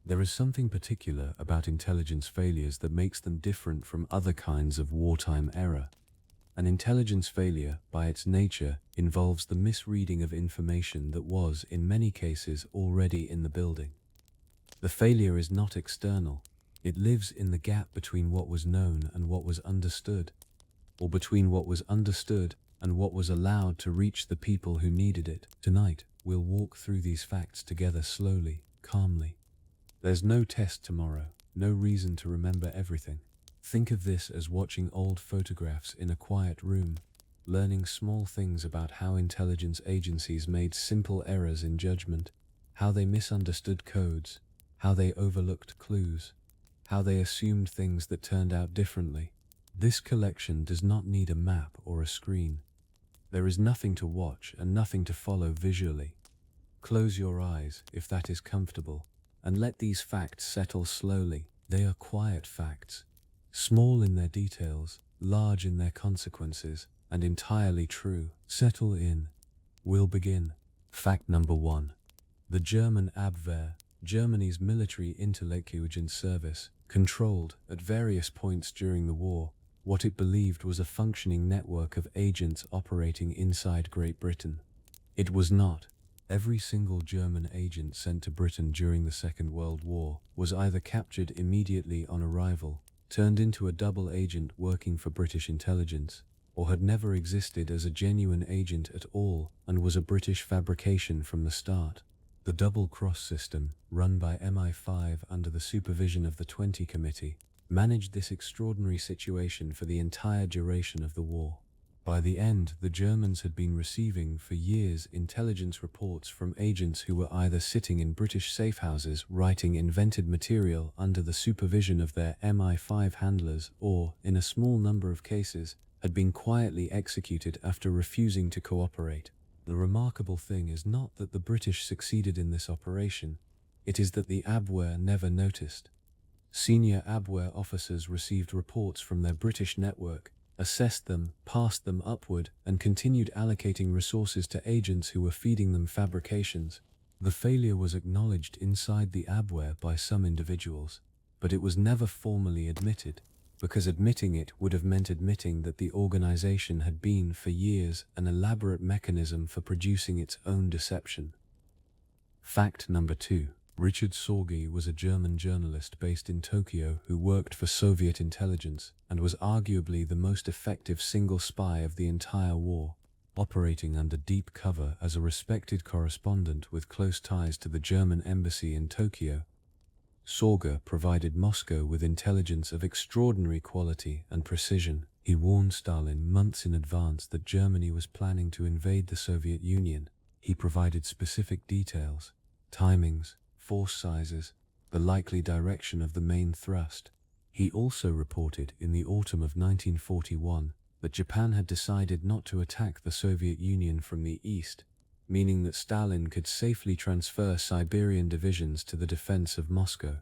There is something particular about intelligence failures that makes them different from other kinds of wartime error. An intelligence failure, by its nature, involves the misreading of information that was, in many cases, already in the building. The failure is not external. It lives in the gap between what was known and what was understood, or between what was understood and what was allowed to reach the people who needed it. Tonight, we'll walk through these facts together slowly, calmly. There's no test tomorrow, no reason to remember everything. Think of this as watching old photographs in a quiet room, learning small things about how intelligence agencies made simple errors in judgment, how they misunderstood codes, how they overlooked clues, how they assumed things that turned out differently. This collection does not need a map or a screen. There is nothing to watch and nothing to follow visually. Close your eyes, if that is comfortable, and let these facts settle slowly. They are quiet facts, small in their details, large in their consequences, and entirely true. Settle in. We'll begin. Fact number 1. The German Abwehr, Germany's military intelligence service, controlled, at various points during the war, what it believed was a functioning network of agents operating inside Great Britain. It was not. Every single German agent sent to Britain during the Second World War was either captured immediately on arrival, turned into a double agent working for British intelligence, or had never existed as a genuine agent at all and was a British fabrication from the start. The double-cross system, run by MI5 under the supervision of the 20 Committee, managed this extraordinary situation for the entire duration of the war. By the end, the Germans had been receiving for years intelligence reports from agents who were either sitting in British safehouses writing invented material under the supervision of their MI5 handlers or, in a small number of cases, had been quietly executed after refusing to cooperate. The remarkable thing is not that the British succeeded in this operation, it is that the Abwehr never noticed. Senior Abwehr officers received reports from their British network, assessed them, passed them upward, and continued allocating resources to agents who were feeding them fabrications. The failure was acknowledged inside the Abwehr by some individuals, but it was never formally admitted, because admitting it would have meant admitting that the organization had been, for years, an elaborate mechanism for producing its own deception. Fact number 2. Richard Sorge was a German journalist based in Tokyo who worked for Soviet intelligence and was arguably the most effective single spy of the entire war, operating under deep cover as a respected correspondent with close ties to the German embassy in Tokyo. Sorge provided Moscow with intelligence of extraordinary quality and precision. He warned Stalin months in advance that Germany was planning to invade the Soviet Union. He provided specific details, timings, force sizes, the likely direction of the main thrust. He also reported in the autumn of 1941 that Japan had decided not to attack the Soviet Union from the east, meaning that Stalin could safely transfer Siberian divisions to the defense of Moscow.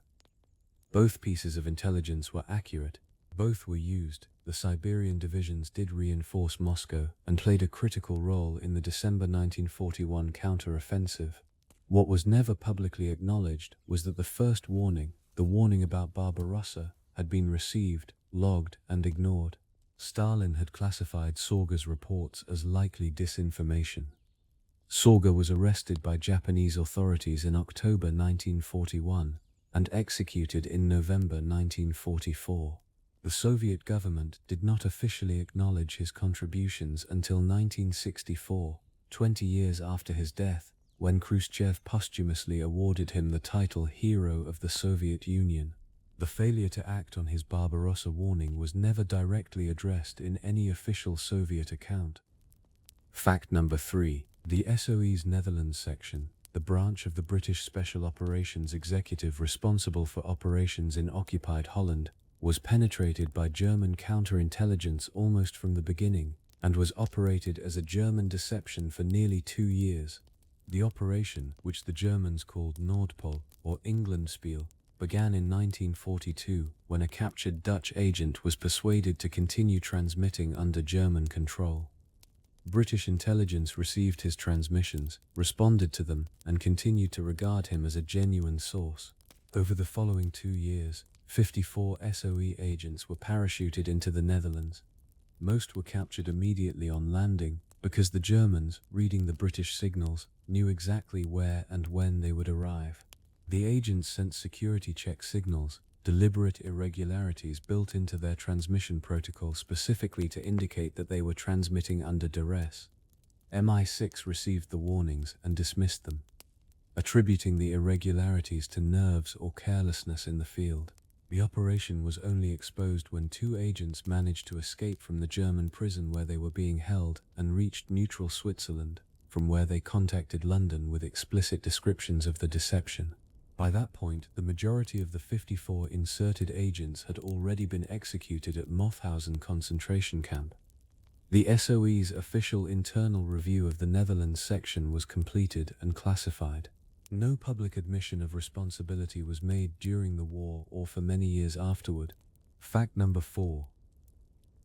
Both pieces of intelligence were accurate. Both were used. The Siberian divisions did reinforce Moscow and played a critical role in the December 1941 counter-offensive. What was never publicly acknowledged was that the first warning, the warning about Barbarossa, had been received, logged, and ignored. Stalin had classified Sorge's reports as likely disinformation. Sorge was arrested by Japanese authorities in October 1941 and executed in November 1944. The Soviet government did not officially acknowledge his contributions until 1964, 20 years after his death, when Khrushchev posthumously awarded him the title Hero of the Soviet Union. The failure to act on his Barbarossa warning was never directly addressed in any official Soviet account. Fact number 3. The SOE's Netherlands section, the branch of the British Special Operations Executive responsible for operations in occupied Holland, was penetrated by German counterintelligence almost from the beginning, and was operated as a German deception for nearly 2 years. The operation, which the Germans called Noordpool, or Englandspiel, began in 1942 when a captured Dutch agent was persuaded to continue transmitting under German control. British intelligence received his transmissions, responded to them, and continued to regard him as a genuine source. Over the following 2 years, 54 SOE agents were parachuted into the Netherlands. Most were captured immediately on landing because the Germans, reading the British signals, knew exactly where and when they would arrive. The agents sent security check signals, deliberate irregularities built into their transmission protocol specifically to indicate that they were transmitting under duress. MI6 received the warnings and dismissed them, attributing the irregularities to nerves or carelessness in the field. The operation was only exposed when 2 agents managed to escape from the German prison where they were being held and reached neutral Switzerland, from where they contacted London with explicit descriptions of the deception. By that point, the majority of the 54 inserted agents had already been executed at Mauthausen concentration camp. The SOE's official internal review of the Netherlands section was completed and classified. No public admission of responsibility was made during the war or for many years afterward. Fact number 4.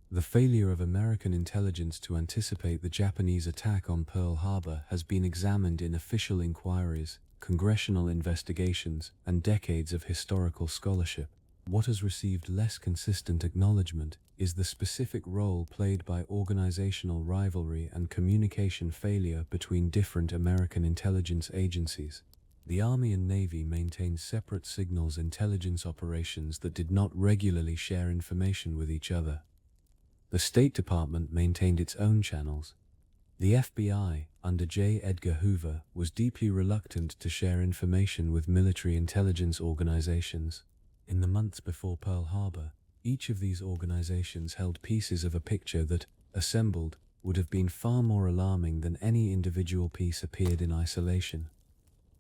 The failure of American intelligence to anticipate the Japanese attack on Pearl Harbor has been examined in official inquiries, congressional investigations, and decades of historical scholarship. What has received less consistent acknowledgement is the specific role played by organizational rivalry and communication failure between different American intelligence agencies. The Army and Navy maintained separate signals intelligence operations that did not regularly share information with each other. The State Department maintained its own channels. The FBI, under J. Edgar Hoover, was deeply reluctant to share information with military intelligence organizations. In the months before Pearl Harbor, each of these organizations held pieces of a picture that, assembled, would have been far more alarming than any individual piece appeared in isolation.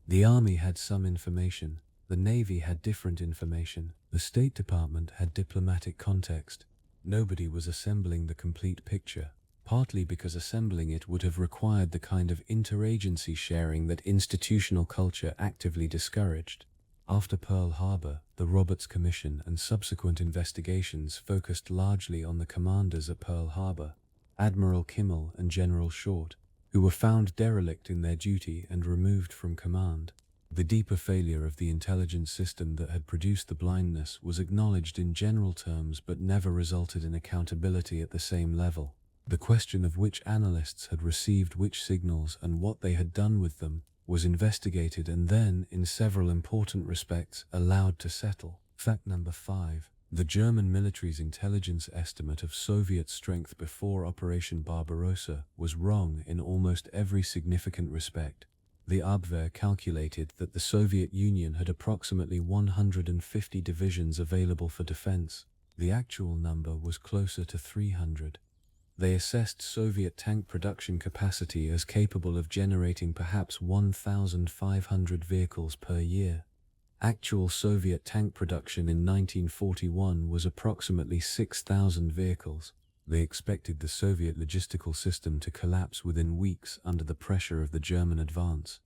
The Army had some information, the Navy had different information, the State Department had diplomatic context. Nobody was assembling the complete picture, partly because assembling it would have required the kind of interagency sharing that institutional culture actively discouraged. After Pearl Harbor, the Roberts Commission and subsequent investigations focused largely on the commanders at Pearl Harbor, Admiral Kimmel and General Short, who were found derelict in their duty and removed from command. The deeper failure of the intelligence system that had produced the blindness was acknowledged in general terms but never resulted in accountability at the same level. The question of which analysts had received which signals and what they had done with them was investigated and then, in several important respects, allowed to settle. Fact number 5. The German military's intelligence estimate of Soviet strength before Operation Barbarossa was wrong in almost every significant respect. The Abwehr calculated that the Soviet Union had approximately 150 divisions available for defense. The actual number was closer to 300. They assessed Soviet tank production capacity as capable of generating perhaps 1,500 vehicles per year. Actual Soviet tank production in 1941 was approximately 6,000 vehicles. They expected the Soviet logistical system to collapse within weeks under the pressure of the German advance.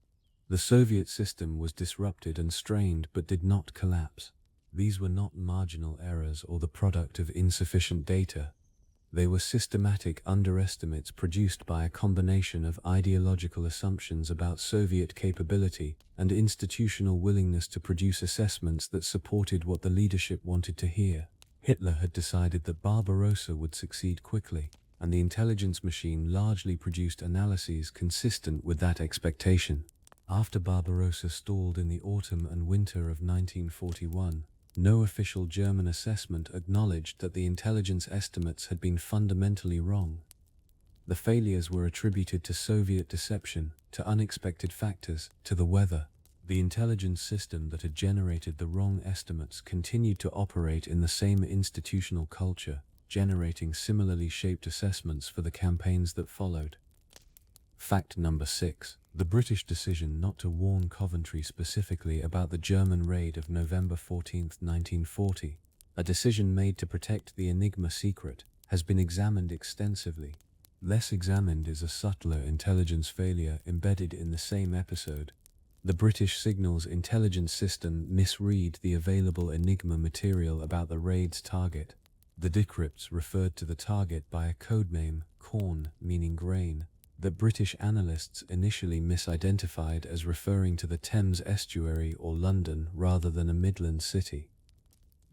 The Soviet system was disrupted and strained but did not collapse. These were not marginal errors or the product of insufficient data. They were systematic underestimates produced by a combination of ideological assumptions about Soviet capability and institutional willingness to produce assessments that supported what the leadership wanted to hear. Hitler had decided that Barbarossa would succeed quickly, and the intelligence machine largely produced analyses consistent with that expectation. After Barbarossa stalled in the autumn and winter of 1941, no official German assessment acknowledged that the intelligence estimates had been fundamentally wrong. The failures were attributed to Soviet deception, to unexpected factors, to the weather. The intelligence system that had generated the wrong estimates continued to operate in the same institutional culture, generating similarly shaped assessments for the campaigns that followed. Fact number 6. The British decision not to warn Coventry specifically about the German raid of November 14, 1940, a decision made to protect the Enigma secret, has been examined extensively. Less examined is a subtler intelligence failure embedded in the same episode. The British signals intelligence system misread the available Enigma material about the raid's target. The decrypts referred to the target by a codename, corn, meaning grain. that British analysts initially misidentified as referring to the Thames estuary or London rather than a Midland city.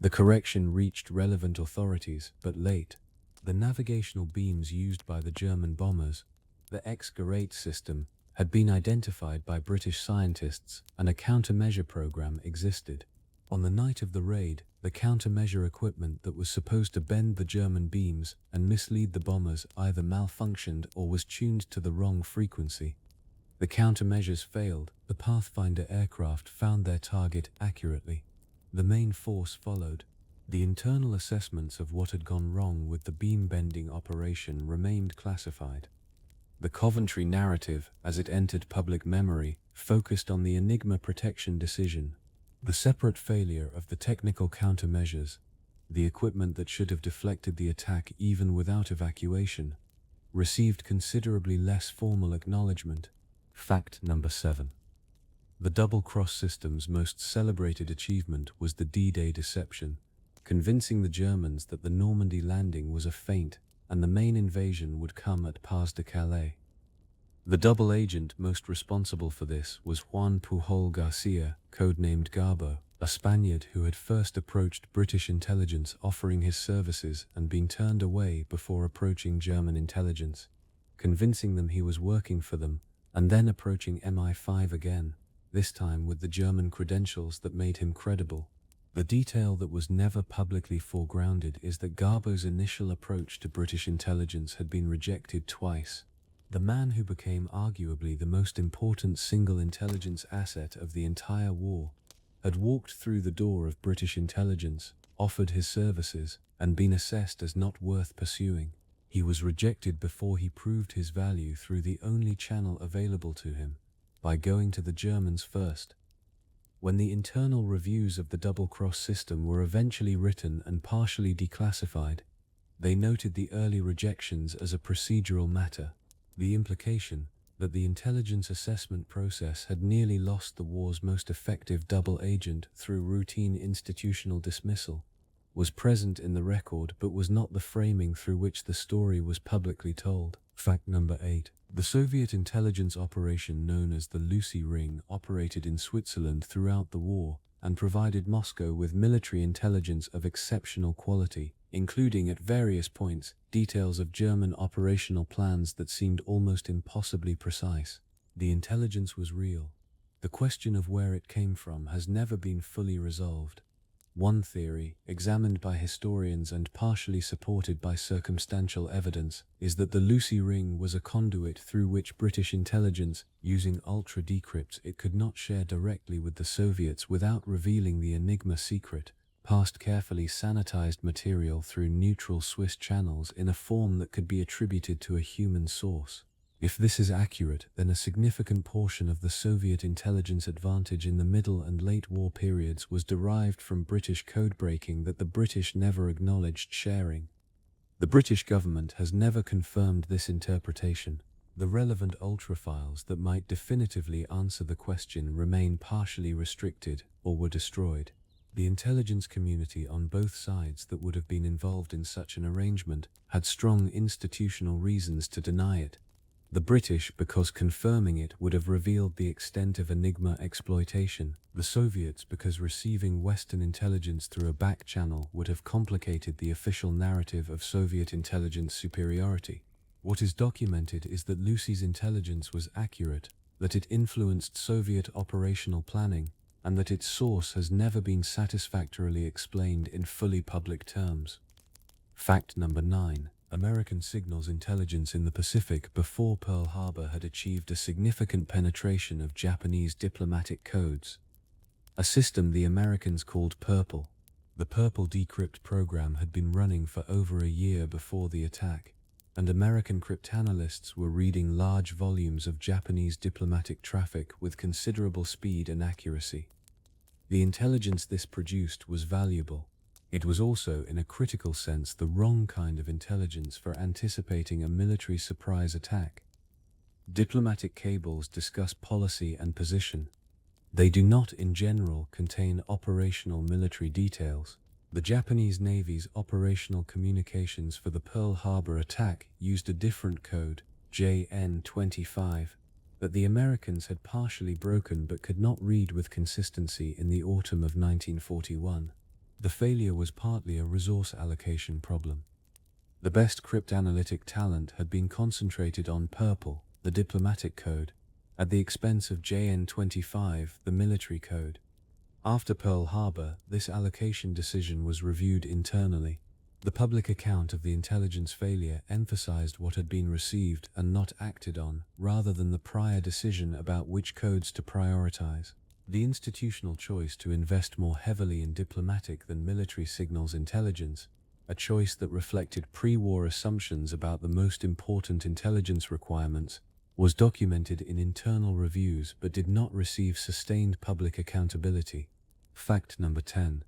The correction reached relevant authorities, but late. The navigational beams used by the German bombers, the narrate system, had been identified by British scientists, and a countermeasure program existed. On the night of the raid, the countermeasure equipment that was supposed to bend the German beams and mislead the bombers either malfunctioned or was tuned to the wrong frequency. The countermeasures failed. The Pathfinder aircraft found their target accurately. The main force followed. The internal assessments of what had gone wrong with the beam-bending operation remained classified. The Coventry narrative, as it entered public memory, focused on the Enigma protection decision. The separate failure of the technical countermeasures, the equipment that should have deflected the attack even without evacuation, received considerably less formal acknowledgement. Fact number 7. The double-cross system's most celebrated achievement was the D-Day deception, convincing the Germans that the Normandy landing was a feint and the main invasion would come at Pas de Calais. The double agent most responsible for this was Juan Pujol Garcia, codenamed Garbo, a Spaniard who had first approached British intelligence offering his services and been turned away before approaching German intelligence, convincing them he was working for them, and then approaching MI5 again, this time with the German credentials that made him credible. The detail that was never publicly foregrounded is that Garbo's initial approach to British intelligence had been rejected twice. The man who became arguably the most important single intelligence asset of the entire war had walked through the door of British intelligence, offered his services, and been assessed as not worth pursuing. He was rejected before he proved his value through the only channel available to him, by going to the Germans first. When the internal reviews of the double-cross system were eventually written and partially declassified, they noted the early rejections as a procedural matter. The implication that the intelligence assessment process had nearly lost the war's most effective double agent through routine institutional dismissal was present in the record but was not the framing through which the story was publicly told. Fact number 8. The Soviet intelligence operation known as the Lucy Ring operated in Switzerland throughout the war and provided Moscow with military intelligence of exceptional quality, including at various points details of German operational plans that seemed almost impossibly precise. The intelligence was real. The question of where it came from has never been fully resolved. One theory, examined by historians and partially supported by circumstantial evidence, is that the Lucy Ring was a conduit through which British intelligence, using ultra-decrypts it could not share directly with the Soviets without revealing the Enigma secret, passed carefully sanitized material through neutral Swiss channels in a form that could be attributed to a human source. If this is accurate, then a significant portion of the Soviet intelligence advantage in the middle and late war periods was derived from British code-breaking that the British never acknowledged sharing. The British government has never confirmed this interpretation. The relevant ultrafiles that might definitively answer the question remain partially restricted or were destroyed. The intelligence community on both sides that would have been involved in such an arrangement had strong institutional reasons to deny it. The British, because confirming it would have revealed the extent of Enigma exploitation. The Soviets, because receiving Western intelligence through a back channel would have complicated the official narrative of Soviet intelligence superiority. What is documented is that Lucy's intelligence was accurate, that it influenced Soviet operational planning, and that its source has never been satisfactorily explained in fully public terms. Fact number 9. American signals intelligence in the Pacific before Pearl Harbor had achieved a significant penetration of Japanese diplomatic codes, a system the Americans called Purple. The Purple decrypt program had been running for over a year before the attack, and American cryptanalysts were reading large volumes of Japanese diplomatic traffic with considerable speed and accuracy. The intelligence this produced was valuable. It was also, in a critical sense, the wrong kind of intelligence for anticipating a military surprise attack. Diplomatic cables discuss policy and position. They do not, in general, contain operational military details. The Japanese Navy's operational communications for the Pearl Harbor attack used a different code, JN-25, that the Americans had partially broken but could not read with consistency in the autumn of 1941. The failure was partly a resource allocation problem. The best cryptanalytic talent had been concentrated on Purple, the diplomatic code, at the expense of JN-25, the military code. After Pearl Harbor, this allocation decision was reviewed internally. The public account of the intelligence failure emphasized what had been received and not acted on, rather than the prior decision about which codes to prioritize. The institutional choice to invest more heavily in diplomatic than military signals intelligence, a choice that reflected pre-war assumptions about the most important intelligence requirements, was documented in internal reviews but did not receive sustained public accountability. Fact number 10.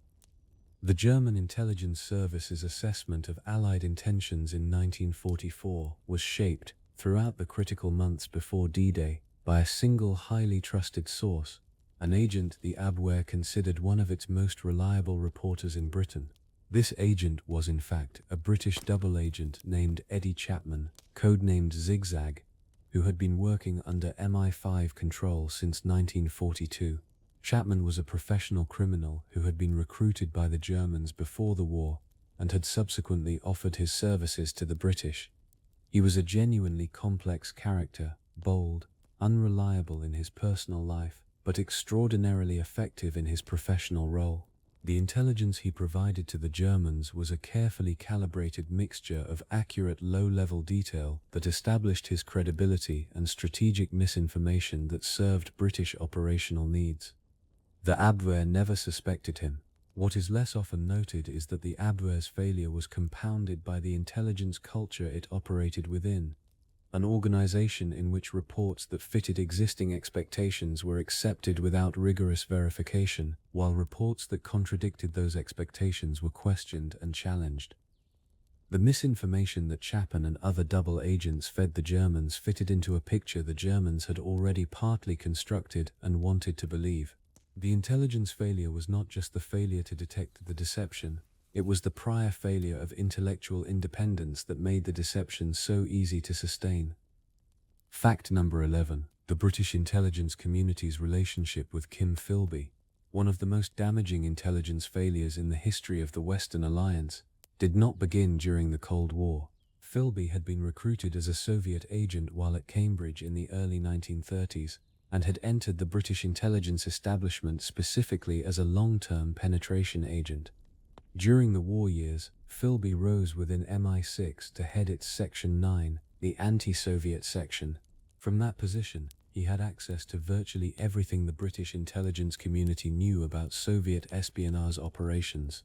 The German intelligence service's assessment of Allied intentions in 1944 was shaped, throughout the critical months before D-Day, by a single highly trusted source, an agent the Abwehr considered one of its most reliable reporters in Britain. This agent was in fact a British double agent named Eddie Chapman, codenamed Zigzag, who had been working under MI5 control since 1942. Chapman was a professional criminal who had been recruited by the Germans before the war and had subsequently offered his services to the British. He was a genuinely complex character, bold, unreliable in his personal life, but extraordinarily effective in his professional role. The intelligence he provided to the Germans was a carefully calibrated mixture of accurate low-level detail that established his credibility and strategic misinformation that served British operational needs. The Abwehr never suspected him. What is less often noted is that the Abwehr's failure was compounded by the intelligence culture it operated within, an organization in which reports that fitted existing expectations were accepted without rigorous verification, while reports that contradicted those expectations were questioned and challenged. The misinformation that Chapman and other double agents fed the Germans fitted into a picture the Germans had already partly constructed and wanted to believe. The intelligence failure was not just the failure to detect the deception, it was the prior failure of intellectual independence that made the deception so easy to sustain. Fact number 11. The British intelligence community's relationship with Kim Philby, one of the most damaging intelligence failures in the history of the Western Alliance, did not begin during the Cold War. Philby had been recruited as a Soviet agent while at Cambridge in the early 1930s, and had entered the British intelligence establishment specifically as a long-term penetration agent. During the war years, Philby rose within MI6 to head its Section 9, the anti-Soviet section. From that position, he had access to virtually everything the British intelligence community knew about Soviet espionage operations,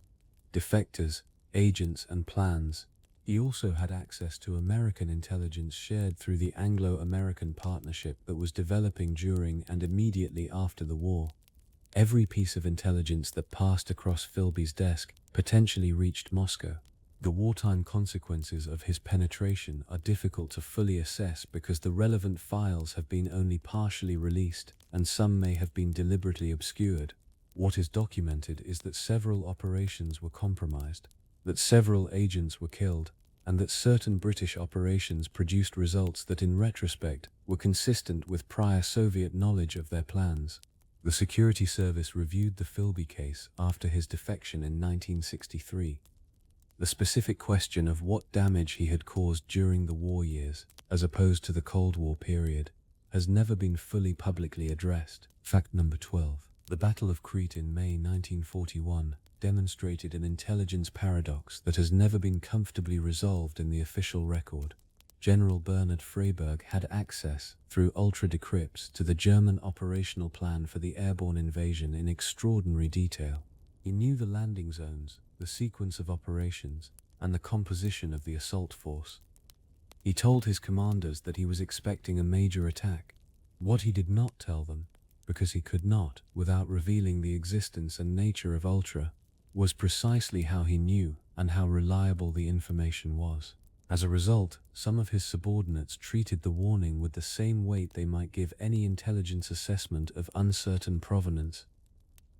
defectors, agents and plans. He also had access to American intelligence shared through the Anglo-American partnership that was developing during and immediately after the war. Every piece of intelligence that passed across Philby's desk potentially reached Moscow. The wartime consequences of his penetration are difficult to fully assess because the relevant files have been only partially released, and some may have been deliberately obscured. What is documented is that several operations were compromised, that several agents were killed, and that certain British operations produced results that in retrospect were consistent with prior Soviet knowledge of their plans. The Security Service reviewed the Philby case after his defection in 1963. The specific question of what damage he had caused during the war years, as opposed to the Cold War period, has never been fully publicly addressed. Fact number 12. The Battle of Crete in May 1941 demonstrated an intelligence paradox that has never been comfortably resolved in the official record. General Bernhard Freyberg had access, through ultra-decrypts, to the German operational plan for the airborne invasion in extraordinary detail. He knew the landing zones, the sequence of operations, and the composition of the assault force. He told his commanders that he was expecting a major attack. What he did not tell them, because he could not, without revealing the existence and nature of Ultra, was precisely how he knew and how reliable the information was. As a result, some of his subordinates treated the warning with the same weight they might give any intelligence assessment of uncertain provenance,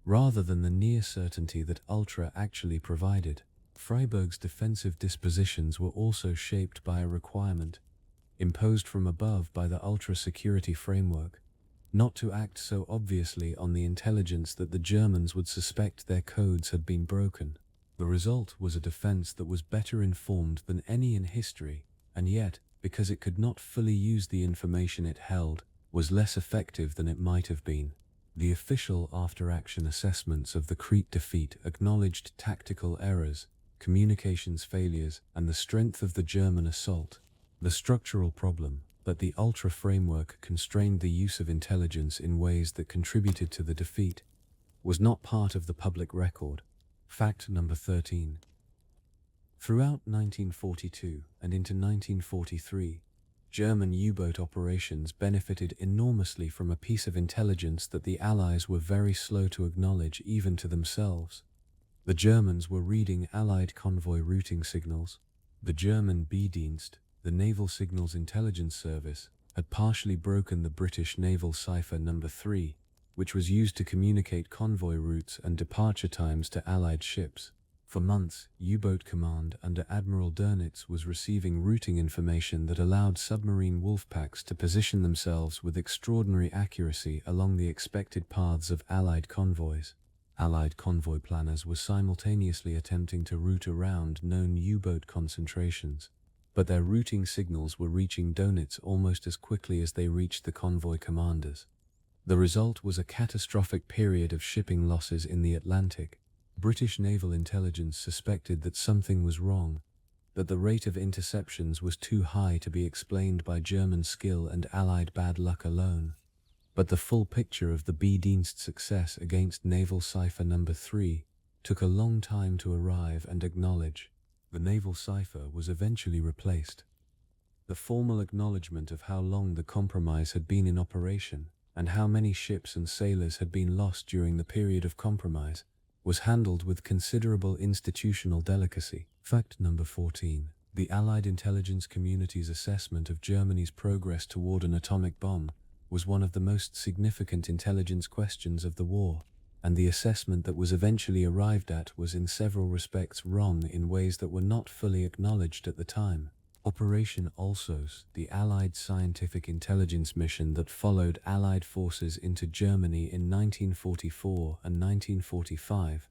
rather than the near certainty that Ultra actually provided. Freyberg's defensive dispositions were also shaped by a requirement. imposed from above by the ultra-security framework, not to act so obviously on the intelligence that the Germans would suspect their codes had been broken. The result was a defense that was better informed than any in history, and yet, because it could not fully use the information it held, was less effective than it might have been. The official after-action assessments of the Crete defeat acknowledged tactical errors, communications failures, and the strength of the German assault. The structural problem, that the ultra framework constrained the use of intelligence in ways that contributed to the defeat, was not part of the public record. Fact number 13. Throughout 1942 and into 1943, German U-boat operations benefited enormously from a piece of intelligence that the Allies were very slow to acknowledge even to themselves. The Germans were reading Allied convoy routing signals. The German B-Dienst, the Naval Signals Intelligence Service, had partially broken the British naval cipher number 3, which was used to communicate convoy routes and departure times to Allied ships. For months, U-boat command under Admiral Dönitz was receiving routing information that allowed submarine wolfpacks to position themselves with extraordinary accuracy along the expected paths of Allied convoys. Allied convoy planners were simultaneously attempting to route around known U-boat concentrations, but their routing signals were reaching Dönitz almost as quickly as they reached the convoy commanders. The result was a catastrophic period of shipping losses in the Atlantic. British naval intelligence suspected that something was wrong, that the rate of interceptions was too high to be explained by German skill and Allied bad luck alone. But the full picture of the B-Dienst's success against naval cipher number 3 took a long time to arrive and acknowledge. The naval cipher was eventually replaced. The formal acknowledgement of how long the compromise had been in operation and how many ships and sailors had been lost during the period of compromise was handled with considerable institutional delicacy. Fact number 14. The Allied intelligence community's assessment of Germany's progress toward an atomic bomb was one of the most significant intelligence questions of the war, and the assessment that was eventually arrived at was in several respects wrong in ways that were not fully acknowledged at the time. Operation Alsos, the Allied scientific intelligence mission that followed Allied forces into Germany in 1944 and 1945,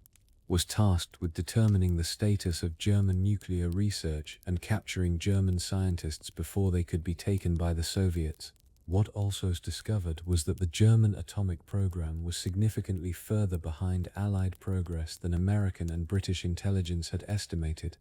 was tasked with determining the status of German nuclear research and capturing German scientists before they could be taken by the Soviets. What Alsos discovered was that the German atomic program was significantly further behind Allied progress than American and British intelligence had estimated,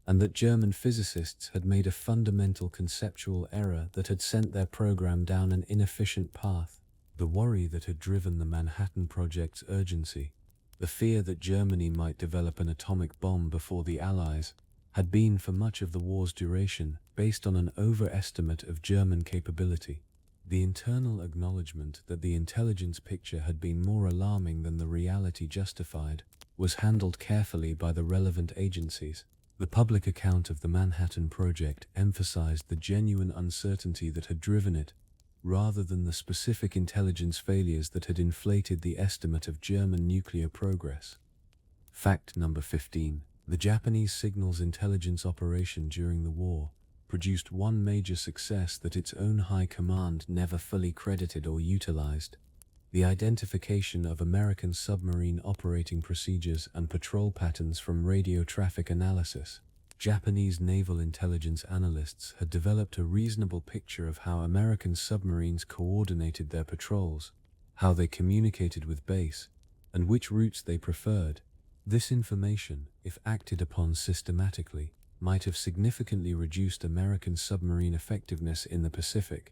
and that German physicists had made a fundamental conceptual error that had sent their program down an inefficient path. The worry that had driven the Manhattan Project's urgency, the fear that Germany might develop an atomic bomb before the Allies, had been for much of the war's duration based on an overestimate of German capability. The internal acknowledgement that the intelligence picture had been more alarming than the reality justified was handled carefully by the relevant agencies. The public account of the Manhattan Project emphasized the genuine uncertainty that had driven it, rather than the specific intelligence failures that had inflated the estimate of German nuclear progress. Fact number 15. The Japanese signals intelligence operation during the war produced one major success that its own high command never fully credited or utilized: the identification of American submarine operating procedures and patrol patterns from radio traffic analysis. Japanese naval intelligence analysts had developed a reasonable picture of how American submarines coordinated their patrols, how they communicated with base, and which routes they preferred. This information, if acted upon systematically, might have significantly reduced American submarine effectiveness in the Pacific,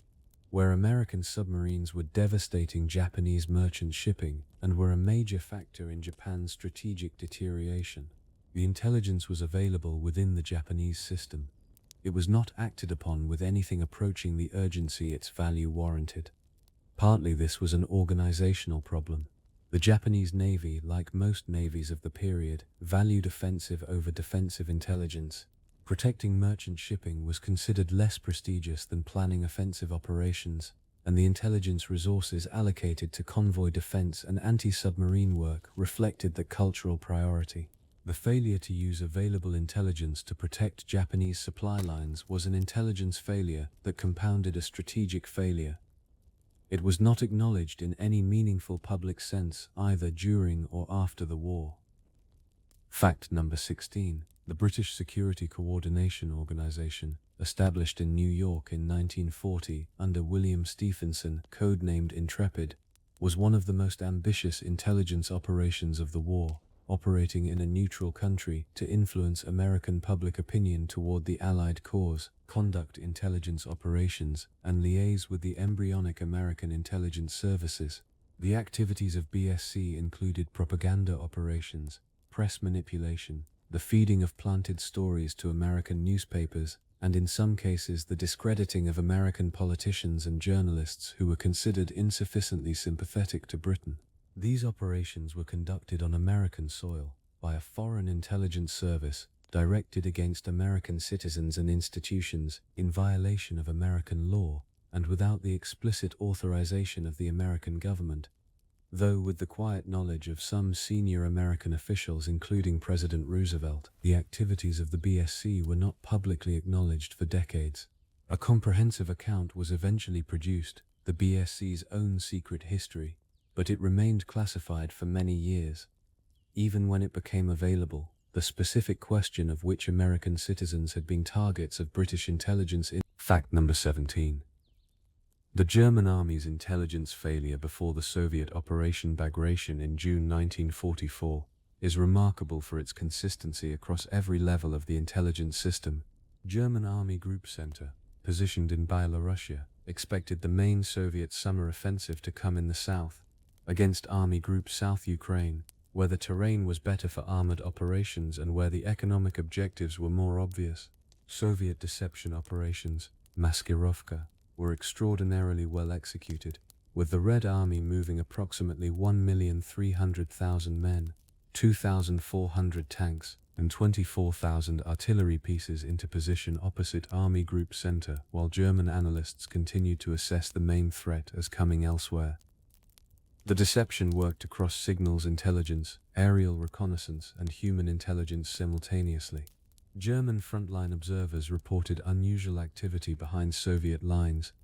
where American submarines were devastating Japanese merchant shipping and were a major factor in Japan's strategic deterioration. The intelligence was available within the Japanese system. It was not acted upon with anything approaching the urgency its value warranted. Partly this was an organizational problem. The Japanese Navy, like most navies of the period, valued offensive over defensive intelligence. Protecting merchant shipping was considered less prestigious than planning offensive operations, and the intelligence resources allocated to convoy defense and anti-submarine work reflected that cultural priority. The failure to use available intelligence to protect Japanese supply lines was an intelligence failure that compounded a strategic failure. It was not acknowledged in any meaningful public sense either during or after the war. Fact number 16. The British Security Coordination Organization, established in New York in 1940 under William Stephenson, codenamed Intrepid, was one of the most ambitious intelligence operations of the war, operating in a neutral country to influence American public opinion toward the Allied cause, conduct intelligence operations, and liaise with the embryonic American intelligence services. The activities of BSC included propaganda operations, press manipulation, the feeding of planted stories to American newspapers, and in some cases the discrediting of American politicians and journalists who were considered insufficiently sympathetic to Britain. These operations were conducted on American soil by a foreign intelligence service directed against American citizens and institutions in violation of American law and without the explicit authorization of the American government, though with the quiet knowledge of some senior American officials including President Roosevelt. The activities of the BSC were not publicly acknowledged for decades. A comprehensive account was eventually produced, the BSC's own secret history, but it remained classified for many years. Even when it became available, the specific question of which American citizens had been targets of British intelligence. Fact number 17. The German Army's intelligence failure before the Soviet Operation Bagration in June 1944 is remarkable for its consistency across every level of the intelligence system. German Army Group Center, positioned in Byelorussian, expected the main Soviet summer offensive to come in the south, against Army Group South Ukraine, where the terrain was better for armored operations and where the economic objectives were more obvious. Soviet deception operations, Maskirovka, were extraordinarily well executed, with the Red Army moving approximately 1,300,000 men, 2,400 tanks, and 24,000 artillery pieces into position opposite Army Group Center, while German analysts continued to assess the main threat as coming elsewhere. The deception worked across signals intelligence, aerial reconnaissance, and human intelligence simultaneously. German frontline observers reported unusual activity behind Soviet lines.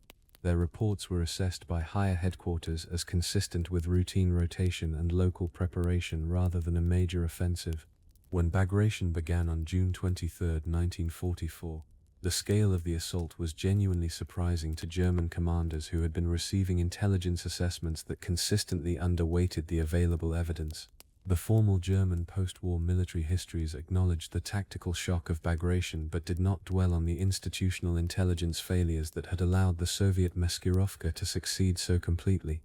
Their reports were assessed by higher headquarters as consistent with routine rotation and local preparation rather than a major offensive. When Bagration began on June 23, 1944, the scale of the assault was genuinely surprising to German commanders who had been receiving intelligence assessments that consistently underweighted the available evidence. The formal German post-war military histories acknowledged the tactical shock of Bagration but did not dwell on the institutional intelligence failures that had allowed the Soviet Maskirovka to succeed so completely.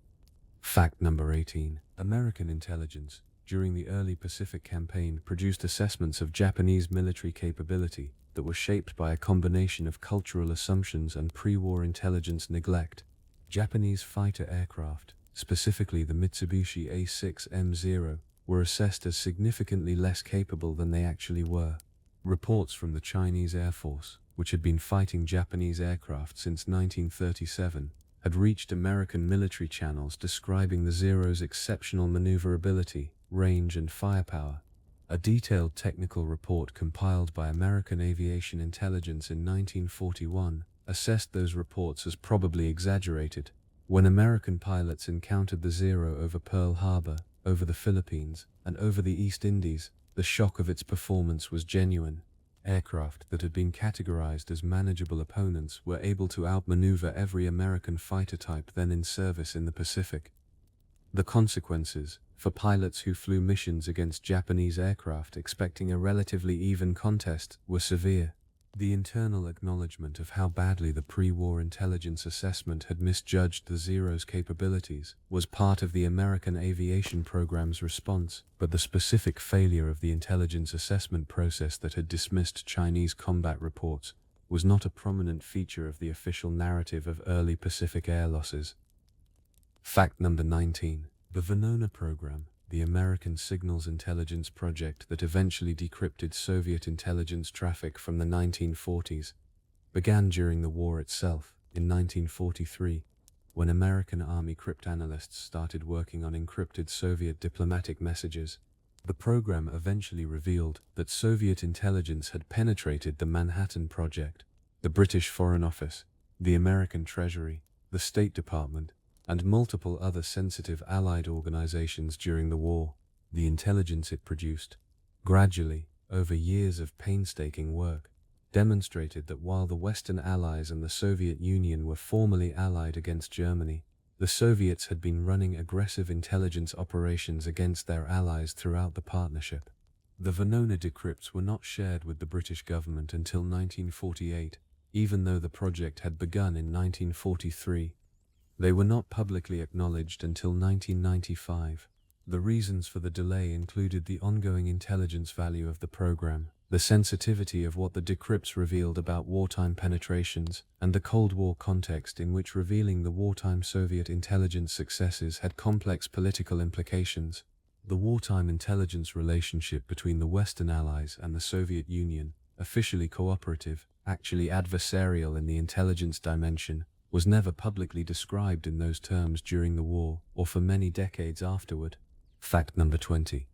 Fact number 18. American intelligence, during the early Pacific Campaign, produced assessments of Japanese military capability that were shaped by a combination of cultural assumptions and pre-war intelligence neglect. Japanese fighter aircraft, specifically the Mitsubishi A6M0, were assessed as significantly less capable than they actually were. Reports from the Chinese Air Force, which had been fighting Japanese aircraft since 1937, had reached American military channels describing the Zero's exceptional maneuverability, range, and firepower. A detailed technical report compiled by American Aviation Intelligence in 1941 assessed those reports as probably exaggerated. When American pilots encountered the Zero over Pearl Harbor, over the Philippines, and over the East Indies, the shock of its performance was genuine. Aircraft that had been categorized as manageable opponents were able to outmaneuver every American fighter type then in service in the Pacific. The consequences, for pilots who flew missions against Japanese aircraft expecting a relatively even contest, were severe. The internal acknowledgement of how badly the pre-war intelligence assessment had misjudged the Zero's capabilities was part of the American aviation program's response, but the specific failure of the intelligence assessment process that had dismissed Chinese combat reports was not a prominent feature of the official narrative of early Pacific air losses. Fact number 19. The Venona program, the American signals intelligence project that eventually decrypted Soviet intelligence traffic from the 1940s, began during the war itself, in 1943, when American Army cryptanalysts started working on encrypted Soviet diplomatic messages. The program eventually revealed that Soviet intelligence had penetrated the Manhattan Project, the British Foreign Office, the American Treasury, the State Department, and multiple other sensitive Allied organizations during the war. The intelligence it produced, gradually, over years of painstaking work, demonstrated that while the Western Allies and the Soviet Union were formally allied against Germany, the Soviets had been running aggressive intelligence operations against their allies throughout the partnership. The Venona decrypts were not shared with the British government until 1948, even though the project had begun in 1943. They were not publicly acknowledged until 1995. The reasons for the delay included the ongoing intelligence value of the program, the sensitivity of what the decrypts revealed about wartime penetrations, and the Cold War context in which revealing the wartime Soviet intelligence successes had complex political implications. The wartime intelligence relationship between the Western Allies and the Soviet Union, officially cooperative, actually adversarial in the intelligence dimension, was never publicly described in those terms during the war or for many decades afterward. Fact number 20.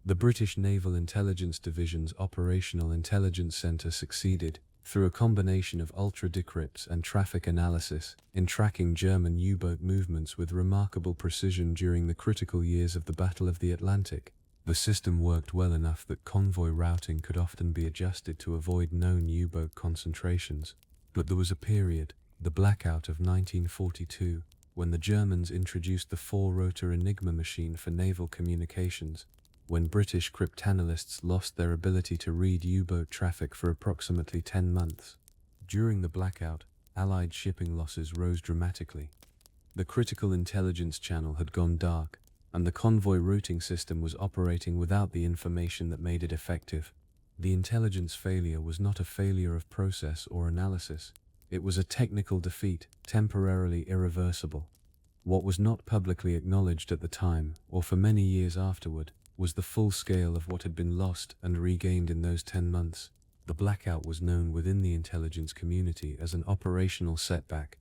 The British Naval Intelligence Division's Operational Intelligence Centre succeeded, through a combination of ultra-decrypts and traffic analysis, in tracking German U-boat movements with remarkable precision during the critical years of the Battle of the Atlantic. The system worked well enough that convoy routing could often be adjusted to avoid known U-boat concentrations. But there was a period, the blackout of 1942, when the Germans introduced the four-rotor Enigma machine for naval communications, when British cryptanalysts lost their ability to read U-boat traffic for approximately 10 months. During the blackout, Allied shipping losses rose dramatically. The critical intelligence channel had gone dark, and the convoy routing system was operating without the information that made it effective. The intelligence failure was not a failure of process or analysis. It was a technical defeat, temporarily irreversible. What was not publicly acknowledged at the time, or for many years afterward, was the full scale of what had been lost and regained in those 10 months. The blackout was known within the intelligence community as an operational setback.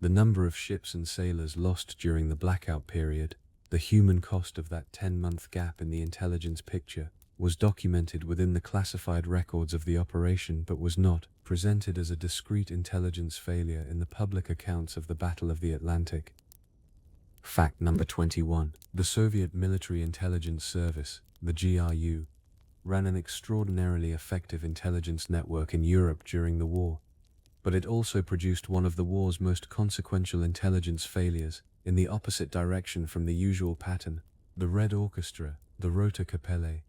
The number of ships and sailors lost during the blackout period, the human cost of that 10-month gap in the intelligence picture, was documented within the classified records of the operation but was not presented as a discrete intelligence failure in the public accounts of the Battle of the Atlantic. Fact number 21. The Soviet Military Intelligence Service, the GRU, ran an extraordinarily effective intelligence network in Europe during the war. But it also produced one of the war's most consequential intelligence failures, in the opposite direction from the usual pattern. The Red Orchestra, the Rote Kapelle,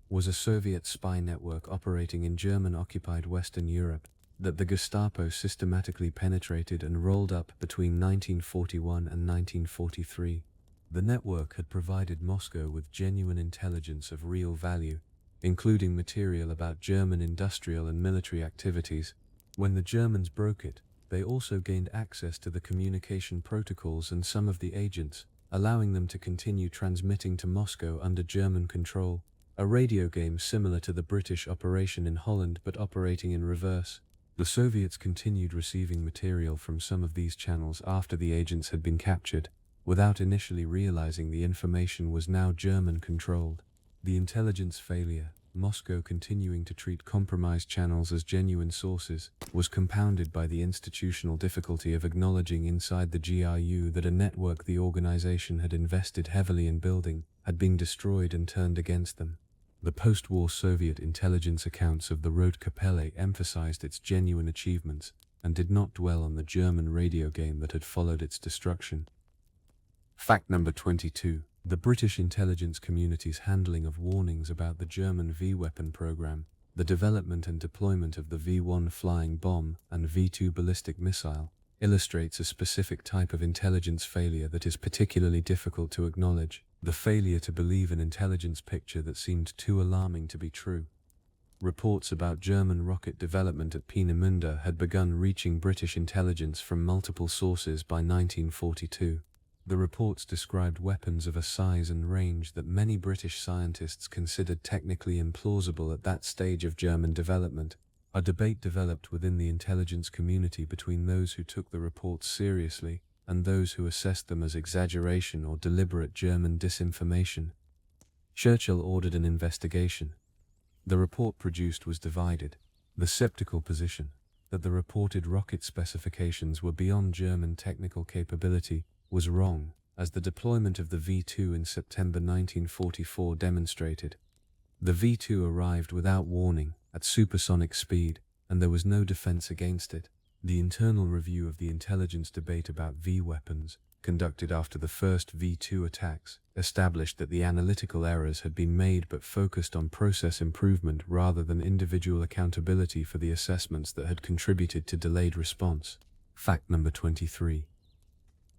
was a Soviet spy network operating in German-occupied Western Europe, that the Gestapo systematically penetrated and rolled up between 1941 and 1943. The network had provided Moscow with genuine intelligence of real value, including material about German industrial and military activities. When the Germans broke it, they also gained access to the communication protocols and some of the agents, allowing them to continue transmitting to Moscow under German control, a radio game similar to the British operation in Holland but operating in reverse. The Soviets continued receiving material from some of these channels after the agents had been captured, without initially realizing the information was now German-controlled. The intelligence failure, Moscow continuing to treat compromised channels as genuine sources, was compounded by the institutional difficulty of acknowledging inside the GRU that a network the organization had invested heavily in building had been destroyed and turned against them. The post-war Soviet intelligence accounts of the Rote Kapelle emphasized its genuine achievements and did not dwell on the German radio game that had followed its destruction. Fact number 22. The British intelligence community's handling of warnings about the German V-weapon program, the development and deployment of the V-1 flying bomb and V-2 ballistic missile, illustrates a specific type of intelligence failure that is particularly difficult to acknowledge. The failure to believe an intelligence picture that seemed too alarming to be true. Reports about German rocket development at Peenemünde had begun reaching British intelligence from multiple sources by 1942. The reports described weapons of a size and range that many British scientists considered technically implausible at that stage of German development. A debate developed within the intelligence community between those who took the reports seriously and those who assessed them as exaggeration or deliberate German disinformation. Churchill ordered an investigation. The report produced was divided. The skeptical position that the reported rocket specifications were beyond German technical capability was wrong, as the deployment of the V-2 in September 1944 demonstrated. The V-2 arrived without warning, at supersonic speed, and there was no defense against it. The internal review of the intelligence debate about V-weapons, conducted after the first V-2 attacks, established that the analytical errors had been made but focused on process improvement rather than individual accountability for the assessments that had contributed to delayed response. Fact number 23.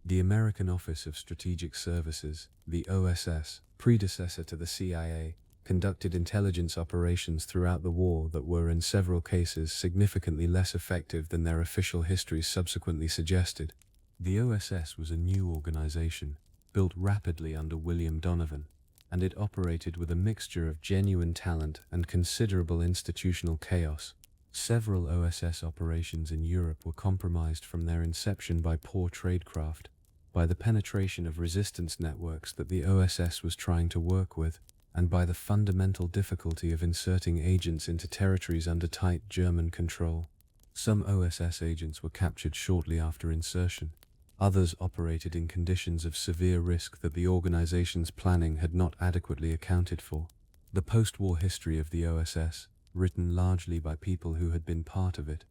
The American Office of Strategic Services, the OSS, predecessor to the CIA, conducted intelligence operations throughout the war that were in several cases significantly less effective than their official histories subsequently suggested. The OSS was a new organization, built rapidly under William Donovan, and it operated with a mixture of genuine talent and considerable institutional chaos. Several OSS operations in Europe were compromised from their inception by poor tradecraft, by the penetration of resistance networks that the OSS was trying to work with, and by the fundamental difficulty of inserting agents into territories under tight German control. Some OSS agents were captured shortly after insertion. Others operated in conditions of severe risk that the organization's planning had not adequately accounted for. The post-war history of the OSS, written largely by people who had been part of it,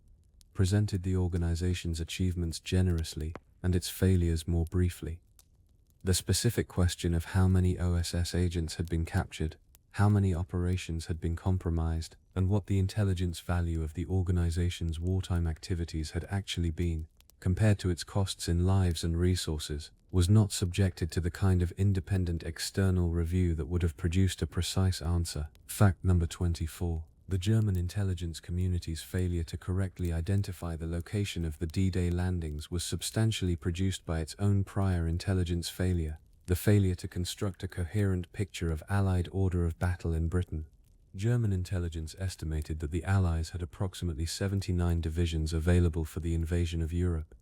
presented the organization's achievements generously and its failures more briefly. The specific question of how many OSS agents had been captured, how many operations had been compromised, and what the intelligence value of the organization's wartime activities had actually been, compared to its costs in lives and resources, was not subjected to the kind of independent external review that would have produced a precise answer. Fact number 24. The German intelligence community's failure to correctly identify the location of the D-Day landings was substantially produced by its own prior intelligence failure, the failure to construct a coherent picture of Allied order of battle in Britain. German intelligence estimated that the Allies had approximately 79 divisions available for the invasion of Europe.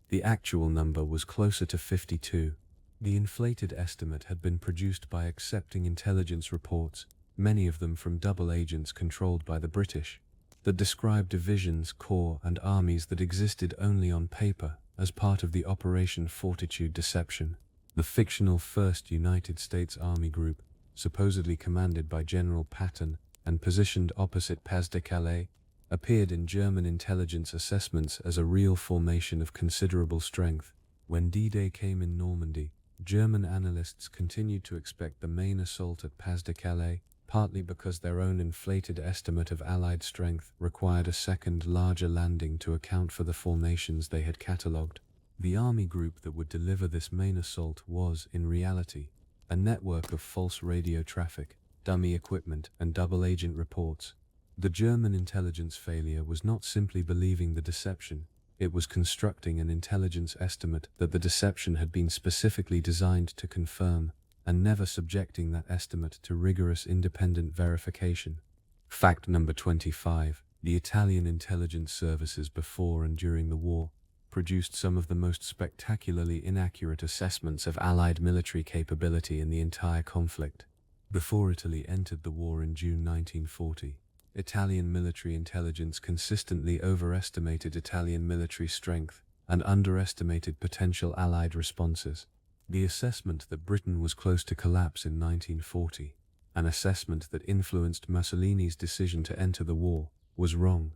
The actual number was closer to 52. The inflated estimate had been produced by accepting intelligence reports, many of them from double agents controlled by the British, that described divisions, corps, and armies that existed only on paper as part of the Operation Fortitude deception. The fictional 1st United States Army Group, supposedly commanded by General Patton and positioned opposite Pas-de-Calais, appeared in German intelligence assessments as a real formation of considerable strength. When D-Day came in Normandy, German analysts continued to expect the main assault at Pas-de-Calais, partly because their own inflated estimate of Allied strength required a second, larger landing to account for the formations they had catalogued. The army group that would deliver this main assault was, in reality, a network of false radio traffic, dummy equipment, and double-agent reports. The German intelligence failure was not simply believing the deception, it was constructing an intelligence estimate that the deception had been specifically designed to confirm, and never subjecting that estimate to rigorous independent verification. Fact number 25. The Italian intelligence services before and during the war produced some of the most spectacularly inaccurate assessments of Allied military capability in the entire conflict. Before Italy entered the war in June 1940, Italian military intelligence consistently overestimated Italian military strength and underestimated potential Allied responses. The assessment that Britain was close to collapse in 1940, an assessment that influenced Mussolini's decision to enter the war, was wrong.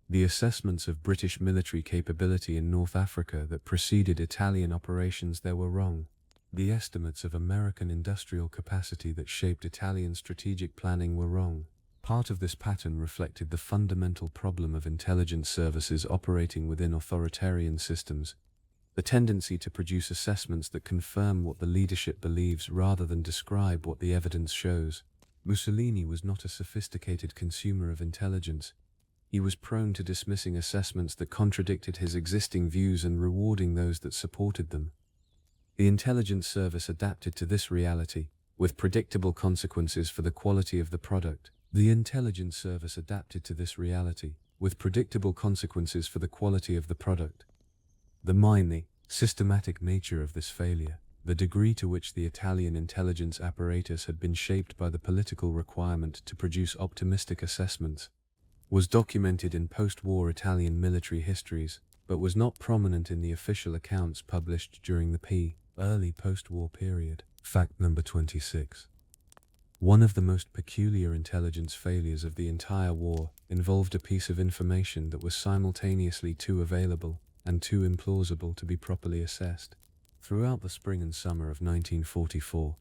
The assessments of British military capability in North Africa that preceded Italian operations there were wrong. The estimates of American industrial capacity that shaped Italian strategic planning were wrong. Part of this pattern reflected the fundamental problem of intelligence services operating within authoritarian systems, the tendency to produce assessments that confirm what the leadership believes rather than describe what the evidence shows. Mussolini was not a sophisticated consumer of intelligence. He was prone to dismissing assessments that contradicted his existing views and rewarding those that supported them. The intelligence service adapted to this reality, with predictable consequences for the quality of the product. The intelligence service adapted to this reality, with predictable The systematic nature of this failure The degree to which the Italian intelligence apparatus had been shaped by the political requirement to produce optimistic assessments was documented in post-war Italian military histories, but was not prominent in the official accounts published during the early post-war period. Fact number 26. One of the most peculiar intelligence failures of the entire war involved a piece of information that was simultaneously too available and too implausible to be properly assessed. Throughout the spring and summer of 1944,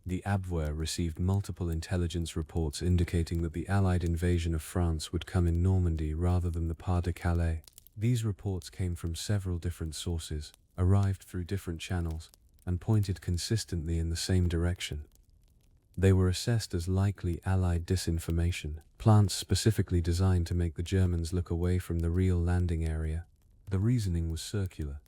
the WWII received multiple intelligence reports indicating that the Allied invasion of France would come in Normandy rather than the Pas-de-Calais. These reports came from several different sources, arrived through different channels, and pointed consistently in the same direction. They were assessed as likely Allied disinformation, plans specifically designed to make the Germans look away from the real landing area. The reasoning was circular.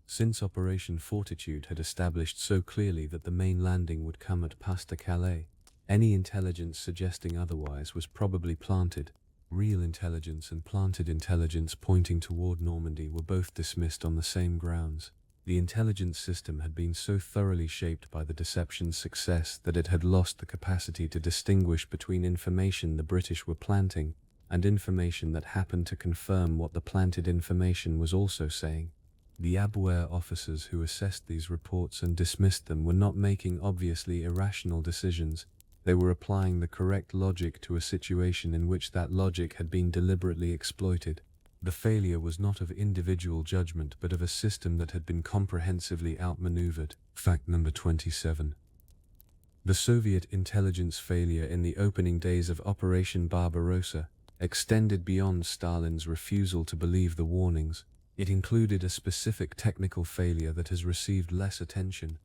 Since Operation Fortitude had established so clearly that the main landing would come at Pas-de-Calais, any intelligence suggesting otherwise was probably planted. Real intelligence and planted intelligence pointing toward Normandy were both dismissed on the same grounds. The intelligence system had been so thoroughly shaped by the deception's success that it had lost the capacity to distinguish between information the British were planting and information that happened to confirm what the planted information was also saying. The WWII officers who assessed these reports and dismissed them were not making obviously irrational decisions. They were applying the correct logic to a situation in which that logic had been deliberately exploited. The failure was not of individual judgment but of a system that had been comprehensively outmaneuvered. Fact number 27. The Soviet intelligence failure in the opening days of Operation Barbarossa extended beyond Stalin's refusal to believe the warnings. It included a specific technical failure that has received less attention.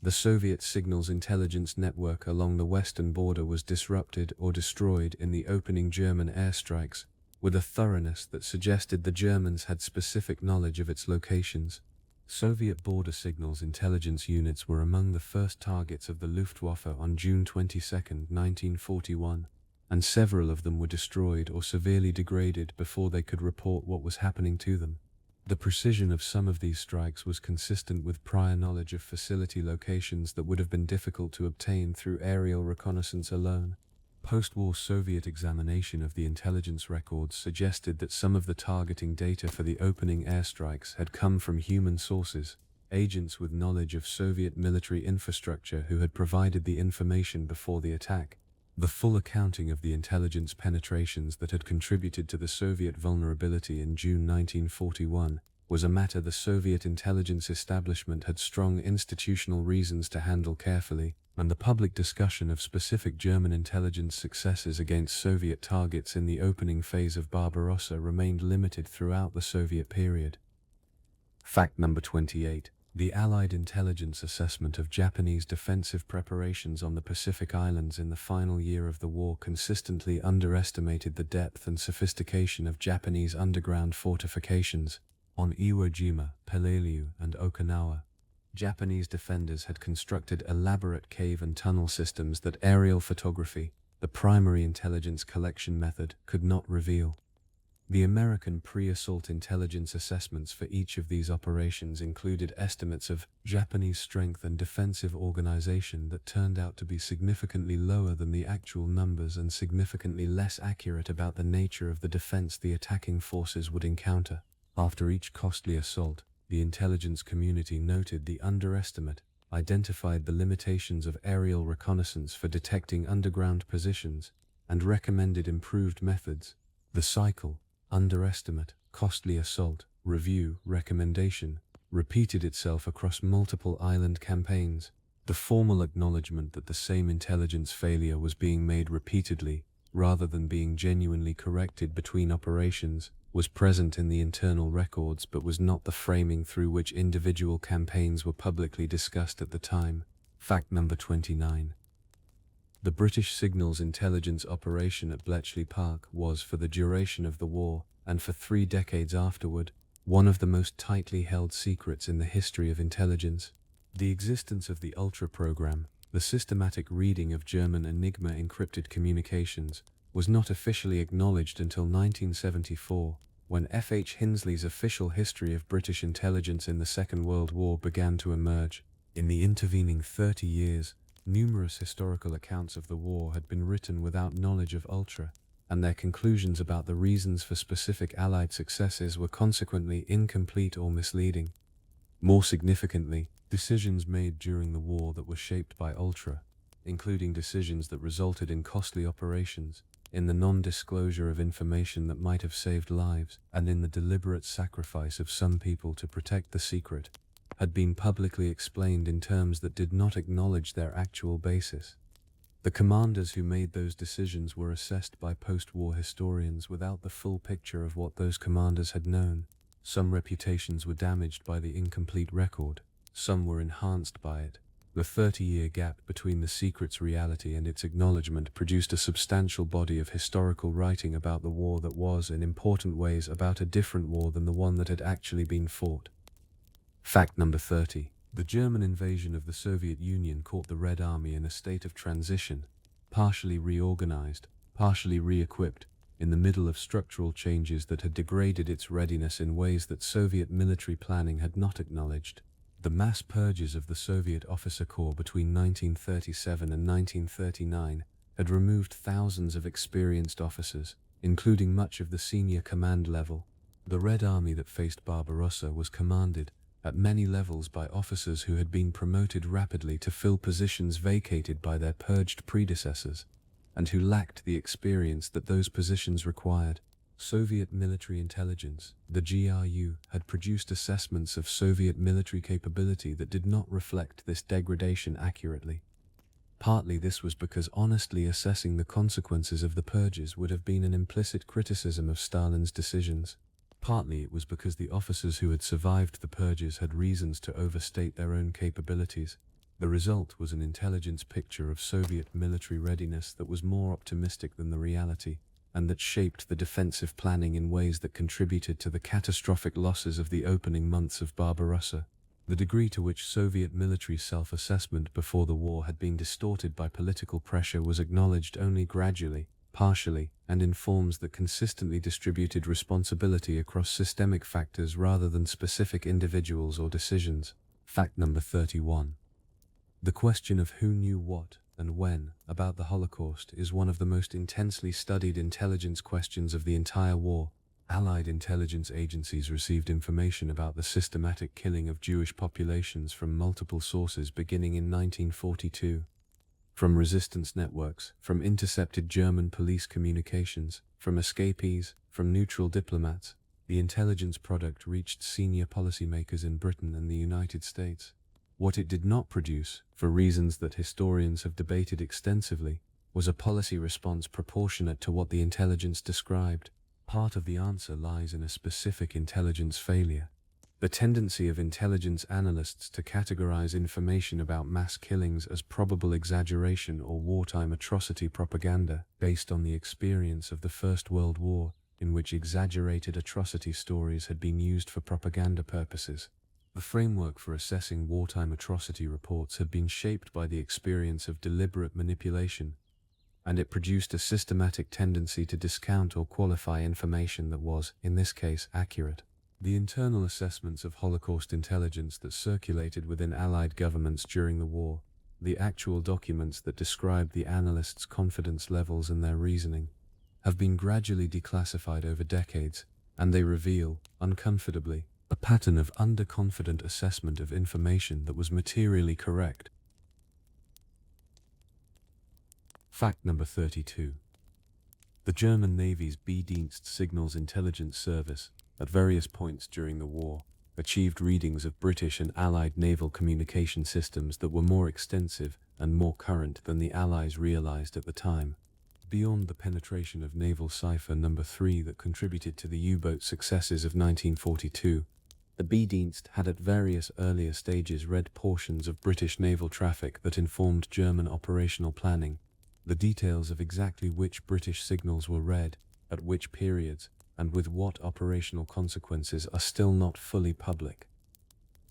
The Soviet signals intelligence network along the western border was disrupted or destroyed in the opening German airstrikes, with a thoroughness that suggested the Germans had specific knowledge of its locations. Soviet border signals intelligence units were among the first targets of the Luftwaffe on June 22, 1941, and several of them were destroyed or severely degraded before they could report what was happening to them. The precision of some of these strikes was consistent with prior knowledge of facility locations that would have been difficult to obtain through aerial reconnaissance alone. Post-war Soviet examination of the intelligence records suggested that some of the targeting data for the opening airstrikes had come from human sources, agents with knowledge of Soviet military infrastructure who had provided the information before the attack. The full accounting of the intelligence penetrations that had contributed to the Soviet vulnerability in June 1941 was a matter the Soviet intelligence establishment had strong institutional reasons to handle carefully, and the public discussion of specific German intelligence successes against Soviet targets in the opening phase of Barbarossa remained limited throughout the Soviet period. Fact number 28. The Allied intelligence assessment of Japanese defensive preparations on the Pacific Islands in the final year of the war consistently underestimated the depth and sophistication of Japanese underground fortifications. On Iwo Jima, Peleliu, and Okinawa, Japanese defenders had constructed elaborate cave and tunnel systems that aerial photography, the primary intelligence collection method, could not reveal. The American pre-assault intelligence assessments for each of these operations included estimates of Japanese strength and defensive organization that turned out to be significantly lower than the actual numbers and significantly less accurate about the nature of the defense the attacking forces would encounter. After each costly assault, the intelligence community noted the underestimate, identified the limitations of aerial reconnaissance for detecting underground positions, and recommended improved methods. The cycle, underestimate, costly assault, review, recommendation, repeated itself across multiple island campaigns. The formal acknowledgement that the same intelligence failure was being made repeatedly, rather than being genuinely corrected between operations, was present in the internal records but was not the framing through which individual campaigns were publicly discussed at the time. Fact number 29. The British Signals Intelligence operation at Bletchley Park was, for the duration of the war, and for 3 decades afterward, one of the most tightly held secrets in the history of intelligence. The existence of the Ultra program, the systematic reading of German Enigma encrypted communications, was not officially acknowledged until 1974, when F. H. Hinsley's Official History of British Intelligence in the Second World War began to emerge. In the intervening 30 years, numerous historical accounts of the war had been written without knowledge of Ultra, and their conclusions about the reasons for specific Allied successes were consequently incomplete or misleading. More significantly, decisions made during the war that were shaped by Ultra, including decisions that resulted in costly operations, in the non-disclosure of information that might have saved lives, and in the deliberate sacrifice of some people to protect the secret, had been publicly explained in terms that did not acknowledge their actual basis. The commanders who made those decisions were assessed by post-war historians without the full picture of what those commanders had known. Some reputations were damaged by the incomplete record, some were enhanced by it. The 30-year gap between the secret's reality and its acknowledgement produced a substantial body of historical writing about the war that was, in important ways, about a different war than the one that had actually been fought. Fact number 30. The German invasion of the Soviet Union caught the Red Army in a state of transition, partially reorganized, partially re-equipped, in the middle of structural changes that had degraded its readiness in ways that Soviet military planning had not acknowledged. The mass purges of the Soviet officer corps between 1937 and 1939 had removed thousands of experienced officers, including much of the senior command level. The Red Army that faced Barbarossa was commanded, at many levels, by officers who had been promoted rapidly to fill positions vacated by their purged predecessors, and who lacked the experience that those positions required. Soviet military intelligence, the GRU, had produced assessments of Soviet military capability that did not reflect this degradation accurately. Partly this was because honestly assessing the consequences of the purges would have been an implicit criticism of Stalin's decisions. Partly it was because the officers who had survived the purges had reasons to overstate their own capabilities. The result was an intelligence picture of Soviet military readiness that was more optimistic than the reality, and that shaped the defensive planning in ways that contributed to the catastrophic losses of the opening months of Barbarossa. The degree to which Soviet military self-assessment before the war had been distorted by political pressure was acknowledged only gradually, partially, and in forms that consistently distributed responsibility across systemic factors rather than specific individuals or decisions. Fact number 31. The question of who knew what and when about the Holocaust is one of the most intensely studied intelligence questions of the entire war. Allied intelligence agencies received information about the systematic killing of Jewish populations from multiple sources beginning in 1942. From resistance networks, from intercepted German police communications, from escapees, from neutral diplomats, the intelligence product reached senior policymakers in Britain and the United States. What it did not produce, for reasons that historians have debated extensively, was a policy response proportionate to what the intelligence described. Part of the answer lies in a specific intelligence failure. The tendency of intelligence analysts to categorize information about mass killings as probable exaggeration or wartime atrocity propaganda based on the experience of the First World War, in which exaggerated atrocity stories had been used for propaganda purposes. The framework for assessing wartime atrocity reports had been shaped by the experience of deliberate manipulation, and it produced a systematic tendency to discount or qualify information that was, in this case, accurate. The internal assessments of Holocaust intelligence that circulated within Allied governments during the war, the actual documents that describe the analysts' confidence levels and their reasoning, have been gradually declassified over decades, and they reveal, uncomfortably, a pattern of underconfident assessment of information that was materially correct. Fact number 32. The German Navy's B-Dienst Signals Intelligence Service, at various points during the war, achieved readings of British and Allied naval communication systems that were more extensive and more current than the Allies realized at the time. Beyond the penetration of naval cipher number 3 that contributed to the U-boat successes of 1942, the B-Dienst had at various earlier stages read portions of British naval traffic that informed German operational planning. The details of exactly which British signals were read, at which periods, and with what operational consequences are still not fully public.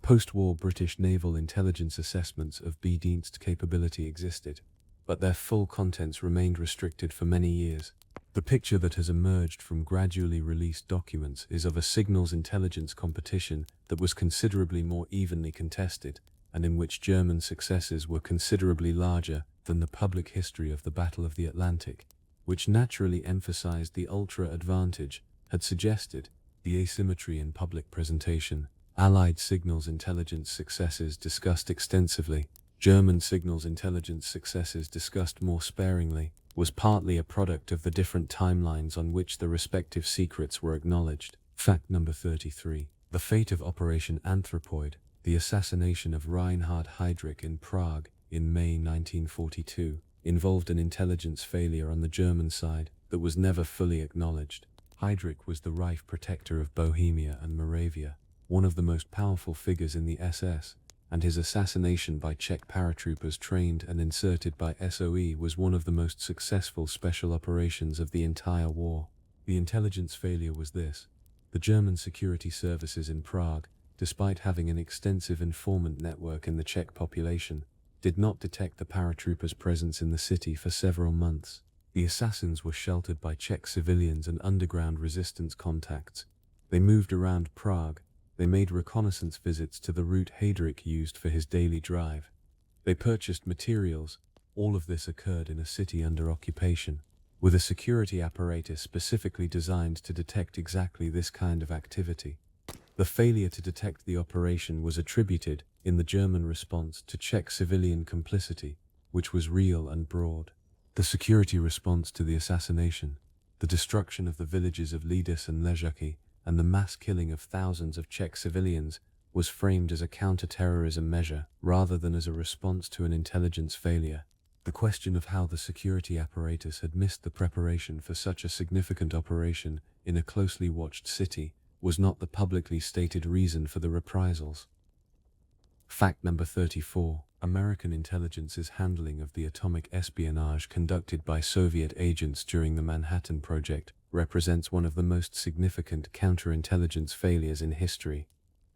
Post-war British naval intelligence assessments of B-Dienst capability existed, but their full contents remained restricted for many years. The picture that has emerged from gradually released documents is of a signals intelligence competition that was considerably more evenly contested, and in which German successes were considerably larger than the public history of the Battle of the Atlantic, which naturally emphasized the ultra advantage, had suggested the asymmetry in public presentation. Allied signals intelligence successes discussed extensively, German signals intelligence successes discussed more sparingly, was partly a product of the different timelines on which the respective secrets were acknowledged. Fact number 33. The fate of Operation Anthropoid, the assassination of Reinhard Heydrich in Prague in May 1942, involved an intelligence failure on the German side that was never fully acknowledged. Heydrich was the Reich protector of Bohemia and Moravia, one of the most powerful figures in the SS, and his assassination by Czech paratroopers trained and inserted by SOE was one of the most successful special operations of the entire war. The intelligence failure was this: the German security services in Prague, despite having an extensive informant network in the Czech population, did not detect the paratroopers' presence in the city for several months. The assassins were sheltered by Czech civilians and underground resistance contacts. They moved around Prague. They made reconnaissance visits to the route Heydrich used for his daily drive. They purchased materials. All of this occurred in a city under occupation, with a security apparatus specifically designed to detect exactly this kind of activity. The failure to detect the operation was attributed, in the German response, to Czech civilian complicity, which was real and broad. The security response to the assassination, the destruction of the villages of Lidis and Ležáky, and the mass killing of thousands of Czech civilians, was framed as a counter-terrorism measure rather than as a response to an intelligence failure. The question of how the security apparatus had missed the preparation for such a significant operation in a closely watched city was not the publicly stated reason for the reprisals. Fact number 34. American intelligence's handling of the atomic espionage conducted by Soviet agents during the Manhattan Project represents one of the most significant counterintelligence failures in history,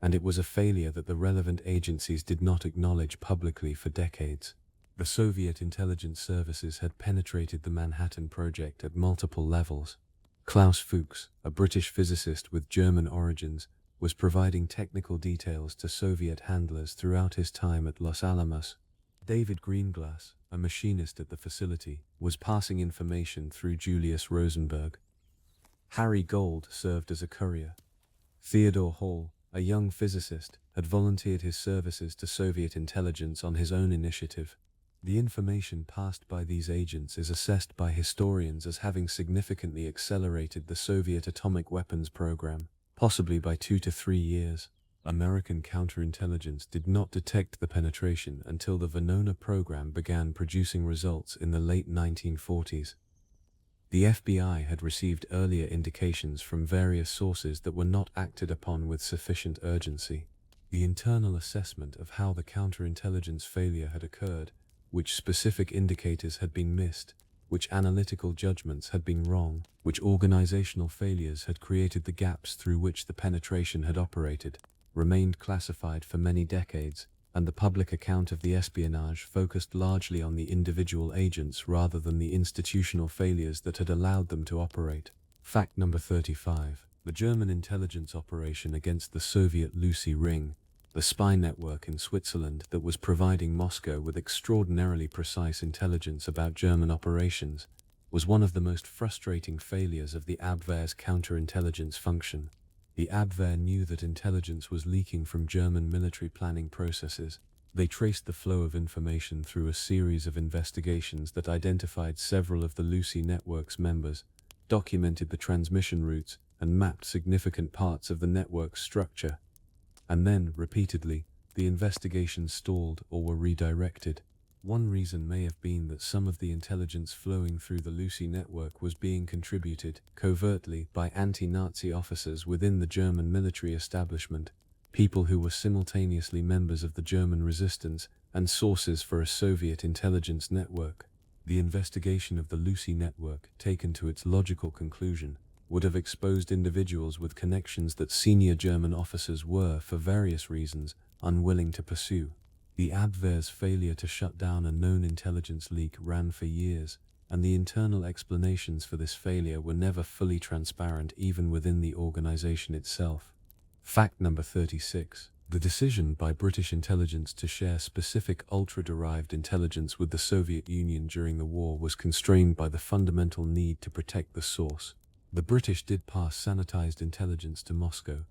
and it was a failure that the relevant agencies did not acknowledge publicly for decades. The Soviet intelligence services had penetrated the Manhattan Project at multiple levels. Klaus Fuchs, a British physicist with German origins, was providing technical details to Soviet handlers throughout his time at Los Alamos. David Greenglass, a machinist at the facility, was passing information through Julius Rosenberg. Harry Gold served as a courier. Theodore Hall, a young physicist, had volunteered his services to Soviet intelligence on his own initiative. The information passed by these agents is assessed by historians as having significantly accelerated the Soviet atomic weapons program, possibly by 2 to 3 years. American counterintelligence did not detect the penetration until the Venona program began producing results in the late 1940s. The FBI had received earlier indications from various sources that were not acted upon with sufficient urgency. The internal assessment of how the counterintelligence failure had occurred, which specific indicators had been missed, which analytical judgments had been wrong, which organizational failures had created the gaps through which the penetration had operated, remained classified for many decades, and the public account of the espionage focused largely on the individual agents rather than the institutional failures that had allowed them to operate. Fact number 35. The German intelligence operation against the Soviet Lucy Ring, the spy network in Switzerland that was providing Moscow with extraordinarily precise intelligence about German operations, was one of the most frustrating failures of the Abwehr's counterintelligence function. The Abwehr knew that intelligence was leaking from German military planning processes. They traced the flow of information through a series of investigations that identified several of the Lucy network's members, documented the transmission routes, and mapped significant parts of the network's structure. And then, repeatedly, the investigations stalled or were redirected. One reason may have been that some of the intelligence flowing through the Lucy network was being contributed, covertly, by anti-Nazi officers within the German military establishment, people who were simultaneously members of the German resistance and sources for a Soviet intelligence network. The investigation of the Lucy network, taken to its logical conclusion, would have exposed individuals with connections that senior German officers were, for various reasons, unwilling to pursue. The Abwehr's failure to shut down a known intelligence leak ran for years, and the internal explanations for this failure were never fully transparent even within the organization itself. Fact number 36. The decision by British intelligence to share specific ultra-derived intelligence with the Soviet Union during the war was constrained by the fundamental need to protect the source. The British did pass sanitized intelligence to Moscow,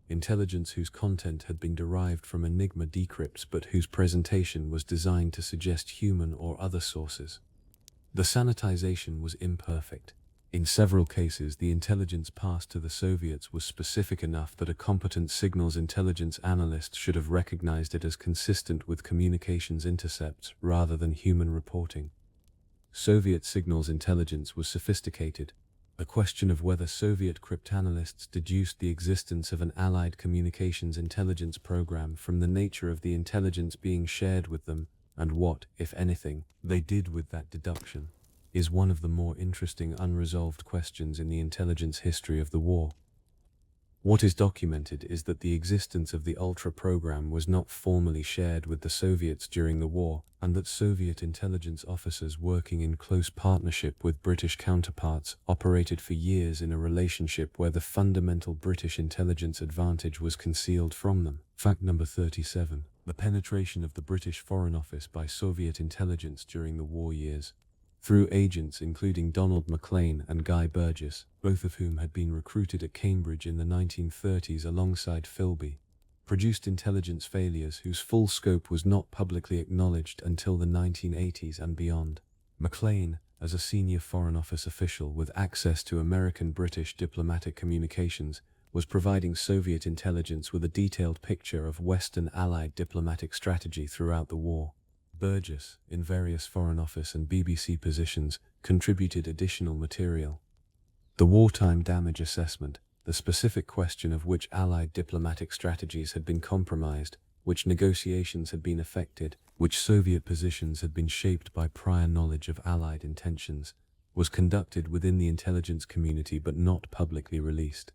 intelligence whose content had been derived from Enigma decrypts but whose presentation was designed to suggest human or other sources. The sanitization was imperfect. In several cases, the intelligence passed to the Soviets was specific enough that a competent signals intelligence analyst should have recognized it as consistent with communications intercepts rather than human reporting. Soviet signals intelligence was sophisticated. A question of whether Soviet cryptanalysts deduced the existence of an Allied communications intelligence program from the nature of the intelligence being shared with them, and what, if anything, they did with that deduction, is one of the more interesting unresolved questions in the intelligence history of the war. What is documented is that the existence of the Ultra program was not formally shared with the Soviets during the war, and that Soviet intelligence officers working in close partnership with British counterparts operated for years in a relationship where the fundamental British intelligence advantage was concealed from them. Fact number 37. The penetration of the British Foreign Office by Soviet intelligence during the war years. Through agents including Donald Maclean and Guy Burgess, both of whom had been recruited at Cambridge in the 1930s alongside Philby, produced intelligence failures whose full scope was not publicly acknowledged until the 1980s and beyond. Maclean, as a senior Foreign Office official with access to American-British diplomatic communications, was providing Soviet intelligence with a detailed picture of Western Allied diplomatic strategy throughout the war. Burgess, in various Foreign Office and BBC positions, contributed additional material. The wartime damage assessment, the specific question of which Allied diplomatic strategies had been compromised, which negotiations had been affected, which Soviet positions had been shaped by prior knowledge of Allied intentions, was conducted within the intelligence community but not publicly released.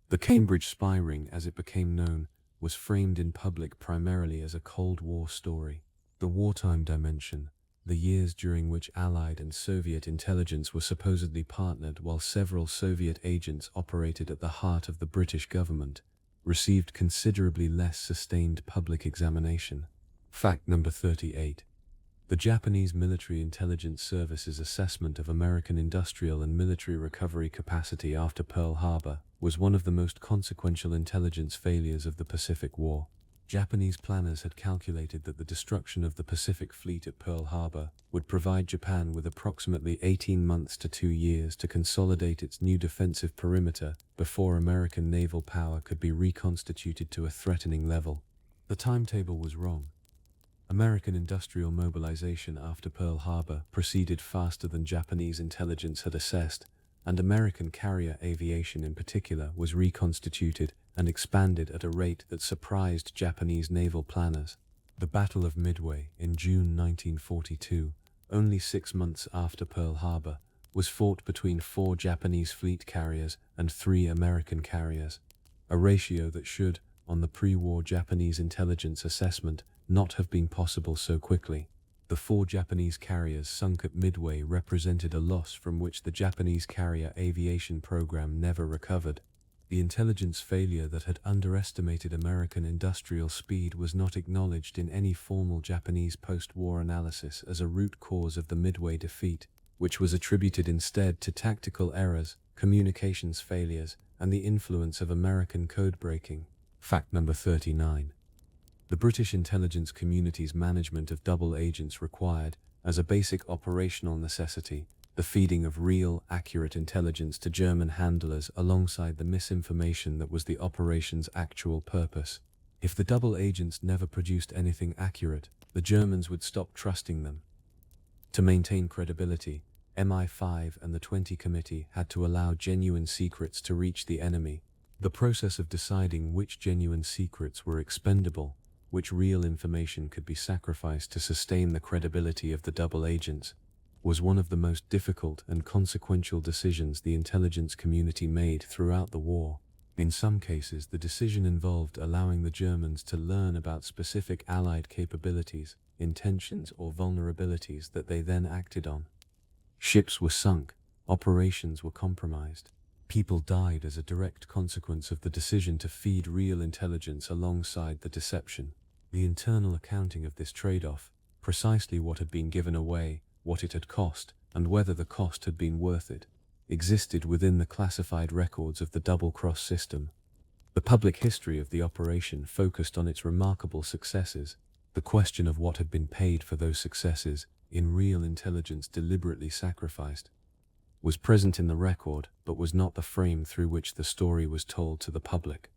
The Cambridge spy ring, as it became known, was framed in public primarily as a Cold War story. The wartime dimension, the years during which Allied and Soviet intelligence were supposedly partnered while several Soviet agents operated at the heart of the British government, received considerably less sustained public examination. Fact number 38. The Japanese Military Intelligence Service's assessment of American industrial and military recovery capacity after Pearl Harbor was one of the most consequential intelligence failures of the Pacific War. Japanese planners had calculated that the destruction of the Pacific Fleet at Pearl Harbor would provide Japan with approximately 18 months to 2 years to consolidate its new defensive perimeter before American naval power could be reconstituted to a threatening level. The timetable was wrong. American industrial mobilization after Pearl Harbor proceeded faster than Japanese intelligence had assessed, and American carrier aviation in particular was reconstituted and expanded at a rate that surprised Japanese naval planners. The Battle of Midway in June 1942, only 6 months after Pearl Harbor, was fought between 4 Japanese fleet carriers and 3 American carriers, a ratio that should, on the pre-war Japanese intelligence assessment, not have been possible so quickly. The 4 Japanese carriers sunk at Midway represented a loss from which the Japanese carrier aviation program never recovered. The intelligence failure that had underestimated American industrial speed was not acknowledged in any formal Japanese post-war analysis as a root cause of the Midway defeat, which was attributed instead to tactical errors, communications failures, and the influence of American code-breaking. Fact number 39. The British intelligence community's management of double agents required, as a basic operational necessity, the feeding of real, accurate intelligence to German handlers alongside the misinformation that was the operation's actual purpose. If the double agents never produced anything accurate, the Germans would stop trusting them. To maintain credibility, MI5 and the 20 Committee had to allow genuine secrets to reach the enemy. The process of deciding which genuine secrets were expendable, which real information could be sacrificed to sustain the credibility of the double agents, was one of the most difficult and consequential decisions the intelligence community made throughout the war. In some cases, the decision involved allowing the Germans to learn about specific Allied capabilities, intentions, or vulnerabilities that they then acted on. Ships were sunk, operations were compromised. People died as a direct consequence of the decision to feed real intelligence alongside the deception. The internal accounting of this trade-off, precisely what had been given away, what it had cost, and whether the cost had been worth it, existed within the classified records of the double-cross system. The public history of the operation focused on its remarkable successes. The question of what had been paid for those successes, in real intelligence deliberately sacrificed, was present in the record, but was not the frame through which the story was told to the public.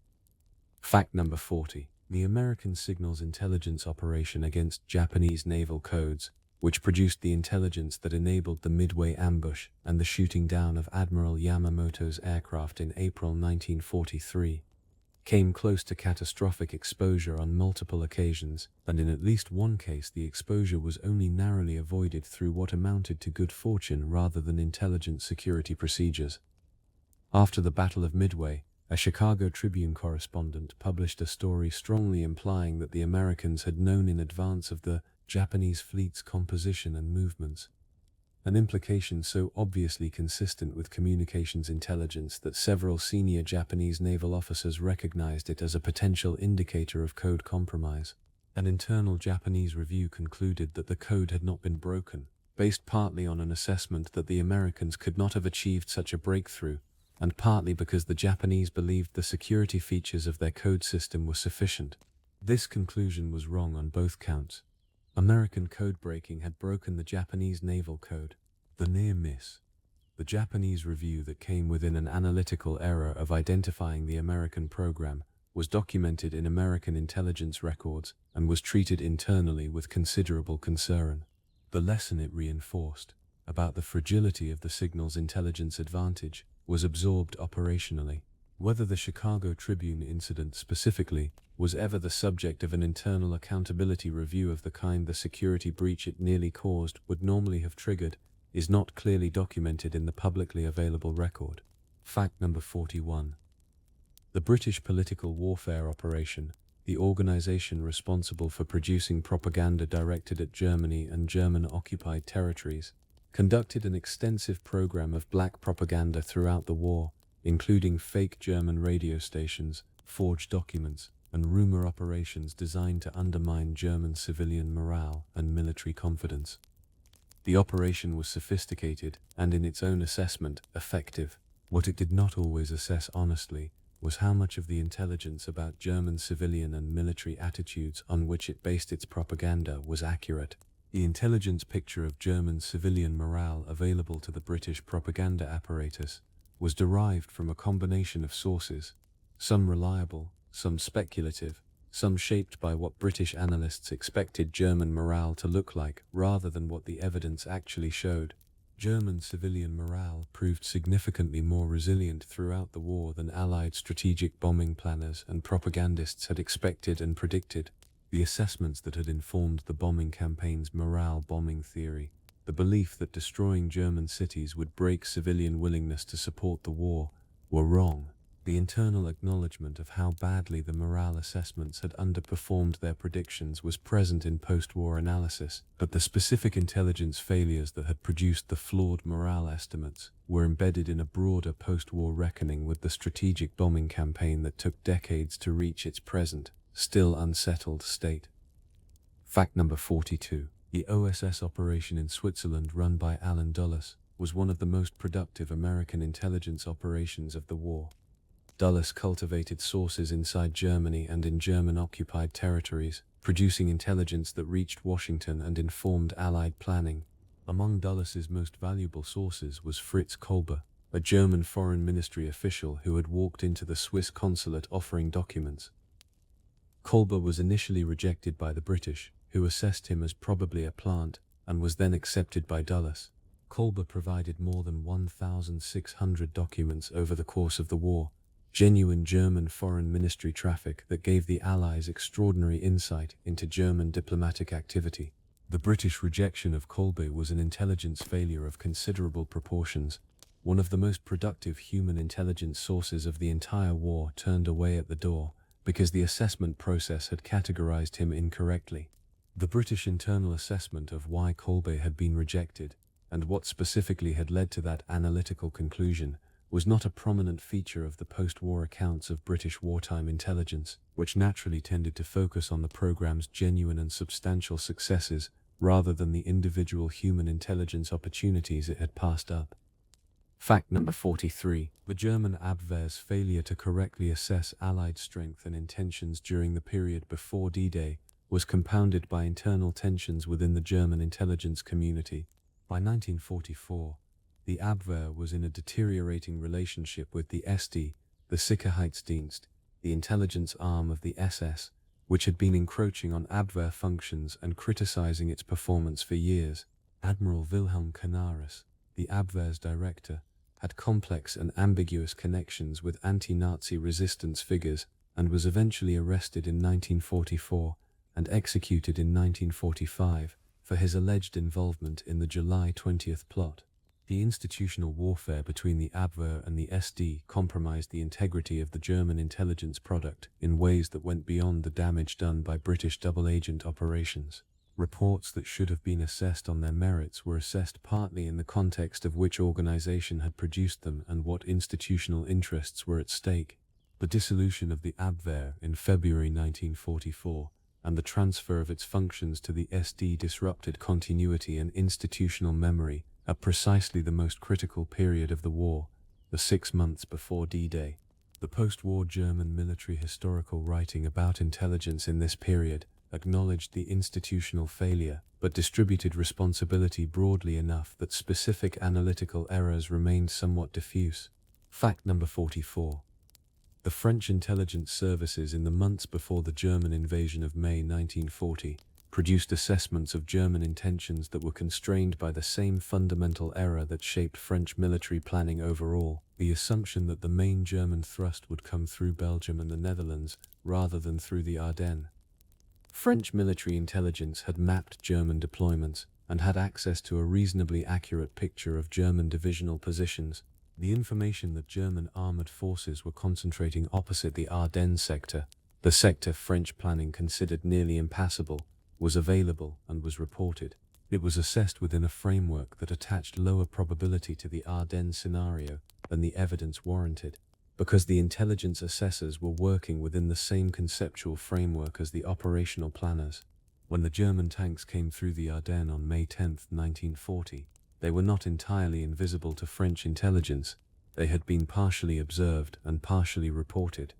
Fact number 40. The American Signals Intelligence Operation against Japanese naval codes, which produced the intelligence that enabled the Midway ambush and the shooting down of Admiral Yamamoto's aircraft in April 1943, came close to catastrophic exposure on multiple occasions, and in at least one case the exposure was only narrowly avoided through what amounted to good fortune rather than intelligent security procedures. After the Battle of Midway, a Chicago Tribune correspondent published a story strongly implying that the Americans had known in advance of the Japanese fleet's composition and movements, an implication so obviously consistent with communications intelligence that several senior Japanese naval officers recognized it as a potential indicator of code compromise. An internal Japanese review concluded that the code had not been broken, based partly on an assessment that the Americans could not have achieved such a breakthrough, and partly because the Japanese believed the security features of their code system were sufficient. This conclusion was wrong on both counts. American code breaking had broken the Japanese naval code. The near miss. The Japanese review that came within an analytical error of identifying the American program was documented in American intelligence records and was treated internally with considerable concern. The lesson it reinforced, about the fragility of the signals intelligence advantage, was absorbed operationally. Whether the Chicago Tribune incident specifically was ever the subject of an internal accountability review of the kind the security breach it nearly caused would normally have triggered is not clearly documented in the publicly available record. Fact number 41. The British Political Warfare Operation, the organization responsible for producing propaganda directed at Germany and German-occupied territories, conducted an extensive program of black propaganda throughout the war, including fake German radio stations, forged documents, and rumor operations designed to undermine German civilian morale and military confidence. The operation was sophisticated and, in its own assessment, effective. What it did not always assess honestly was how much of the intelligence about German civilian and military attitudes on which it based its propaganda was accurate. The intelligence picture of German civilian morale available to the British propaganda apparatus was derived from a combination of sources, some reliable, some speculative, some shaped by what British analysts expected German morale to look like rather than what the evidence actually showed. German civilian morale proved significantly more resilient throughout the war than Allied strategic bombing planners and propagandists had expected and predicted. The assessments that had informed the bombing campaign's morale bombing theory, the belief that destroying German cities would break civilian willingness to support the war, were wrong. The internal acknowledgement of how badly the morale assessments had underperformed their predictions was present in post-war analysis, but the specific intelligence failures that had produced the flawed morale estimates were embedded in a broader post-war reckoning with the strategic bombing campaign that took decades to reach its present, still unsettled state. Fact number 42. The OSS operation in Switzerland run by Allen Dulles was one of the most productive American intelligence operations of the war. Dulles cultivated sources inside Germany and in German-occupied territories, producing intelligence that reached Washington and informed Allied planning. Among Dulles's most valuable sources was Fritz Kolbe, a German foreign ministry official who had walked into the Swiss consulate offering documents. Kolbe was initially rejected by the British, who assessed him as probably a plant, and was then accepted by Dulles. Kolbe provided more than 1,600 documents over the course of the war, genuine German foreign ministry traffic that gave the Allies extraordinary insight into German diplomatic activity. The British rejection of Kolbe was an intelligence failure of considerable proportions. One of the most productive human intelligence sources of the entire war turned away at the door because the assessment process had categorized him incorrectly. The British internal assessment of why Kolbe had been rejected, and what specifically had led to that analytical conclusion, was not a prominent feature of the post-war accounts of British wartime intelligence, which naturally tended to focus on the program's genuine and substantial successes rather than the individual human intelligence opportunities it had passed up. Fact number 43. The German Abwehr's failure to correctly assess Allied strength and intentions during the period before D-Day was compounded by internal tensions within the German intelligence community. By 1944, the Abwehr was in a deteriorating relationship with the SD, the Sicherheitsdienst, the intelligence arm of the SS, which had been encroaching on Abwehr functions and criticizing its performance for years. Admiral Wilhelm Canaris, the Abwehr's director, had complex and ambiguous connections with anti-Nazi resistance figures and was eventually arrested in 1944 and executed in 1945 for his alleged involvement in the July 20th plot. The institutional warfare between the Abwehr and the SD compromised the integrity of the German intelligence product in ways that went beyond the damage done by British double-agent operations. Reports that should have been assessed on their merits were assessed partly in the context of which organization had produced them and what institutional interests were at stake. The dissolution of the Abwehr in February 1944 and the transfer of its functions to the SD disrupted continuity and institutional memory at precisely the most critical period of the war, the 6 months before D-Day. The post-war German military historical writing about intelligence in this period acknowledged the institutional failure, but distributed responsibility broadly enough that specific analytical errors remained somewhat diffuse. Fact number 44. The French intelligence services in the months before the German invasion of May 1940 produced assessments of German intentions that were constrained by the same fundamental error that shaped French military planning overall, the assumption that the main German thrust would come through Belgium and the Netherlands rather than through the Ardennes. French military intelligence had mapped German deployments and had access to a reasonably accurate picture of German divisional positions. The information that German armored forces were concentrating opposite the Ardennes sector, the sector French planning considered nearly impassable, was available and was reported. It was assessed within a framework that attached lower probability to the Ardennes scenario than the evidence warranted, because the intelligence assessors were working within the same conceptual framework as the operational planners. When the German tanks came through the Ardennes on May 10, 1940, they were not entirely invisible to French intelligence. They had been partially observed and partially reported.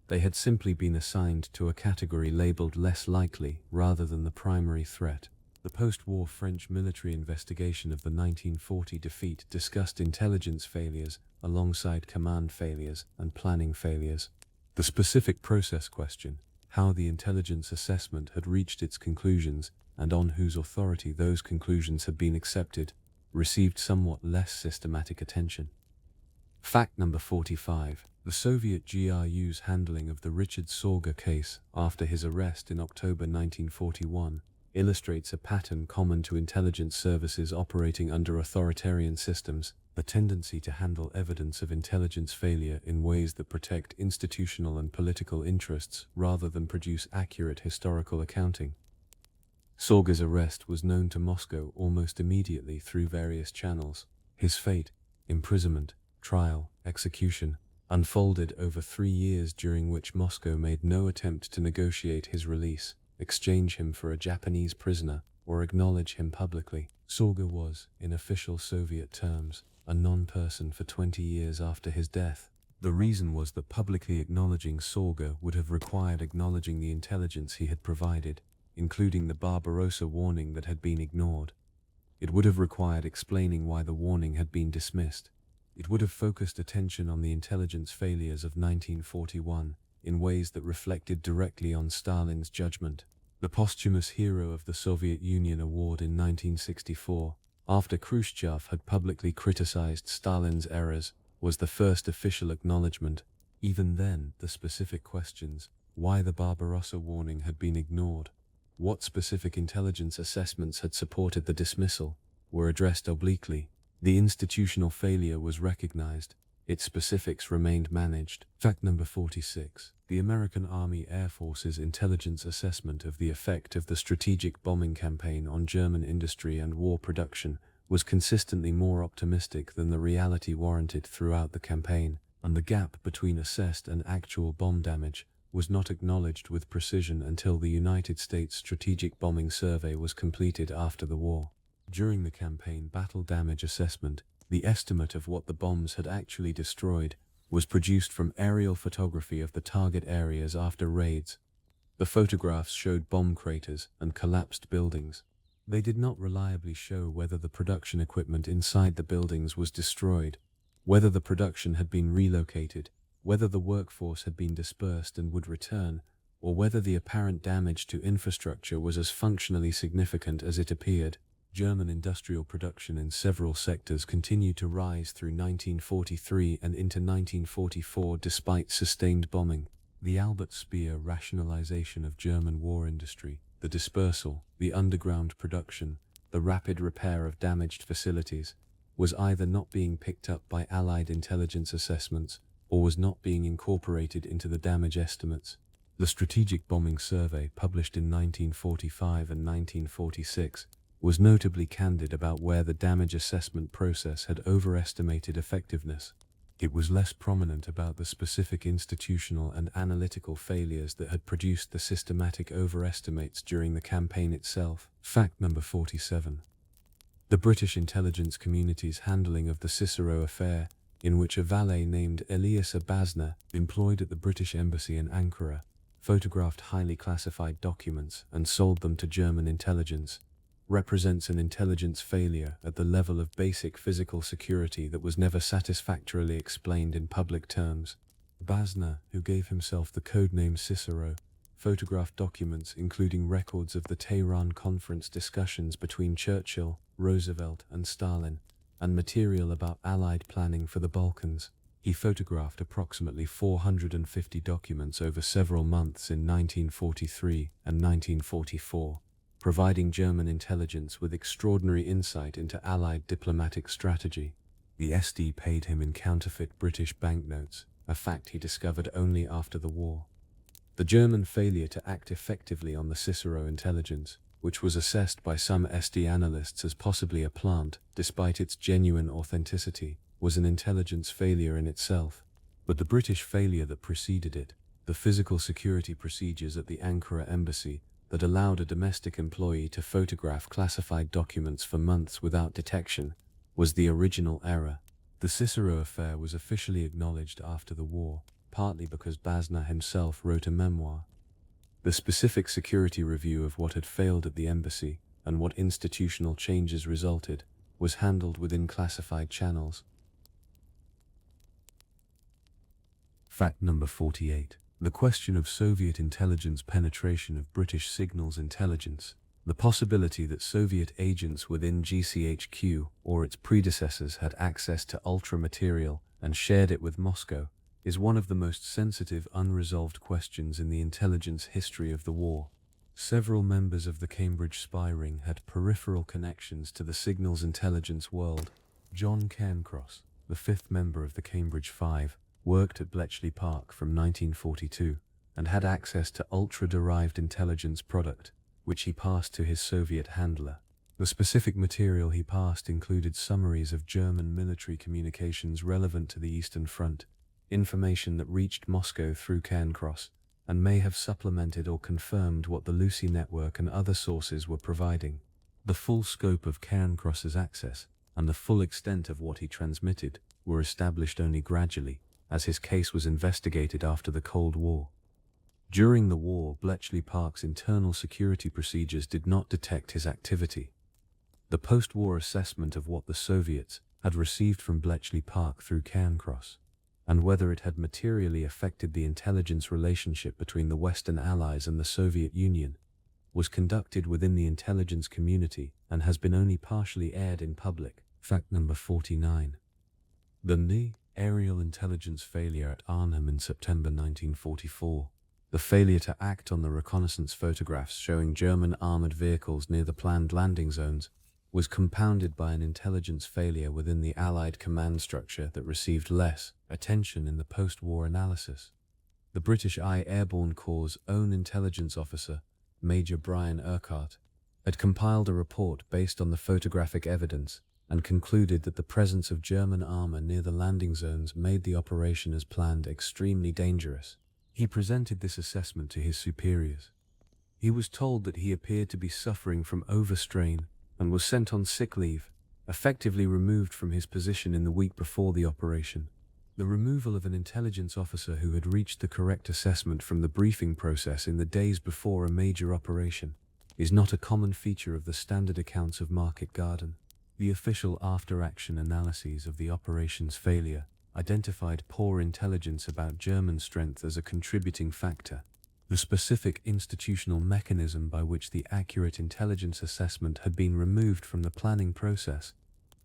They had simply been assigned to a category labeled less likely rather than the primary threat. The post-war French military investigation of the 1940 defeat discussed intelligence failures alongside command failures and planning failures. The specific process question, how the intelligence assessment had reached its conclusions and on whose authority those conclusions had been accepted, received somewhat less systematic attention. Fact number 45. The Soviet GRU's handling of the Richard Sorge case after his arrest in October 1941 illustrates a pattern common to intelligence services operating under authoritarian systems, the tendency to handle evidence of intelligence failure in ways that protect institutional and political interests rather than produce accurate historical accounting. Sorge's arrest was known to Moscow almost immediately through various channels. His fate, imprisonment, trial, execution, unfolded over 3 years during which Moscow made no attempt to negotiate his release, exchange him for a Japanese prisoner, or acknowledge him publicly. Sorge was, in official Soviet terms, a non-person for 20 years after his death. The reason was that publicly acknowledging Sorge would have required acknowledging the intelligence he had provided, including the Barbarossa warning that had been ignored. It would have required explaining why the warning had been dismissed. It would have focused attention on the intelligence failures of 1941 in ways that reflected directly on Stalin's judgment. The posthumous Hero of the Soviet Union award in 1964, after Khrushchev had publicly criticized Stalin's errors, was the first official acknowledgement. Even then, the specific questions, why the Barbarossa warning had been ignored, what specific intelligence assessments had supported the dismissal, were addressed obliquely. The institutional failure was recognized. Its specifics remained managed. Fact number 46. The American Army Air Force's intelligence assessment of the effect of the strategic bombing campaign on German industry and war production was consistently more optimistic than the reality warranted throughout the campaign, and the gap between assessed and actual bomb damage was not acknowledged with precision until the United States Strategic Bombing Survey was completed after the war. During the campaign battle damage assessment, the estimate of what the bombs had actually destroyed was produced from aerial photography of the target areas after raids. The photographs showed bomb craters and collapsed buildings. They did not reliably show whether the production equipment inside the buildings was destroyed, whether the production had been relocated, whether the workforce had been dispersed and would return, or whether the apparent damage to infrastructure was as functionally significant as it appeared. German industrial production in several sectors continued to rise through 1943 and into 1944 despite sustained bombing. The Albert Speer rationalization of German war industry, the dispersal, the underground production, the rapid repair of damaged facilities, was either not being picked up by Allied intelligence assessments or was not being incorporated into the damage estimates. The Strategic Bombing Survey, published in 1945 and 1946, was notably candid about where the damage assessment process had overestimated effectiveness. It was less prominent about the specific institutional and analytical failures that had produced the systematic overestimates during the campaign itself. Fact number 47. The British intelligence community's handling of the Cicero affair, in which a valet named Eliasa Basner, employed at the British Embassy in Ankara, photographed highly classified documents and sold them to German intelligence, represents an intelligence failure at the level of basic physical security that was never satisfactorily explained in public terms. Basner, who gave himself the codename Cicero, photographed documents including records of the Tehran conference discussions between Churchill, Roosevelt, and Stalin, and material about Allied planning for the Balkans. He photographed approximately 450 documents over several months in 1943 and 1944. Providing German intelligence with extraordinary insight into Allied diplomatic strategy. The SD paid him in counterfeit British banknotes, a fact he discovered only after the war. The German failure to act effectively on the Cicero intelligence, which was assessed by some SD analysts as possibly a plant, despite its genuine authenticity, was an intelligence failure in itself. But the British failure that preceded it, the physical security procedures at the Ankara embassy, that allowed a domestic employee to photograph classified documents for months without detection, was the original error. The Cicero affair was officially acknowledged after the war, partly because Basner himself wrote a memoir. The specific security review of what had failed at the embassy and what institutional changes resulted was handled within classified channels. Fact number 48. The question of Soviet intelligence penetration of British signals intelligence. The possibility that Soviet agents within GCHQ or its predecessors had access to ultra material and shared it with Moscow is one of the most sensitive unresolved questions in the intelligence history of the war. Several members of the Cambridge spy ring had peripheral connections to the signals intelligence world. John Cairncross, the fifth member of the Cambridge Five, worked at Bletchley Park from 1942 and had access to ultra-derived intelligence product, which he passed to his Soviet handler. The specific material he passed included summaries of German military communications relevant to the Eastern Front, information that reached Moscow through Cairncross, and may have supplemented or confirmed what the Lucy network and other sources were providing. The full scope of Cairncross's access and the full extent of what he transmitted were established only gradually, as his case was investigated after the Cold War. During the war, Bletchley Park's internal security procedures did not detect his activity. The post-war assessment of what the Soviets had received from Bletchley Park through Cairncross, and whether it had materially affected the intelligence relationship between the Western Allies and the Soviet Union, was conducted within the intelligence community and has been only partially aired in public. Fact number 49. The aerial intelligence failure at Arnhem in September 1944. The failure to act on the reconnaissance photographs showing German armored vehicles near the planned landing zones was compounded by an intelligence failure within the Allied command structure that received less attention in the post-war analysis. The British Airborne Corps' own intelligence officer, Major Brian Urquhart, had compiled a report based on the photographic evidence and concluded that the presence of German armor near the landing zones made the operation as planned extremely dangerous. He presented this assessment to his superiors. He was told that he appeared to be suffering from overstrain and was sent on sick leave, effectively removed from his position in the week before the operation. The removal of an intelligence officer who had reached the correct assessment from the briefing process in the days before a major operation is not a common feature of the standard accounts of Market Garden. The official after-action analyses of the operation's failure identified poor intelligence about German strength as a contributing factor. The specific institutional mechanism by which the accurate intelligence assessment had been removed from the planning process,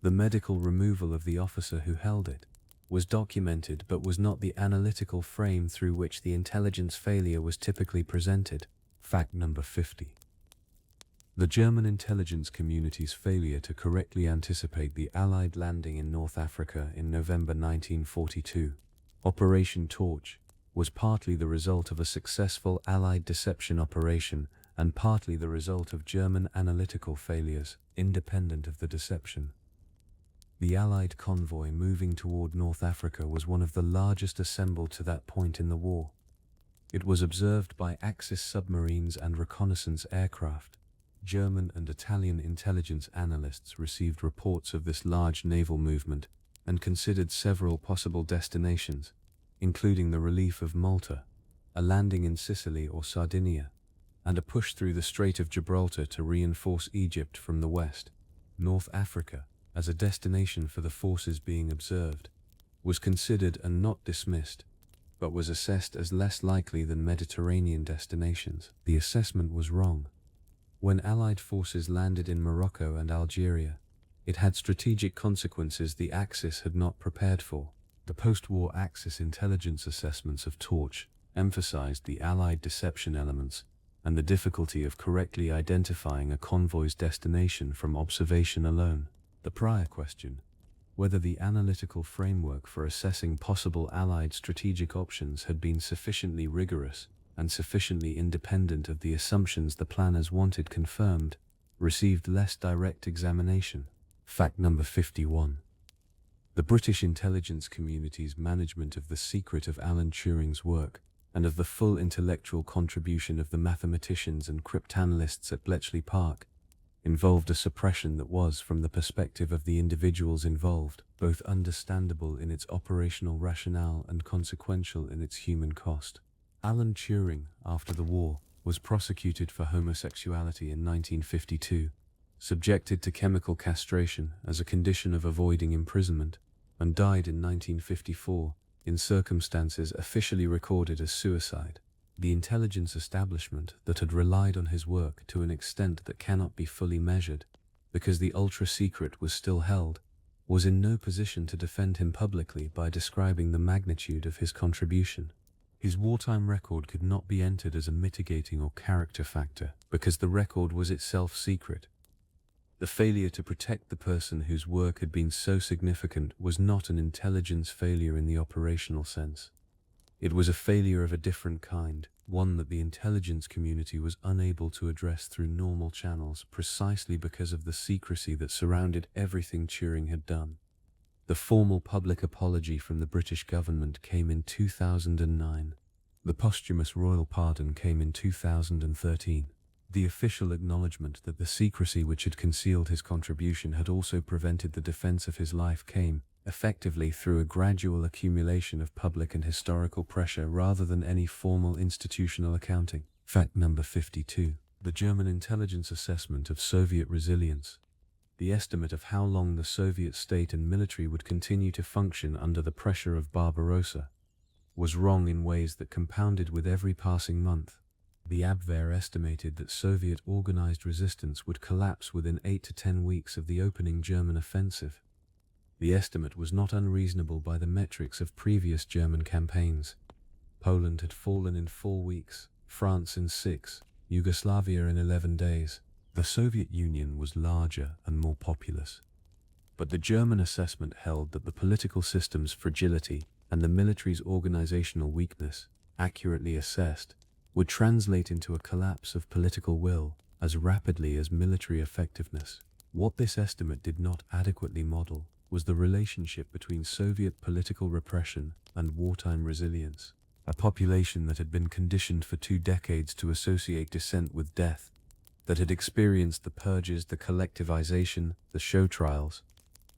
the medical removal of the officer who held it, was documented but was not the analytical frame through which the intelligence failure was typically presented. Fact number 50. The German intelligence community's failure to correctly anticipate the Allied landing in North Africa in November 1942, Operation Torch, was partly the result of a successful Allied deception operation and partly the result of German analytical failures, independent of the deception. The Allied convoy moving toward North Africa was one of the largest assembled to that point in the war. It was observed by Axis submarines and reconnaissance aircraft. German and Italian intelligence analysts received reports of this large naval movement and considered several possible destinations, including the relief of Malta, a landing in Sicily or Sardinia, and a push through the Strait of Gibraltar to reinforce Egypt from the west. North Africa, as a destination for the forces being observed, was considered and not dismissed, but was assessed as less likely than Mediterranean destinations. The assessment was wrong. When Allied forces landed in Morocco and Algeria, it had strategic consequences the Axis had not prepared for. The post-war Axis intelligence assessments of Torch emphasized the Allied deception elements and the difficulty of correctly identifying a convoy's destination from observation alone. The prior question, whether the analytical framework for assessing possible Allied strategic options had been sufficiently rigorous and sufficiently independent of the assumptions the planners wanted confirmed, received less direct examination. Fact number 51. The British intelligence community's management of the secret of Alan Turing's work and of the full intellectual contribution of the mathematicians and cryptanalysts at Bletchley Park involved a suppression that was, from the perspective of the individuals involved, both understandable in its operational rationale and consequential in its human cost. Alan Turing, after the war, was prosecuted for homosexuality in 1952, subjected to chemical castration as a condition of avoiding imprisonment, and died in 1954 in circumstances officially recorded as suicide. The intelligence establishment that had relied on his work to an extent that cannot be fully measured, because the ultra-secret was still held, was in no position to defend him publicly by describing the magnitude of his contribution. His wartime record could not be entered as a mitigating or character factor because the record was itself secret. The failure to protect the person whose work had been so significant was not an intelligence failure in the operational sense. It was a failure of a different kind, one that the intelligence community was unable to address through normal channels precisely because of the secrecy that surrounded everything Turing had done. The formal public apology from the British government came in 2009. The posthumous royal pardon came in 2013. The official acknowledgement that the secrecy which had concealed his contribution had also prevented the defense of his life came, effectively, through a gradual accumulation of public and historical pressure rather than any formal institutional accounting. Fact number 52. The German intelligence assessment of Soviet resilience. The estimate of how long the Soviet state and military would continue to function under the pressure of Barbarossa was wrong in ways that compounded with every passing month. The Abwehr estimated that Soviet organized resistance would collapse within 8 to 10 weeks of the opening German offensive. The estimate was not unreasonable by the metrics of previous German campaigns. Poland had fallen in 4 weeks, France in 6, Yugoslavia in 11 days. The Soviet Union was larger and more populous. But the German assessment held that the political system's fragility and the military's organizational weakness, accurately assessed, would translate into a collapse of political will as rapidly as military effectiveness. What this estimate did not adequately model was the relationship between Soviet political repression and wartime resilience. A population that had been conditioned for 2 decades to associate dissent with death, that had experienced the purges, the collectivization, the show trials.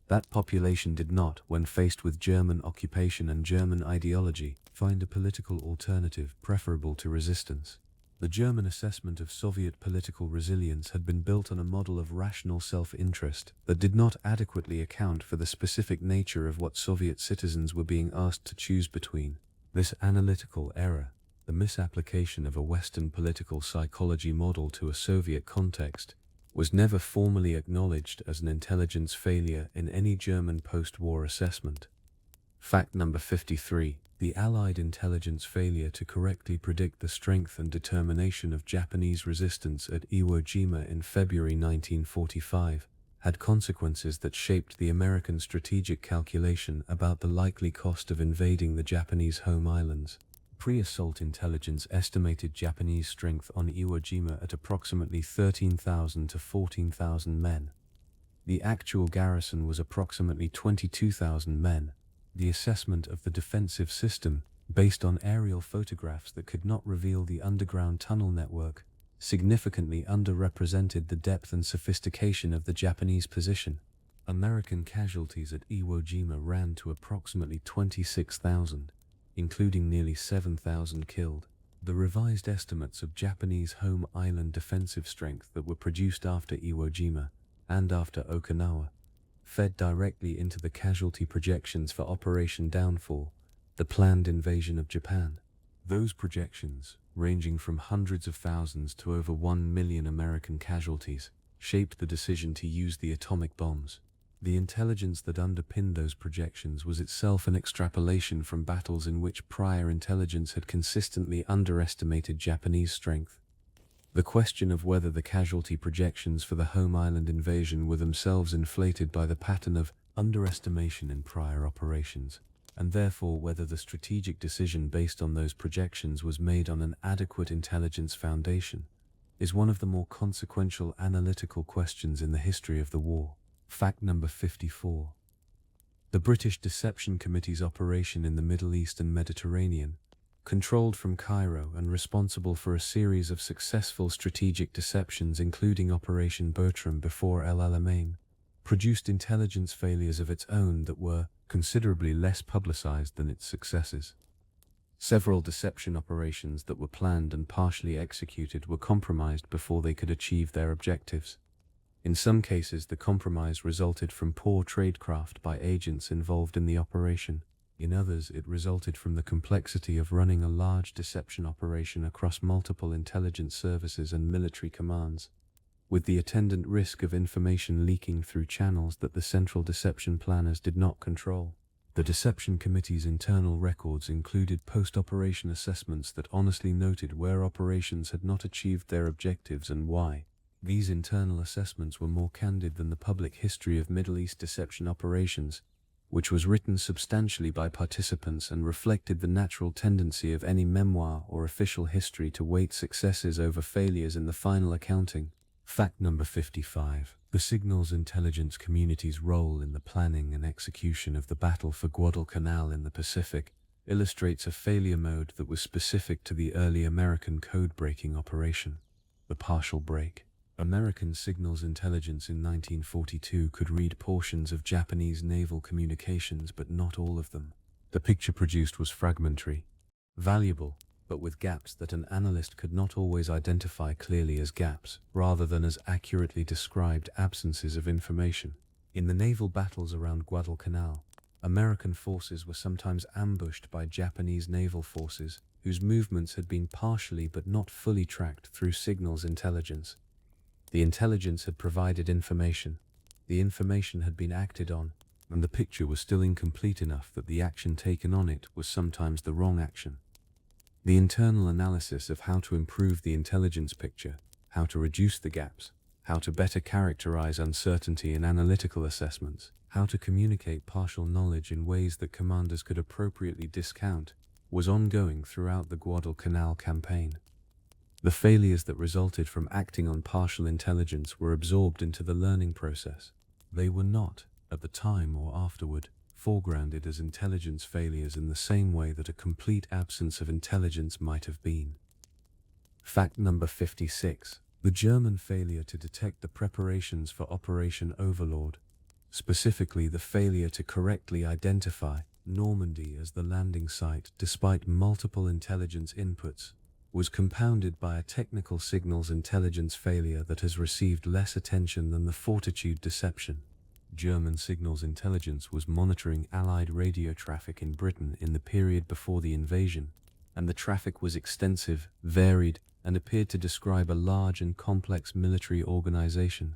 That population did not, when faced with German occupation and German ideology, find a political alternative preferable to resistance. The German assessment of Soviet political resilience had been built on a model of rational self-interest that did not adequately account for the specific nature of what Soviet citizens were being asked to choose between. This analytical error, the misapplication of a Western political psychology model to a Soviet context, was never formally acknowledged as an intelligence failure in any German post-war assessment. Fact number 53. The Allied intelligence failure to correctly predict the strength and determination of Japanese resistance at Iwo Jima in February 1945 had consequences that shaped the American strategic calculation about the likely cost of invading the Japanese home islands. Pre-assault intelligence estimated Japanese strength on Iwo Jima at approximately 13,000 to 14,000 men. The actual garrison was approximately 22,000 men. The assessment of the defensive system, based on aerial photographs that could not reveal the underground tunnel network, significantly underrepresented the depth and sophistication of the Japanese position. American casualties at Iwo Jima ran to approximately 26,000, including nearly 7,000 killed. The revised estimates of Japanese home island defensive strength that were produced after Iwo Jima and after Okinawa fed directly into the casualty projections for Operation Downfall, the planned invasion of Japan. Those projections, ranging from hundreds of thousands to over 1 million American casualties, shaped the decision to use the atomic bombs. The intelligence that underpinned those projections was itself an extrapolation from battles in which prior intelligence had consistently underestimated Japanese strength. The question of whether the casualty projections for the home island invasion were themselves inflated by the pattern of underestimation in prior operations, and therefore whether the strategic decision based on those projections was made on an adequate intelligence foundation, is one of the more consequential analytical questions in the history of the war. Fact number 54. The British Deception Committee's operation in the Middle East and Mediterranean, controlled from Cairo and responsible for a series of successful strategic deceptions including Operation Bertram before El Alamein, produced intelligence failures of its own that were considerably less publicized than its successes. Several deception operations that were planned and partially executed were compromised before they could achieve their objectives. In some cases, the compromise resulted from poor tradecraft by agents involved in the operation. In others, it resulted from the complexity of running a large deception operation across multiple intelligence services and military commands, with the attendant risk of information leaking through channels that the central deception planners did not control. The Deception Committee's internal records included post-operation assessments that honestly noted where operations had not achieved their objectives and why. These internal assessments were more candid than the public history of Middle East deception operations, which was written substantially by participants and reflected the natural tendency of any memoir or official history to weight successes over failures in the final accounting. Fact number 55. The signals intelligence community's role in the planning and execution of the battle for Guadalcanal in the Pacific illustrates a failure mode that was specific to the early American code-breaking operation, the partial break. American signals intelligence in 1942 could read portions of Japanese naval communications, but not all of them. The picture produced was fragmentary, valuable, but with gaps that an analyst could not always identify clearly as gaps, rather than as accurately described absences of information. In the naval battles around Guadalcanal, American forces were sometimes ambushed by Japanese naval forces, whose movements had been partially but not fully tracked through signals intelligence. The intelligence had provided information, the information had been acted on, and the picture was still incomplete enough that the action taken on it was sometimes the wrong action. The internal analysis of how to improve the intelligence picture, how to reduce the gaps, how to better characterize uncertainty in analytical assessments, how to communicate partial knowledge in ways that commanders could appropriately discount, was ongoing throughout the Guadalcanal campaign. The failures that resulted from acting on partial intelligence were absorbed into the learning process. They were not, at the time or afterward, foregrounded as intelligence failures in the same way that a complete absence of intelligence might have been. Fact number 56. The German failure to detect the preparations for Operation Overlord, specifically the failure to correctly identify Normandy as the landing site despite multiple intelligence inputs, was compounded by a technical signals intelligence failure that has received less attention than the Fortitude deception. German signals intelligence was monitoring Allied radio traffic in Britain in the period before the invasion, and the traffic was extensive, varied, and appeared to describe a large and complex military organization.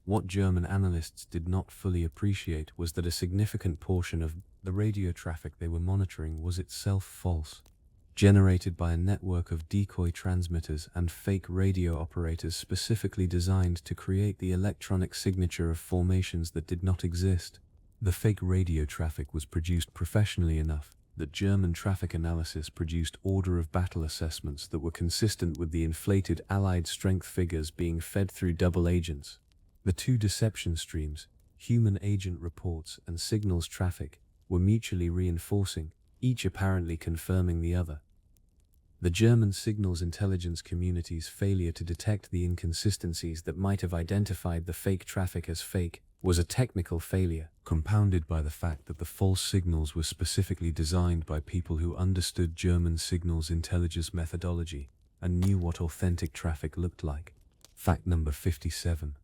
What German analysts did not fully appreciate was that a significant portion of the radio traffic they were monitoring was itself false, generated by a network of decoy transmitters and fake radio operators specifically designed to create the electronic signature of formations that did not exist. The fake radio traffic was produced professionally enough that German traffic analysis produced order of battle assessments that were consistent with the inflated Allied strength figures being fed through double agents. The two deception streams, human agent reports and signals traffic, were mutually reinforcing, each apparently confirming the other. The German signals intelligence community's failure to detect the inconsistencies that might have identified the fake traffic as fake was a technical failure, compounded by the fact that the false signals were specifically designed by people who understood German signals intelligence methodology and knew what authentic traffic looked like. Fact number 57.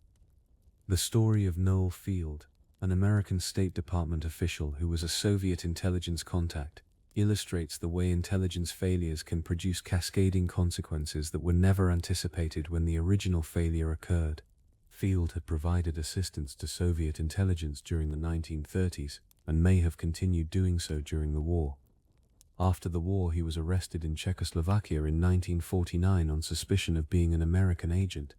The story of Noel Field, an American State Department official who was a Soviet intelligence contact, illustrates the way intelligence failures can produce cascading consequences that were never anticipated when the original failure occurred. Field had provided assistance to Soviet intelligence during the 1930s and may have continued doing so during the war. After the war, he was arrested in Czechoslovakia in 1949 on suspicion of being an American agent,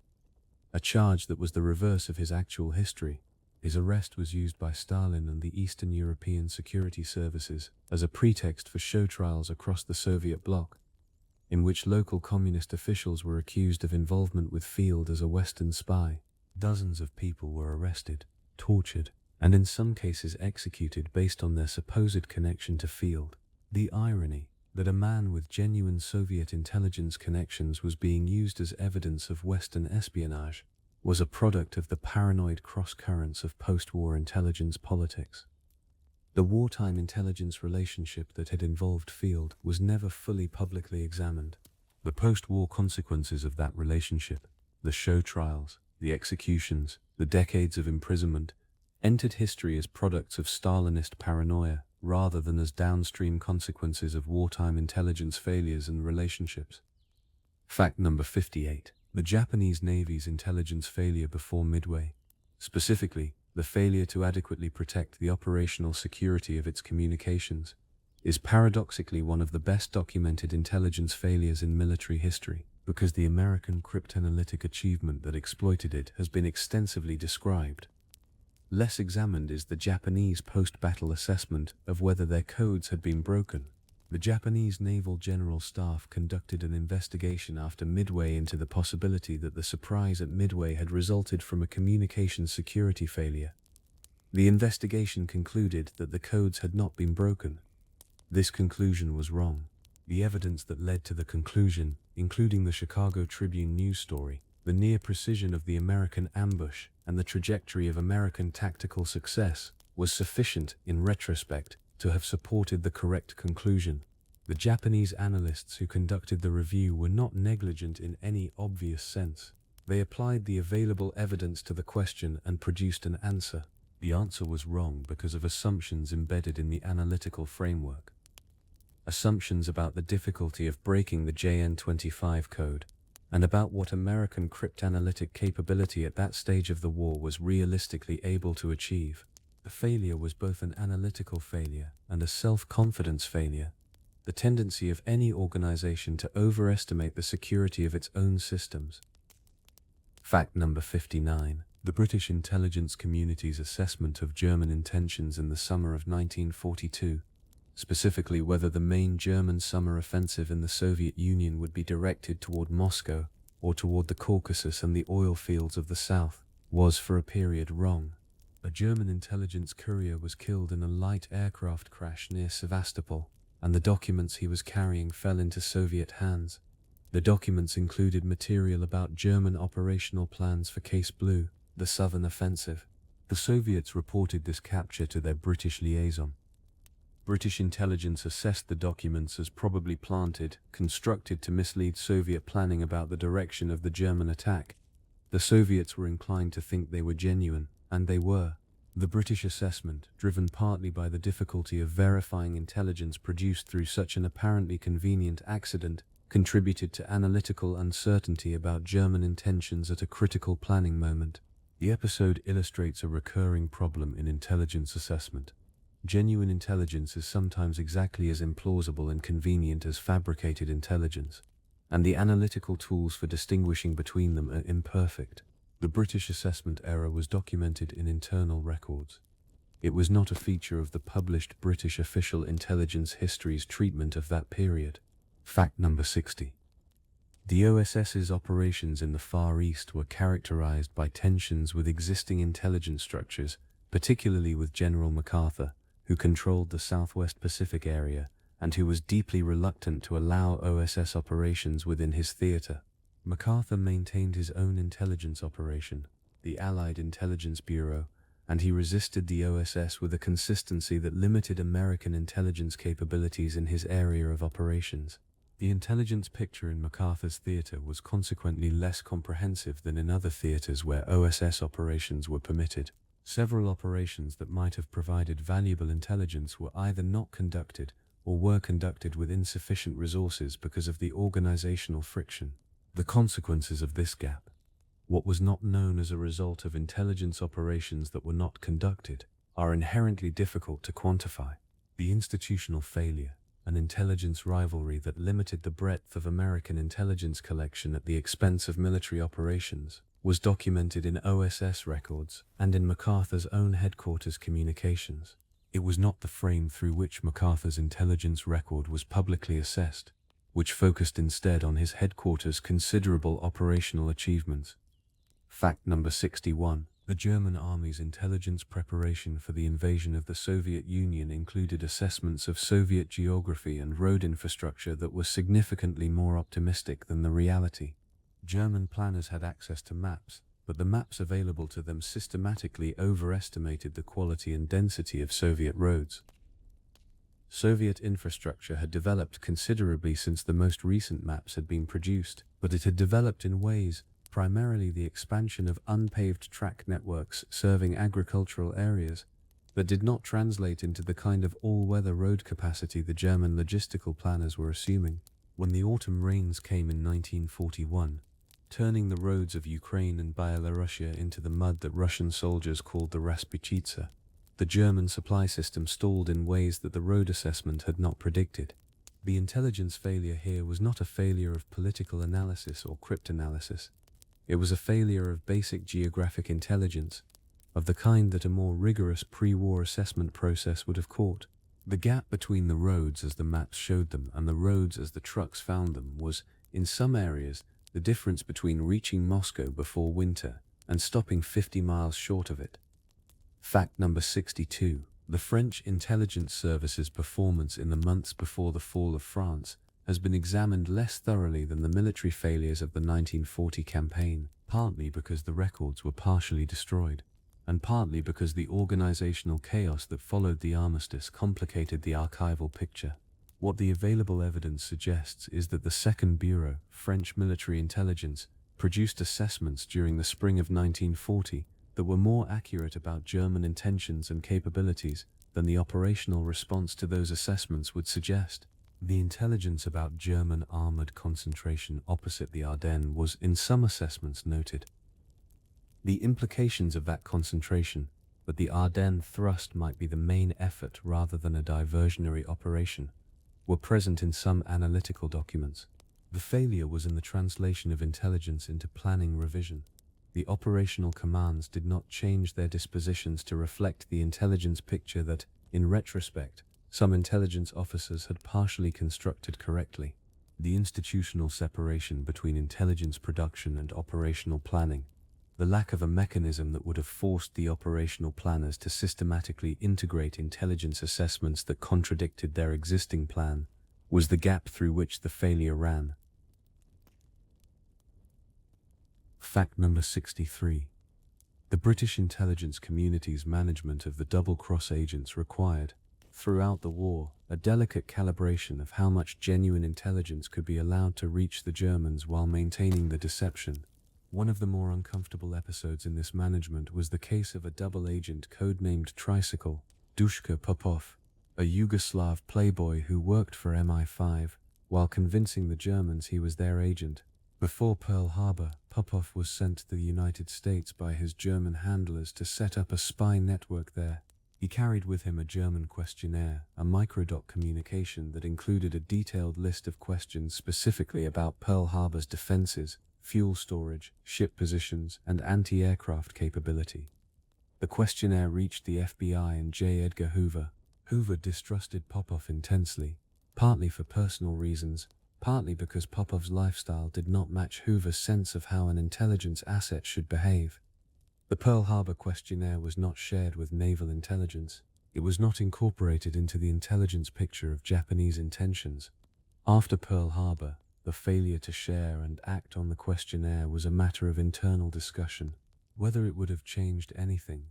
a charge that was the reverse of his actual history. His arrest was used by Stalin and the Eastern European security services as a pretext for show trials across the Soviet bloc, in which local communist officials were accused of involvement with Field as a Western spy. Dozens of people were arrested, tortured, and in some cases executed based on their supposed connection to Field. The irony that a man with genuine Soviet intelligence connections was being used as evidence of Western espionage was a product of the paranoid cross-currents of post-war intelligence politics. The wartime intelligence relationship that had involved Field was never fully publicly examined. The post-war consequences of that relationship, the show trials, the executions, the decades of imprisonment, entered history as products of Stalinist paranoia rather than as downstream consequences of wartime intelligence failures and relationships. Fact number 58. The Japanese Navy's intelligence failure before Midway, specifically the failure to adequately protect the operational security of its communications, is paradoxically one of the best documented intelligence failures in military history, because the American cryptanalytic achievement that exploited it has been extensively described. Less examined is the Japanese post-battle assessment of whether their codes had been broken. The Japanese Naval General Staff conducted an investigation after Midway into the possibility that the surprise at Midway had resulted from a communications security failure. The investigation concluded that the codes had not been broken. This conclusion was wrong. The evidence that led to the conclusion, including the Chicago Tribune news story, the near precision of the American ambush, and the trajectory of American tactical success, was sufficient, in retrospect, to have supported the correct conclusion. The Japanese analysts who conducted the review were not negligent in any obvious sense. They applied the available evidence to the question and produced an answer. The answer was wrong because of assumptions embedded in the analytical framework. Assumptions about the difficulty of breaking the JN-25 code, and about what American cryptanalytic capability at that stage of the war was realistically able to achieve. The failure was both an analytical failure and a self-confidence failure, the tendency of any organization to overestimate the security of its own systems. Fact number 59. The British intelligence community's assessment of German intentions in the summer of 1942, specifically whether the main German summer offensive in the Soviet Union would be directed toward Moscow or toward the Caucasus and the oil fields of the south, was for a period wrong. A German intelligence courier was killed in a light aircraft crash near Sevastopol, and the documents he was carrying fell into Soviet hands. The documents included material about German operational plans for Case Blue, the southern offensive. The Soviets reported this capture to their British liaison. British intelligence assessed the documents as probably planted, constructed to mislead Soviet planning about the direction of the German attack. The Soviets were inclined to think they were genuine, and they were. The British assessment, driven partly by the difficulty of verifying intelligence produced through such an apparently convenient accident, contributed to analytical uncertainty about German intentions at a critical planning moment. The episode illustrates a recurring problem in intelligence assessment. Genuine intelligence is sometimes exactly as implausible and convenient as fabricated intelligence, and the analytical tools for distinguishing between them are imperfect. The British assessment error was documented in internal records. It was not a feature of the published British official intelligence history's treatment of that period. Fact number 60. The OSS's operations in the Far East were characterized by tensions with existing intelligence structures, particularly with General MacArthur, who controlled the Southwest Pacific area and who was deeply reluctant to allow OSS operations within his theater. MacArthur maintained his own intelligence operation, the Allied Intelligence Bureau, and he resisted the OSS with a consistency that limited American intelligence capabilities in his area of operations. The intelligence picture in MacArthur's theater was consequently less comprehensive than in other theaters where OSS operations were permitted. Several operations that might have provided valuable intelligence were either not conducted or were conducted with insufficient resources because of the organizational friction. The consequences of this gap, what was not known as a result of intelligence operations that were not conducted, are inherently difficult to quantify. The institutional failure, an intelligence rivalry that limited the breadth of American intelligence collection at the expense of military operations, was documented in OSS records and in MacArthur's own headquarters communications. It was not the frame through which MacArthur's intelligence record was publicly assessed, which focused instead on his headquarters' considerable operational achievements. Fact number 61. The German army's intelligence preparation for the invasion of the Soviet Union included assessments of Soviet geography and road infrastructure that were significantly more optimistic than the reality. German planners had access to maps, but the maps available to them systematically overestimated the quality and density of Soviet roads. Soviet infrastructure had developed considerably since the most recent maps had been produced, but it had developed in ways, primarily the expansion of unpaved track networks serving agricultural areas, that did not translate into the kind of all-weather road capacity the German logistical planners were assuming. When the autumn rains came in 1941, turning the roads of Ukraine and Byelorussia into the mud that Russian soldiers called the Rasputitsa, the German supply system stalled in ways that the road assessment had not predicted. The intelligence failure here was not a failure of political analysis or cryptanalysis. It was a failure of basic geographic intelligence, of the kind that a more rigorous pre-war assessment process would have caught. The gap between the roads as the maps showed them and the roads as the trucks found them was, in some areas, the difference between reaching Moscow before winter and stopping 50 miles short of it. Fact number 62. The French intelligence service's performance in the months before the fall of France has been examined less thoroughly than the military failures of the 1940 campaign, partly because the records were partially destroyed, and partly because the organizational chaos that followed the armistice complicated the archival picture. What the available evidence suggests is that the Second Bureau, French military intelligence, produced assessments during the spring of 1940 that were more accurate about German intentions and capabilities than the operational response to those assessments would suggest. The intelligence about German armored concentration opposite the Ardennes was, in some assessments, noted. The implications of that concentration, that the Ardennes thrust might be the main effort rather than a diversionary operation, were present in some analytical documents. The failure was in the translation of intelligence into planning revision. The operational commands did not change their dispositions to reflect the intelligence picture that, in retrospect, some intelligence officers had partially constructed correctly. The institutional separation between intelligence production and operational planning, the lack of a mechanism that would have forced the operational planners to systematically integrate intelligence assessments that contradicted their existing plan, was the gap through which the failure ran. Fact number 63. The British intelligence community's management of the double-cross agents required, throughout the war, a delicate calibration of how much genuine intelligence could be allowed to reach the Germans while maintaining the deception. One of the more uncomfortable episodes in this management was the case of a double agent codenamed Tricycle, Duško Popov, a Yugoslav playboy who worked for MI5 while convincing the Germans he was their agent. Before Pearl Harbor, Popov was sent to the United States by his German handlers to set up a spy network there. He carried with him a German questionnaire, a microdoc communication that included a detailed list of questions specifically about Pearl Harbor's defenses, fuel storage, ship positions, and anti-aircraft capability. The questionnaire reached the FBI and J. Edgar Hoover. Hoover distrusted Popov intensely, partly for personal reasons, partly because Popov's lifestyle did not match Hoover's sense of how an intelligence asset should behave. The Pearl Harbor questionnaire was not shared with naval intelligence. It was not incorporated into the intelligence picture of Japanese intentions. After Pearl Harbor, the failure to share and act on the questionnaire was a matter of internal discussion. Whether it would have changed anything,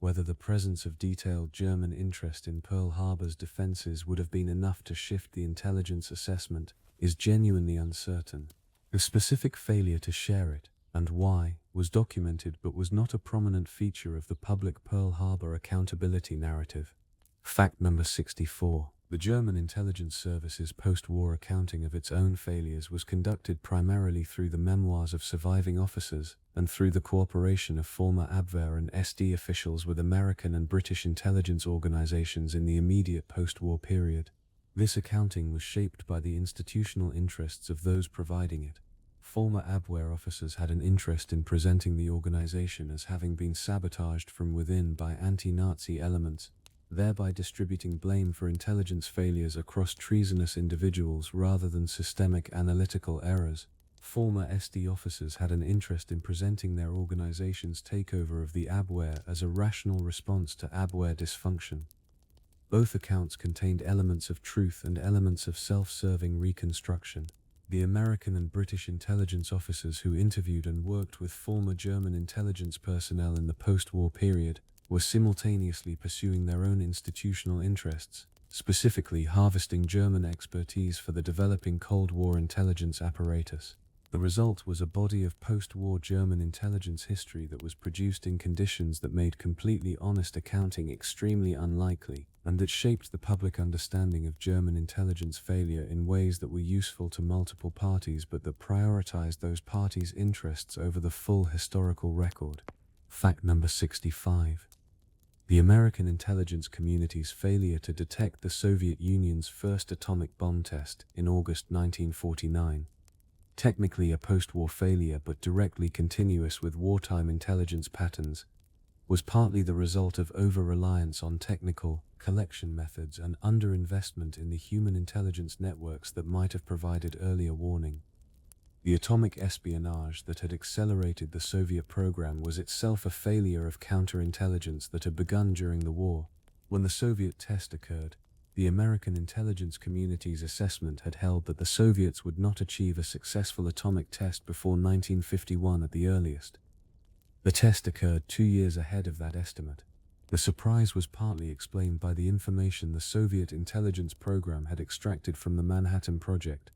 whether the presence of detailed German interest in Pearl Harbor's defenses would have been enough to shift the intelligence assessment, is genuinely uncertain. The specific failure to share it, and why, was documented but was not a prominent feature of the public Pearl Harbor accountability narrative. Fact number 64. The German intelligence service's post-war accounting of its own failures was conducted primarily through the memoirs of surviving officers and through the cooperation of former Abwehr and SD officials with American and British intelligence organizations in the immediate post-war period. This accounting was shaped by the institutional interests of those providing it. Former Abwehr officers had an interest in presenting the organization as having been sabotaged from within by anti-Nazi elements, thereby distributing blame for intelligence failures across treasonous individuals rather than systemic analytical errors. Former SD officers had an interest in presenting their organization's takeover of the Abwehr as a rational response to Abwehr dysfunction. Both accounts contained elements of truth and elements of self-serving reconstruction. The American and British intelligence officers who interviewed and worked with former German intelligence personnel in the post-war period were simultaneously pursuing their own institutional interests, specifically harvesting German expertise for the developing Cold War intelligence apparatus. The result was a body of post-war German intelligence history that was produced in conditions that made completely honest accounting extremely unlikely, and that shaped the public understanding of German intelligence failure in ways that were useful to multiple parties but that prioritized those parties' interests over the full historical record. Fact number 65. The American intelligence community's failure to detect the Soviet Union's first atomic bomb test in August 1949, technically a post-war failure but directly continuous with wartime intelligence patterns, was partly the result of over-reliance on technical collection methods and underinvestment in the human intelligence networks that might have provided earlier warning. The atomic espionage that had accelerated the Soviet program was itself a failure of counterintelligence that had begun during the war. When the Soviet test occurred, the American intelligence community's assessment had held that the Soviets would not achieve a successful atomic test before 1951 at the earliest. The test occurred 2 years ahead of that estimate. The surprise was partly explained by the information the Soviet intelligence program had extracted from the Manhattan Project,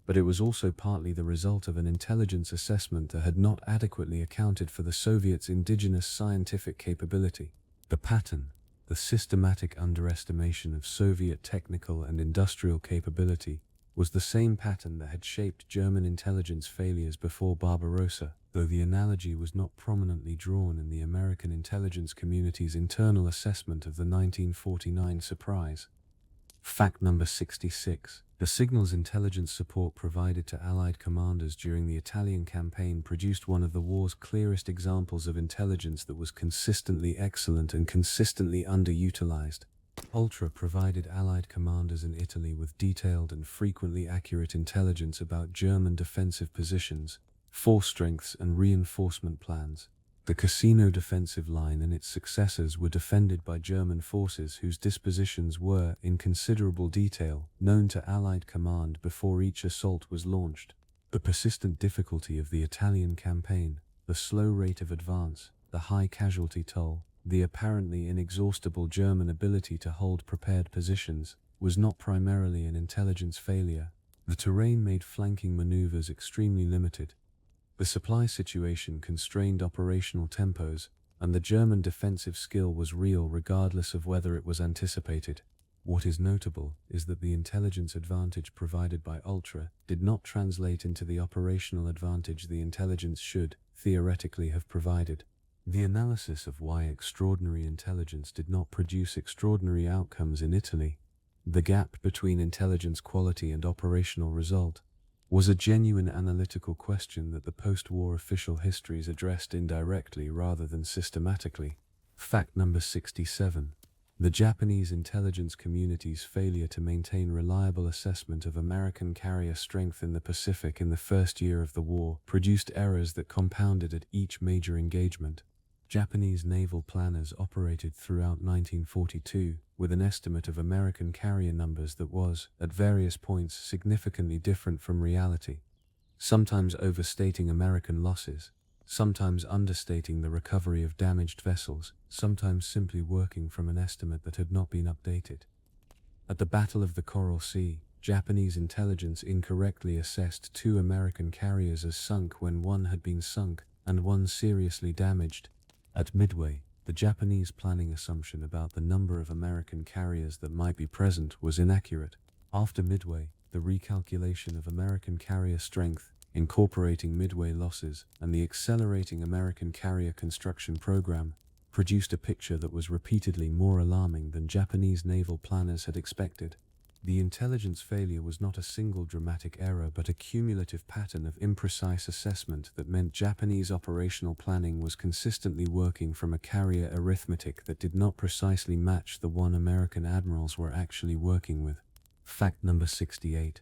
but it was also partly the result of an intelligence assessment that had not adequately accounted for the Soviets' indigenous scientific capability. The pattern, the systematic underestimation of Soviet technical and industrial capability, was the same pattern that had shaped German intelligence failures before Barbarossa, though the analogy was not prominently drawn in the American intelligence community's internal assessment of the 1949 surprise. Fact number 66. The signals intelligence support provided to Allied commanders during the Italian campaign produced one of the war's clearest examples of intelligence that was consistently excellent and consistently underutilized. Ultra provided Allied commanders in Italy with detailed and frequently accurate intelligence about German defensive positions, force strengths and reinforcement plans. The Cassino defensive line and its successors were defended by German forces whose dispositions were, in considerable detail, known to Allied command before each assault was launched. The persistent difficulty of the Italian campaign, the slow rate of advance, the high casualty toll, the apparently inexhaustible German ability to hold prepared positions, was not primarily an intelligence failure. The terrain made flanking maneuvers extremely limited. The supply situation constrained operational tempos, and the German defensive skill was real regardless of whether it was anticipated. What is notable is that the intelligence advantage provided by Ultra did not translate into the operational advantage the intelligence should, theoretically, have provided. The analysis of why extraordinary intelligence did not produce extraordinary outcomes in Italy, the gap between intelligence quality and operational result, was a genuine analytical question that the post-war official histories addressed indirectly rather than systematically. Fact number 67. The Japanese intelligence community's failure to maintain reliable assessment of American carrier strength in the Pacific in the first year of the war produced errors that compounded at each major engagement. Japanese naval planners operated throughout 1942 with an estimate of American carrier numbers that was, at various points, significantly different from reality, sometimes overstating American losses, sometimes understating the recovery of damaged vessels, sometimes simply working from an estimate that had not been updated. At the Battle of the Coral Sea, Japanese intelligence incorrectly assessed 2 American carriers as sunk when one had been sunk and one seriously damaged. At Midway, the Japanese planning assumption about the number of American carriers that might be present was inaccurate. After Midway, the recalculation of American carrier strength, incorporating Midway losses and the accelerating American carrier construction program, produced a picture that was repeatedly more alarming than Japanese naval planners had expected. The intelligence failure was not a single dramatic error but a cumulative pattern of imprecise assessment that meant Japanese operational planning was consistently working from a carrier arithmetic that did not precisely match the one American admirals were actually working with. Fact number 68.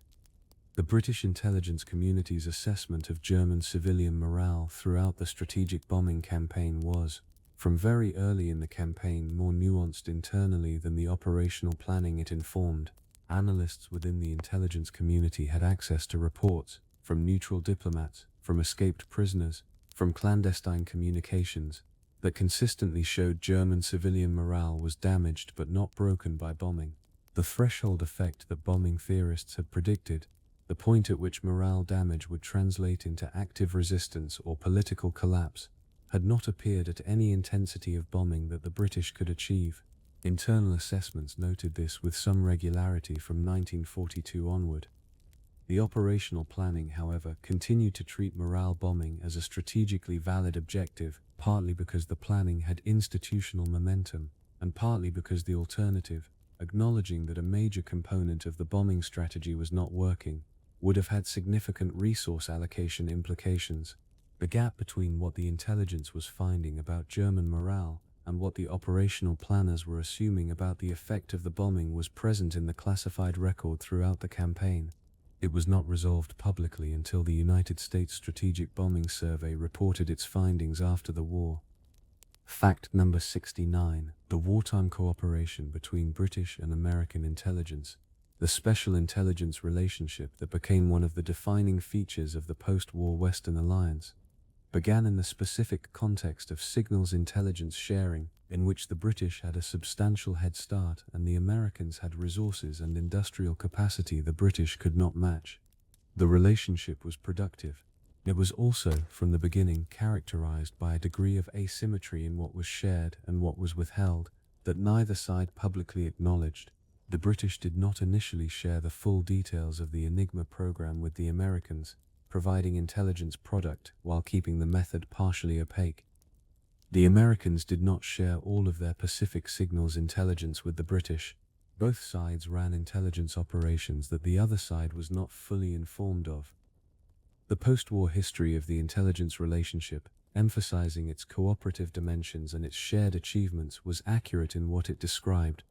The British intelligence community's assessment of German civilian morale throughout the strategic bombing campaign was, from very early in the campaign, more nuanced internally than the operational planning it informed. Analysts within the intelligence community had access to reports from neutral diplomats, from escaped prisoners, from clandestine communications that consistently showed German civilian morale was damaged but not broken by bombing. The threshold effect that bombing theorists had predicted, the point at which morale damage would translate into active resistance or political collapse, had not appeared at any intensity of bombing that the British could achieve. Internal assessments noted this with some regularity from 1942 onward. The operational planning, however, continued to treat morale bombing as a strategically valid objective, partly because the planning had institutional momentum, and partly because the alternative, acknowledging that a major component of the bombing strategy was not working, would have had significant resource allocation implications. The gap between what the intelligence was finding about German morale and what the operational planners were assuming about the effect of the bombing was present in the classified record throughout the campaign. It was not resolved publicly until the United States Strategic Bombing Survey reported its findings after the war. Fact number 69. The wartime cooperation between British and American intelligence, the special intelligence relationship that became one of the defining features of the post-war Western alliance, began in the specific context of signals intelligence sharing, in which the British had a substantial head start and the Americans had resources and industrial capacity the British could not match. The relationship was productive. It was also, from the beginning, characterized by a degree of asymmetry in what was shared and what was withheld, that neither side publicly acknowledged. The British did not initially share the full details of the Enigma program with the Americans, providing intelligence product while keeping the method partially opaque. The Americans did not share all of their Pacific signals intelligence with the British. Both sides ran intelligence operations that the other side was not fully informed of. The post-war history of the intelligence relationship, emphasizing its cooperative dimensions and its shared achievements, was accurate in what it described.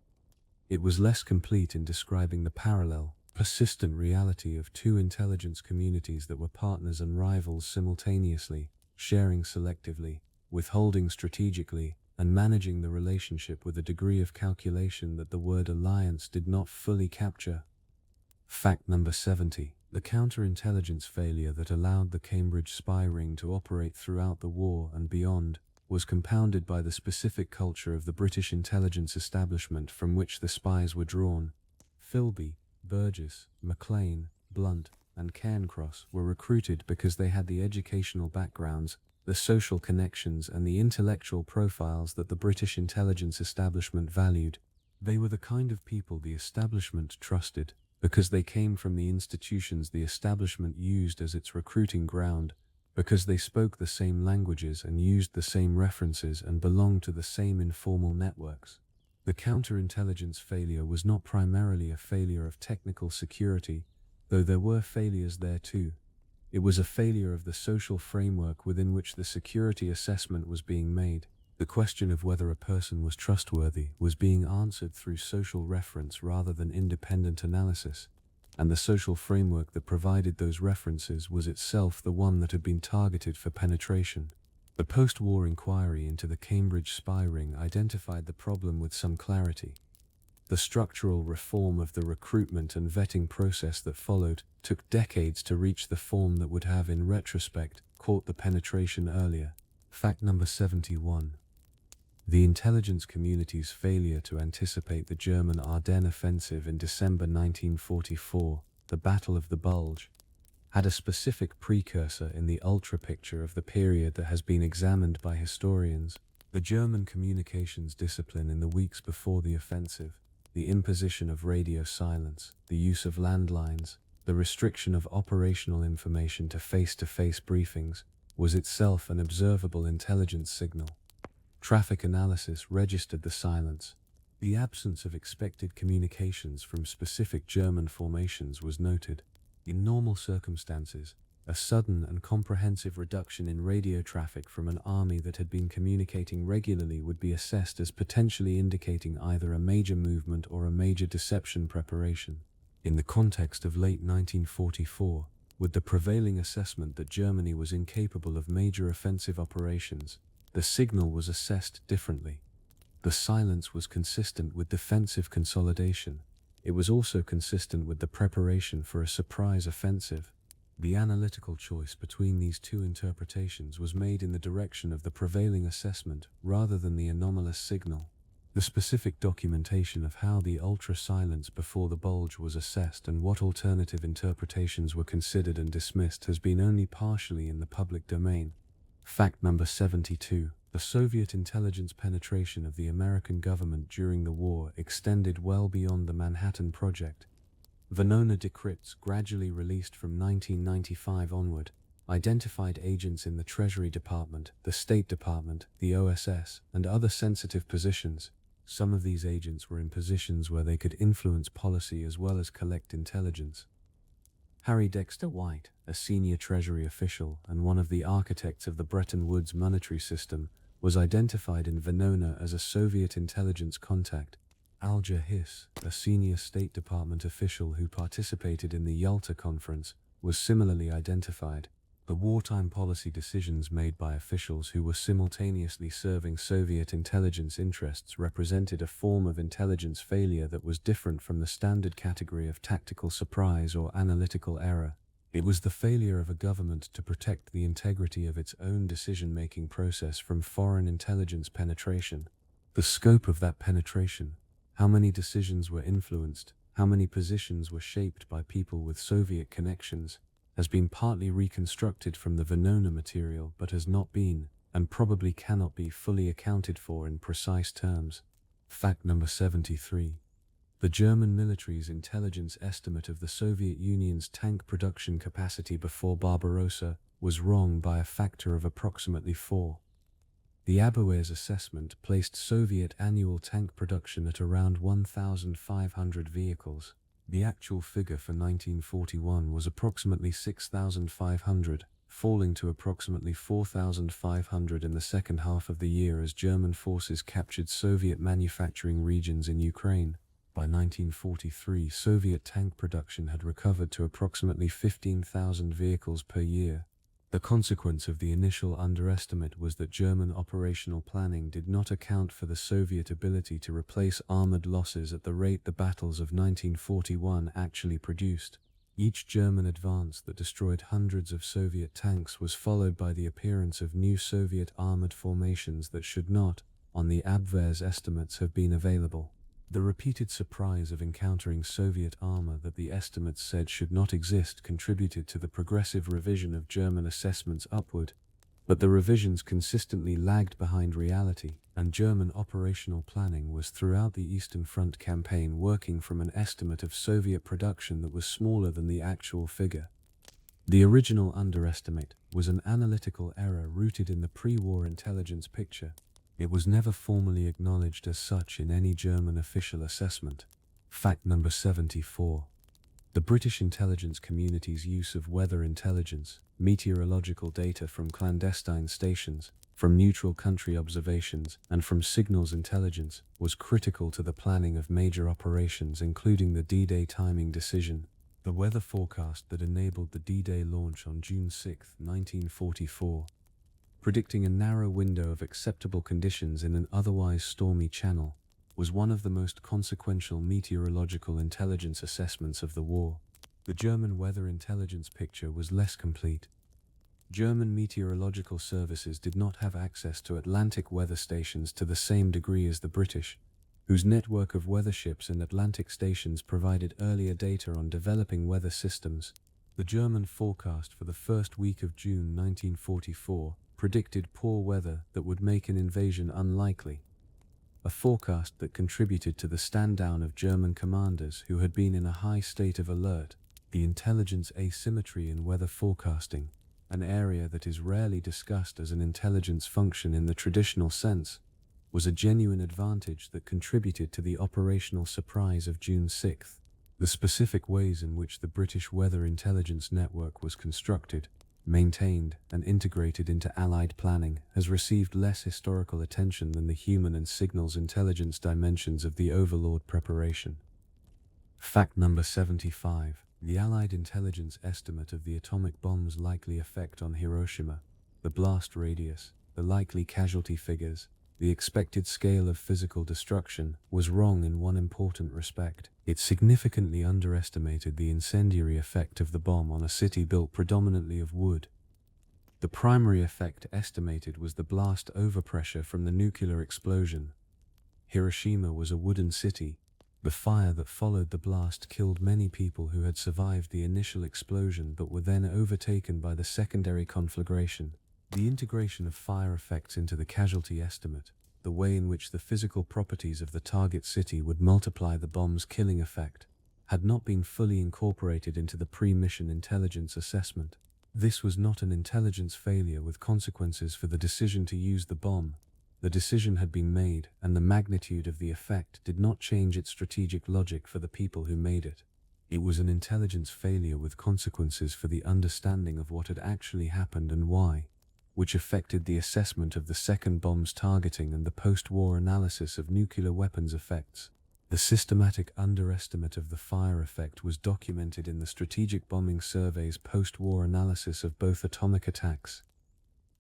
It was less complete in describing the parallel, persistent reality of two intelligence communities that were partners and rivals simultaneously, sharing selectively, withholding strategically, and managing the relationship with a degree of calculation that the word alliance did not fully capture. Fact number 70. The counterintelligence failure that allowed the Cambridge spy ring to operate throughout the war and beyond was compounded by the specific culture of the British intelligence establishment from which the spies were drawn. Philby, Burgess, Maclean, Blunt, and Cairncross were recruited because they had the educational backgrounds, the social connections, and the intellectual profiles that the British intelligence establishment valued. They were the kind of people the establishment trusted, because they came from the institutions the establishment used as its recruiting ground, because they spoke the same languages and used the same references and belonged to the same informal networks. The counterintelligence failure was not primarily a failure of technical security, though there were failures there too. It was a failure of the social framework within which the security assessment was being made. The question of whether a person was trustworthy was being answered through social reference rather than independent analysis, and the social framework that provided those references was itself the one that had been targeted for penetration. The post-war inquiry into the Cambridge spy ring identified the problem with some clarity. The structural reform of the recruitment and vetting process that followed took decades to reach the form that would have, in retrospect, caught the penetration earlier. Fact number 71. The intelligence community's failure to anticipate the German Ardennes offensive in December 1944, the Battle of the Bulge, had a specific precursor in the ultra-picture of the period that has been examined by historians: the German communications discipline in the weeks before the offensive, the imposition of radio silence, the use of landlines, the restriction of operational information to face-to-face briefings, was itself an observable intelligence signal. Traffic analysis registered the silence. The absence of expected communications from specific German formations was noted. In normal circumstances, a sudden and comprehensive reduction in radio traffic from an army that had been communicating regularly would be assessed as potentially indicating either a major movement or a major deception preparation. In the context of late 1944, with the prevailing assessment that Germany was incapable of major offensive operations, the signal was assessed differently. The silence was consistent with defensive consolidation. It was also consistent with the preparation for a surprise offensive. The analytical choice between these two interpretations was made in the direction of the prevailing assessment rather than the anomalous signal. The specific documentation of how the ultra-silence before the bulge was assessed and what alternative interpretations were considered and dismissed has been only partially in the public domain. Fact number 72. The Soviet intelligence penetration of the American government during the war extended well beyond the Manhattan Project. Venona decrypts, gradually released from 1995 onward, identified agents in the Treasury Department, the State Department, the OSS, and other sensitive positions. Some of these agents were in positions where they could influence policy as well as collect intelligence. Harry Dexter White, a senior Treasury official and one of the architects of the Bretton Woods monetary system, was identified in Venona as a Soviet intelligence contact. Alger Hiss, a senior State Department official who participated in the Yalta Conference, was similarly identified. The wartime policy decisions made by officials who were simultaneously serving Soviet intelligence interests represented a form of intelligence failure that was different from the standard category of tactical surprise or analytical error. It was the failure of a government to protect the integrity of its own decision-making process from foreign intelligence penetration. The scope of that penetration, how many decisions were influenced, how many positions were shaped by people with Soviet connections, has been partly reconstructed from the Venona material but has not been, and probably cannot be, fully accounted for in precise terms. Fact number 73. The German military's intelligence estimate of the Soviet Union's tank production capacity before Barbarossa was wrong by a factor of approximately 4. The Abwehr's assessment placed Soviet annual tank production at around 1,500 vehicles. The actual figure for 1941 was approximately 6,500, falling to approximately 4,500 in the second half of the year as German forces captured Soviet manufacturing regions in Ukraine. By 1943, Soviet tank production had recovered to approximately 15,000 vehicles per year. The consequence of the initial underestimate was that German operational planning did not account for the Soviet ability to replace armored losses at the rate the battles of 1941 actually produced. Each German advance that destroyed hundreds of Soviet tanks was followed by the appearance of new Soviet armored formations that should not, on the Abwehr's estimates, have been available. The repeated surprise of encountering Soviet armor that the estimates said should not exist contributed to the progressive revision of German assessments upward, but the revisions consistently lagged behind reality, and German operational planning was throughout the Eastern Front campaign working from an estimate of Soviet production that was smaller than the actual figure. The original underestimate was an analytical error rooted in the pre-war intelligence picture. It was never formally acknowledged as such in any German official assessment. Fact number 74. The British intelligence community's use of weather intelligence, meteorological data from clandestine stations, from neutral country observations, and from signals intelligence was critical to the planning of major operations, including the D-Day timing decision. The weather forecast that enabled the D-Day launch on June 6, 1944, predicting a narrow window of acceptable conditions in an otherwise stormy channel, was one of the most consequential meteorological intelligence assessments of the war. The German weather intelligence picture was less complete. German meteorological services did not have access to Atlantic weather stations to the same degree as the British, whose network of weather ships and Atlantic stations provided earlier data on developing weather systems. The German forecast for the first week of June 1944 predicted poor weather that would make an invasion unlikely, a forecast that contributed to the stand-down of German commanders who had been in a high state of alert. The intelligence asymmetry in weather forecasting, an area that is rarely discussed as an intelligence function in the traditional sense, was a genuine advantage that contributed to the operational surprise of June 6. The specific ways in which the British Weather Intelligence Network was constructed, maintained, and integrated into Allied planning has received less historical attention than the human and signals intelligence dimensions of the Overlord preparation. Fact number 75. The Allied intelligence estimate of the atomic bomb's likely effect on Hiroshima, the blast radius, the likely casualty figures, the expected scale of physical destruction, was wrong in one important respect. It significantly underestimated the incendiary effect of the bomb on a city built predominantly of wood. The primary effect estimated was the blast overpressure from the nuclear explosion. Hiroshima was a wooden city. The fire that followed the blast killed many people who had survived the initial explosion but were then overtaken by the secondary conflagration. The integration of fire effects into the casualty estimate, the way in which the physical properties of the target city would multiply the bomb's killing effect, had not been fully incorporated into the pre-mission intelligence assessment. This was not an intelligence failure with consequences for the decision to use the bomb. The decision had been made, and the magnitude of the effect did not change its strategic logic for the people who made it. It was an intelligence failure with consequences for the understanding of what had actually happened and why, which affected the assessment of the second bomb's targeting and the post-war analysis of nuclear weapons effects. The systematic underestimate of the fire effect was documented in the Strategic Bombing Survey's post-war analysis of both atomic attacks.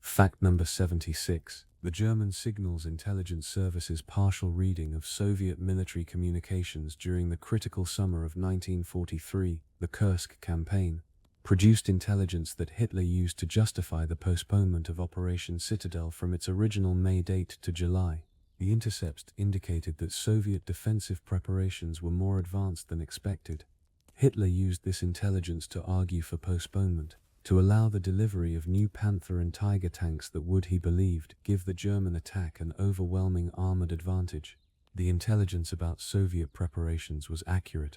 Fact number 76. The German Signals Intelligence Service's partial reading of Soviet military communications during the critical summer of 1943, the Kursk campaign, produced intelligence that Hitler used to justify the postponement of Operation Citadel from its original May date to July. The intercepts indicated that Soviet defensive preparations were more advanced than expected. Hitler used this intelligence to argue for postponement, to allow the delivery of new Panther and Tiger tanks that would, he believed, give the German attack an overwhelming armored advantage. The intelligence about Soviet preparations was accurate.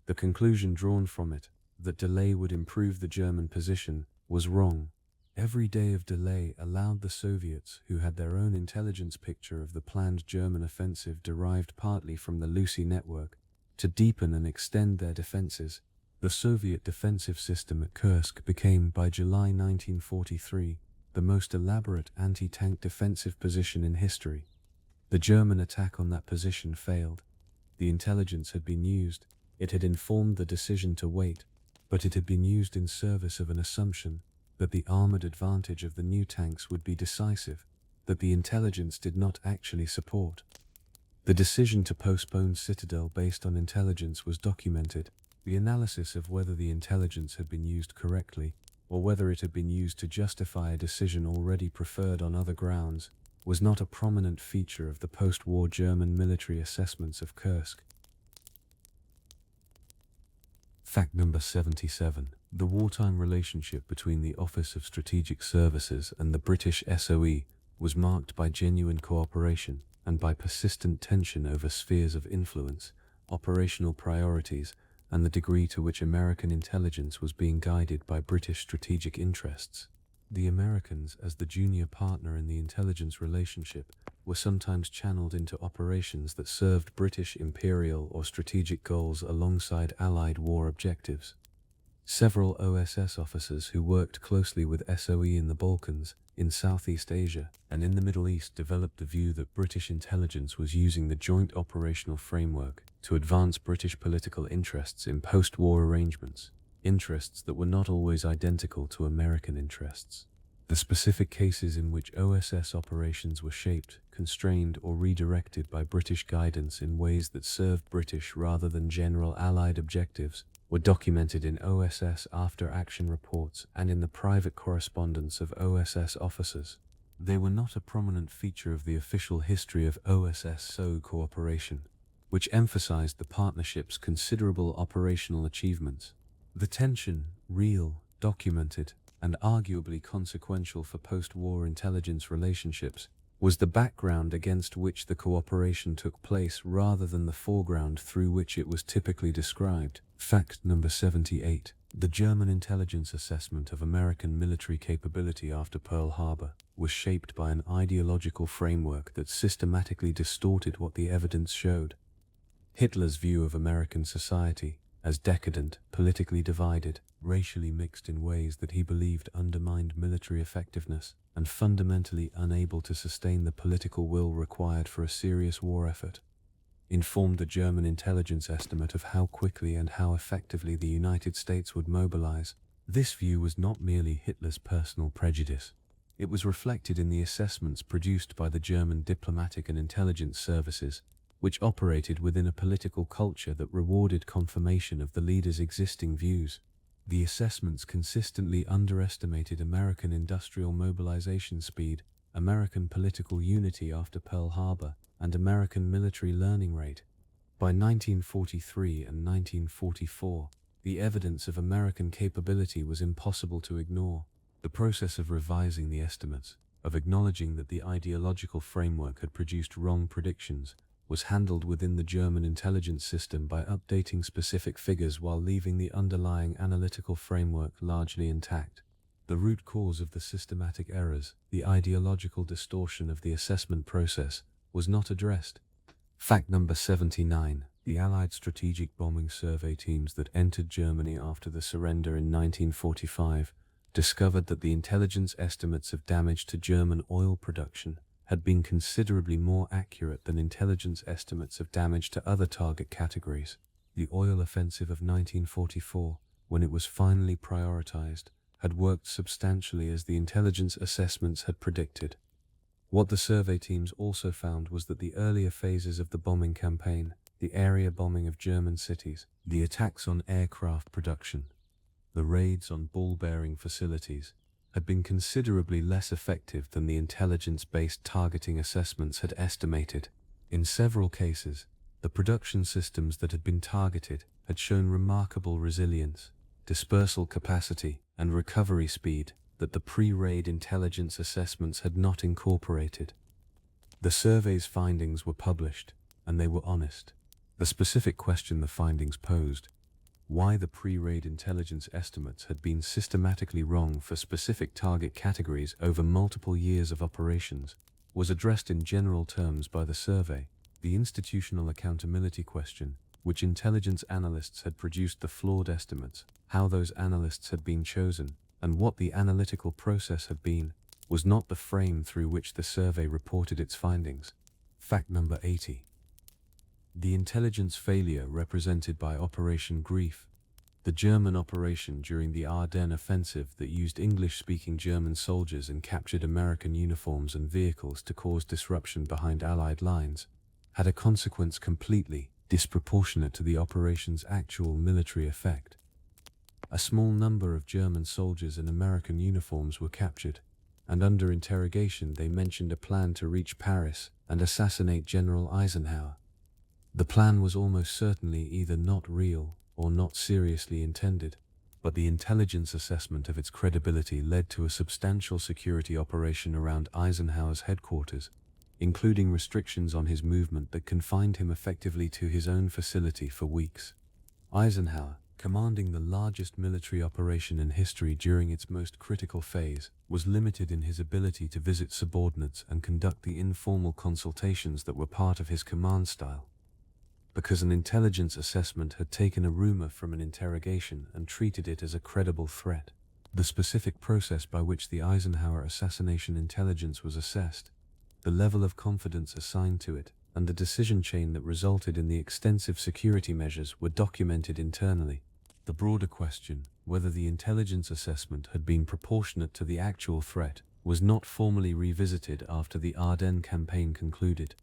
The conclusion drawn from it, that delay would improve the German position, was wrong. Every day of delay allowed the Soviets, who had their own intelligence picture of the planned German offensive derived partly from the Lucy network, to deepen and extend their defenses. The Soviet defensive system at Kursk became, by July 1943, the most elaborate anti-tank defensive position in history. The German attack on that position failed. the intelligence had been used. It had informed the decision to wait, but it had been used in service of an assumption that the armored advantage of the new tanks would be decisive, that the intelligence did not actually support. The decision to postpone Citadel based on intelligence was documented. The analysis of whether the intelligence had been used correctly, or whether it had been used to justify a decision already preferred on other grounds, was not a prominent feature of the post-war German military assessments of Kursk. Fact number 77. The wartime relationship between the Office of Strategic Services and the British SOE was marked by genuine cooperation and by persistent tension over spheres of influence, operational priorities, and the degree to which American intelligence was being guided by British strategic interests. The Americans, as the junior partner in the intelligence relationship, were sometimes channeled into operations that served British imperial or strategic goals alongside Allied war objectives. Several OSS officers who worked closely with SOE in the Balkans, in Southeast Asia, and in the Middle East developed the view that British intelligence was using the joint operational framework to advance British political interests in post-war arrangements, interests that were not always identical to American interests. The specific cases in which OSS operations were shaped, constrained, or redirected by British guidance in ways that served British rather than general Allied objectives were documented in OSS after-action reports and in the private correspondence of OSS officers. They were not a prominent feature of the official history of OSS-SOE cooperation, which emphasized the partnership's considerable operational achievements. The tension, real, documented, and arguably consequential for post-war intelligence relationships, was the background against which the cooperation took place rather than the foreground through which it was typically described. Fact number 78. The German intelligence assessment of American military capability after Pearl Harbor was shaped by an ideological framework that systematically distorted what the evidence showed. Hitler's view of American society as decadent, politically divided, racially mixed in ways that he believed undermined military effectiveness, and fundamentally unable to sustain the political will required for a serious war effort, informed the German intelligence estimate of how quickly and how effectively the United States would mobilize. This view was not merely Hitler's personal prejudice. It was reflected in the assessments produced by the German diplomatic and intelligence services, which operated within a political culture that rewarded confirmation of the leader's existing views. The assessments consistently underestimated American industrial mobilization speed, American political unity after Pearl Harbor, and American military learning rate. By 1943 and 1944, the evidence of American capability was impossible to ignore. The process of revising the estimates, of acknowledging that the ideological framework had produced wrong predictions, was handled within the German intelligence system by updating specific figures while leaving the underlying analytical framework largely intact. The root cause of the systematic errors, the ideological distortion of the assessment process, was not addressed. Fact number 79. The Allied strategic bombing survey teams that entered Germany after the surrender in 1945 discovered that the intelligence estimates of damage to German oil production had been considerably more accurate than intelligence estimates of damage to other target categories. The oil offensive of 1944, when it was finally prioritized, had worked substantially as the intelligence assessments had predicted. What the survey teams also found was that the earlier phases of the bombing campaign, the area bombing of German cities, the attacks on aircraft production, the raids on ball-bearing facilities, had been considerably less effective than the intelligence-based targeting assessments had estimated. In several cases, the production systems that had been targeted had shown remarkable resilience, dispersal capacity, and recovery speed that the pre-raid intelligence assessments had not incorporated. The survey's findings were published, and they were honest. The specific question the findings posed, why the pre-raid intelligence estimates had been systematically wrong for specific target categories over multiple years of operations, was addressed in general terms by the survey. The institutional accountability question, which intelligence analysts had produced the flawed estimates, how those analysts had been chosen, and what the analytical process had been, was not the frame through which the survey reported its findings. Fact number 80. The intelligence failure represented by Operation Grief, the German operation during the Ardennes offensive that used English-speaking German soldiers and captured American uniforms and vehicles to cause disruption behind Allied lines, had a consequence completely disproportionate to the operation's actual military effect. A small number of German soldiers in American uniforms were captured, and under interrogation they mentioned a plan to reach Paris and assassinate General Eisenhower. The plan was almost certainly either not real or not seriously intended, but the intelligence assessment of its credibility led to a substantial security operation around Eisenhower's headquarters, including restrictions on his movement that confined him effectively to his own facility for weeks. Eisenhower, commanding the largest military operation in history during its most critical phase, was limited in his ability to visit subordinates and conduct the informal consultations that were part of his command style. Because an intelligence assessment had taken a rumor from an interrogation and treated it as a credible threat. The specific process by which the Eisenhower assassination intelligence was assessed, the level of confidence assigned to it, and the decision chain that resulted in the extensive security measures were documented internally. The broader question, whether the intelligence assessment had been proportionate to the actual threat, was not formally revisited after the Ardennes campaign concluded.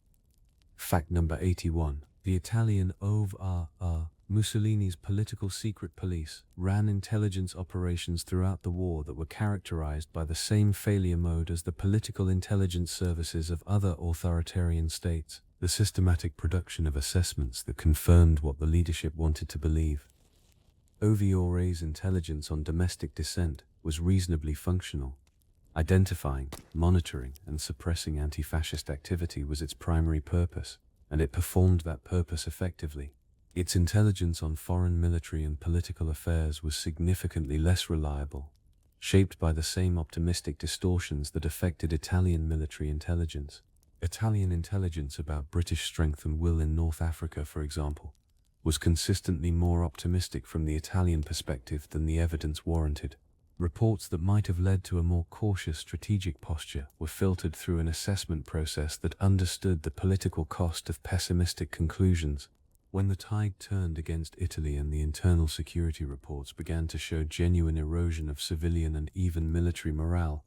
Fact number 81. The Italian OVR, Mussolini's political secret police, ran intelligence operations throughout the war that were characterized by the same failure mode as the political intelligence services of other authoritarian states, the systematic production of assessments that confirmed what the leadership wanted to believe. OVR's intelligence on domestic dissent was reasonably functional. Identifying, monitoring, and suppressing anti-fascist activity was its primary purpose, and it performed that purpose effectively. Its intelligence on foreign military and political affairs was significantly less reliable, shaped by the same optimistic distortions that affected Italian military intelligence. Italian intelligence about British strength and will in North Africa, for example, was consistently more optimistic from the Italian perspective than the evidence warranted. Reports that might have led to a more cautious strategic posture were filtered through an assessment process that understood the political cost of pessimistic conclusions. When the tide turned against Italy and the internal security reports began to show genuine erosion of civilian and even military morale,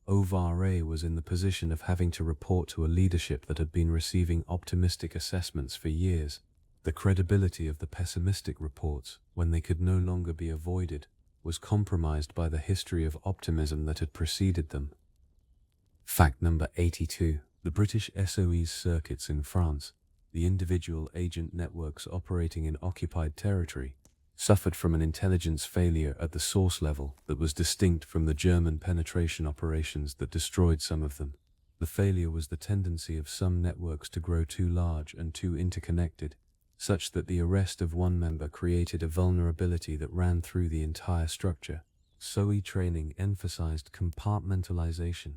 OVRA was in the position of having to report to a leadership that had been receiving optimistic assessments for years. The credibility of the pessimistic reports, when they could no longer be avoided, was compromised by the history of optimism that had preceded them. Fact number 82. The British SOE's circuits in France, the individual agent networks operating in occupied territory, suffered from an intelligence failure at the source level that was distinct from the German penetration operations that destroyed some of them. The failure was the tendency of some networks to grow too large and too interconnected, such that the arrest of one member created a vulnerability that ran through the entire structure. SOE training emphasized compartmentalization,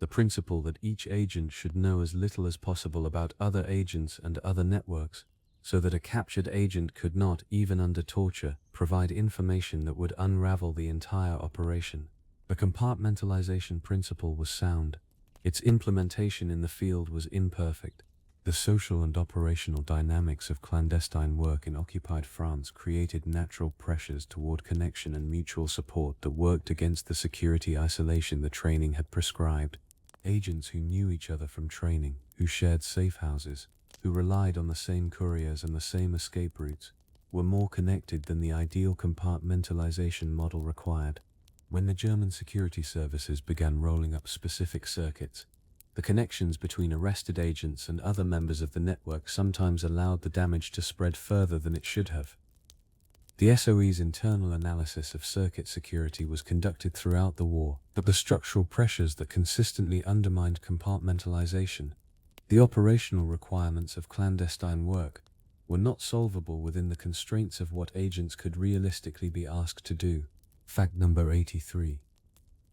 the principle that each agent should know as little as possible about other agents and other networks, so that a captured agent could not, even under torture, provide information that would unravel the entire operation. The compartmentalization principle was sound. Its implementation in the field was imperfect. The social and operational dynamics of clandestine work in occupied France created natural pressures toward connection and mutual support that worked against the security isolation the training had prescribed. Agents who knew each other from training, who shared safe houses, who relied on the same couriers and the same escape routes, were more connected than the ideal compartmentalization model required. When the German security services began rolling up specific circuits, the connections between arrested agents and other members of the network sometimes allowed the damage to spread further than it should have. The SOE's internal analysis of circuit security was conducted throughout the war, but the structural pressures that consistently undermined compartmentalization, the operational requirements of clandestine work, were not solvable within the constraints of what agents could realistically be asked to do. Fact number 83.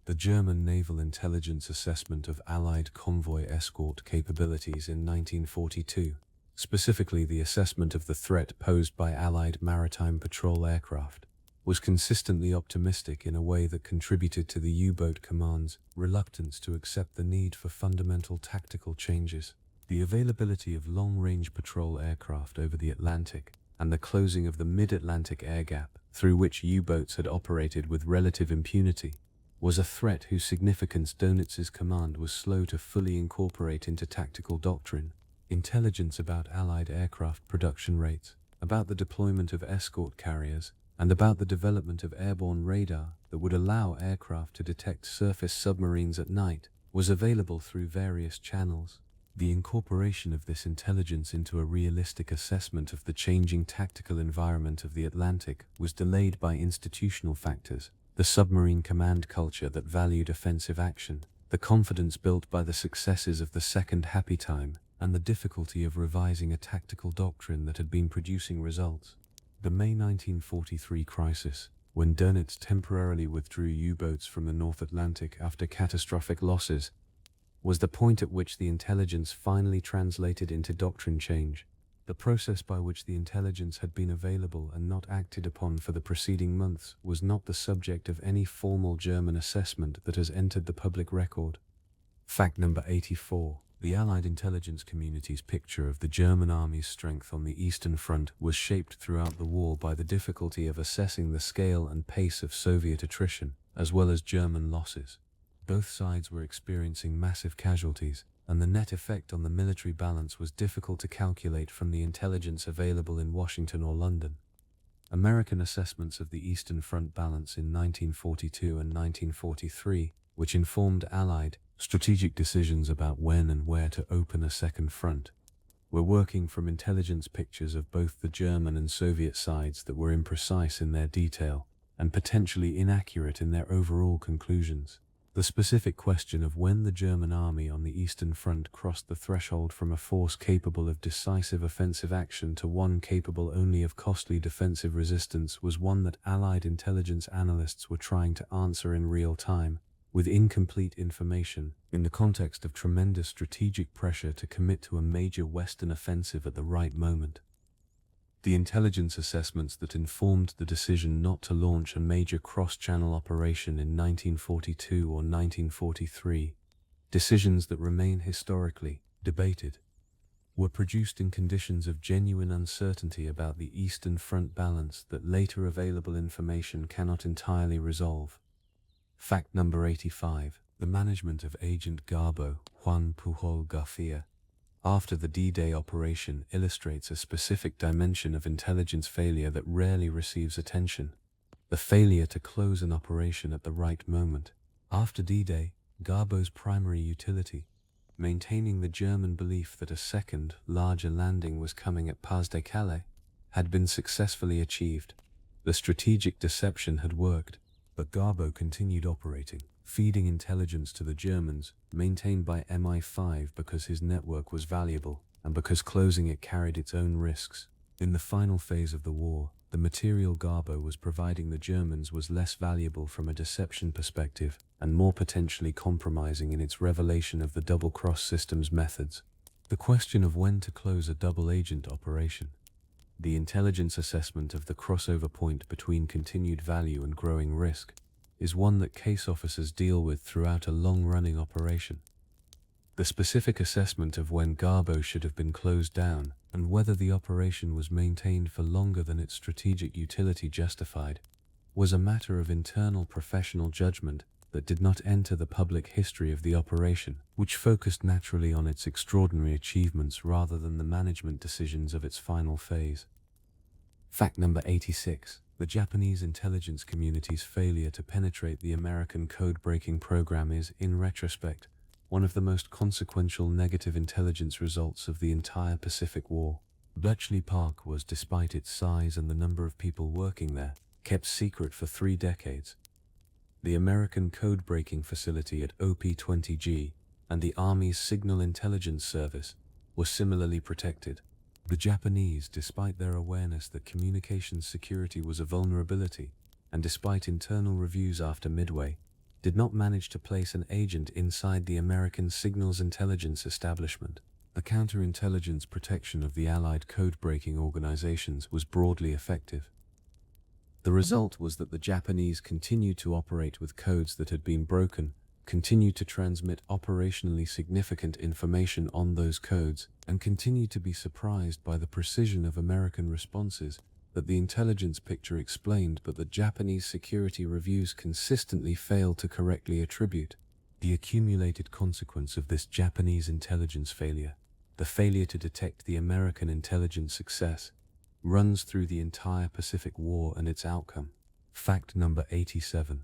The German naval intelligence assessment of Allied convoy escort capabilities in 1942, specifically the assessment of the threat posed by Allied maritime patrol aircraft, was consistently optimistic in a way that contributed to the U-boat command's reluctance to accept the need for fundamental tactical changes. The availability of long-range patrol aircraft over the Atlantic and the closing of the mid-Atlantic air gap, through which U-boats had operated with relative impunity, was a threat whose significance Donitz's command was slow to fully incorporate into tactical doctrine. Intelligence about Allied aircraft production rates, about the deployment of escort carriers, and about the development of airborne radar that would allow aircraft to detect surface submarines at night, was available through various channels. The incorporation of this intelligence into a realistic assessment of the changing tactical environment of the Atlantic was delayed by institutional factors: the submarine command culture that valued offensive action, the confidence built by the successes of the Second Happy Time, and the difficulty of revising a tactical doctrine that had been producing results. The May 1943 crisis, when Dönitz temporarily withdrew U-boats from the North Atlantic after catastrophic losses, was the point at which the intelligence finally translated into doctrine change. The process by which the intelligence had been available and not acted upon for the preceding months was not the subject of any formal German assessment that has entered the public record. Fact number 84. The Allied intelligence community's picture of the German army's strength on the Eastern Front was shaped throughout the war by the difficulty of assessing the scale and pace of Soviet attrition, as well as German losses. Both sides were experiencing massive casualties, and the net effect on the military balance was difficult to calculate from the intelligence available in Washington or London. American assessments of the Eastern Front balance in 1942 and 1943, which informed Allied strategic decisions about when and where to open a second front, were working from intelligence pictures of both the German and Soviet sides that were imprecise in their detail and potentially inaccurate in their overall conclusions. The specific question of when the German army on the Eastern Front crossed the threshold from a force capable of decisive offensive action to one capable only of costly defensive resistance was one that Allied intelligence analysts were trying to answer in real time, with incomplete information, in the context of tremendous strategic pressure to commit to a major Western offensive at the right moment. The intelligence assessments that informed the decision not to launch a major cross-channel operation in 1942 or 1943, decisions that remain historically debated, were produced in conditions of genuine uncertainty about the Eastern Front balance that later available information cannot entirely resolve. Fact number 85. The management of Agent Garbo, Juan Pujol Garcia, after the D-Day operation illustrates a specific dimension of intelligence failure that rarely receives attention: the failure to close an operation at the right moment. After D-Day, Garbo's primary utility, maintaining the German belief that a second, larger landing was coming at Pas-de-Calais, had been successfully achieved. The strategic deception had worked, but Garbo continued operating, feeding intelligence to the Germans, maintained by MI5 because his network was valuable, and because closing it carried its own risks. In the final phase of the war, the material Garbo was providing the Germans was less valuable from a deception perspective, and more potentially compromising in its revelation of the double-cross system's methods. The question of when to close a double-agent operation, the intelligence assessment of the crossover point between continued value and growing risk, is one that case officers deal with throughout a long-running operation. The specific assessment of when Garbo should have been closed down, and whether the operation was maintained for longer than its strategic utility justified, was a matter of internal professional judgment that did not enter the public history of the operation, which focused naturally on its extraordinary achievements rather than the management decisions of its final phase. Fact number 86. The Japanese intelligence community's failure to penetrate the American code-breaking program is, in retrospect, one of the most consequential negative intelligence results of the entire Pacific War. Bletchley Park was, despite its size and the number of people working there, kept secret for 3 decades. The American code-breaking facility at OP-20G and the Army's Signal Intelligence Service were similarly protected. The Japanese, despite their awareness that communications security was a vulnerability, and despite internal reviews after Midway, did not manage to place an agent inside the American signals intelligence establishment. The counterintelligence protection of the Allied code-breaking organizations was broadly effective. The result was that the Japanese continued to operate with codes that had been broken, continued to transmit operationally significant information on those codes, and continued to be surprised by the precision of American responses that the intelligence picture explained but that Japanese security reviews consistently failed to correctly attribute. The accumulated consequence of this Japanese intelligence failure, the failure to detect the American intelligence success, runs through the entire Pacific War and its outcome. Fact number 87.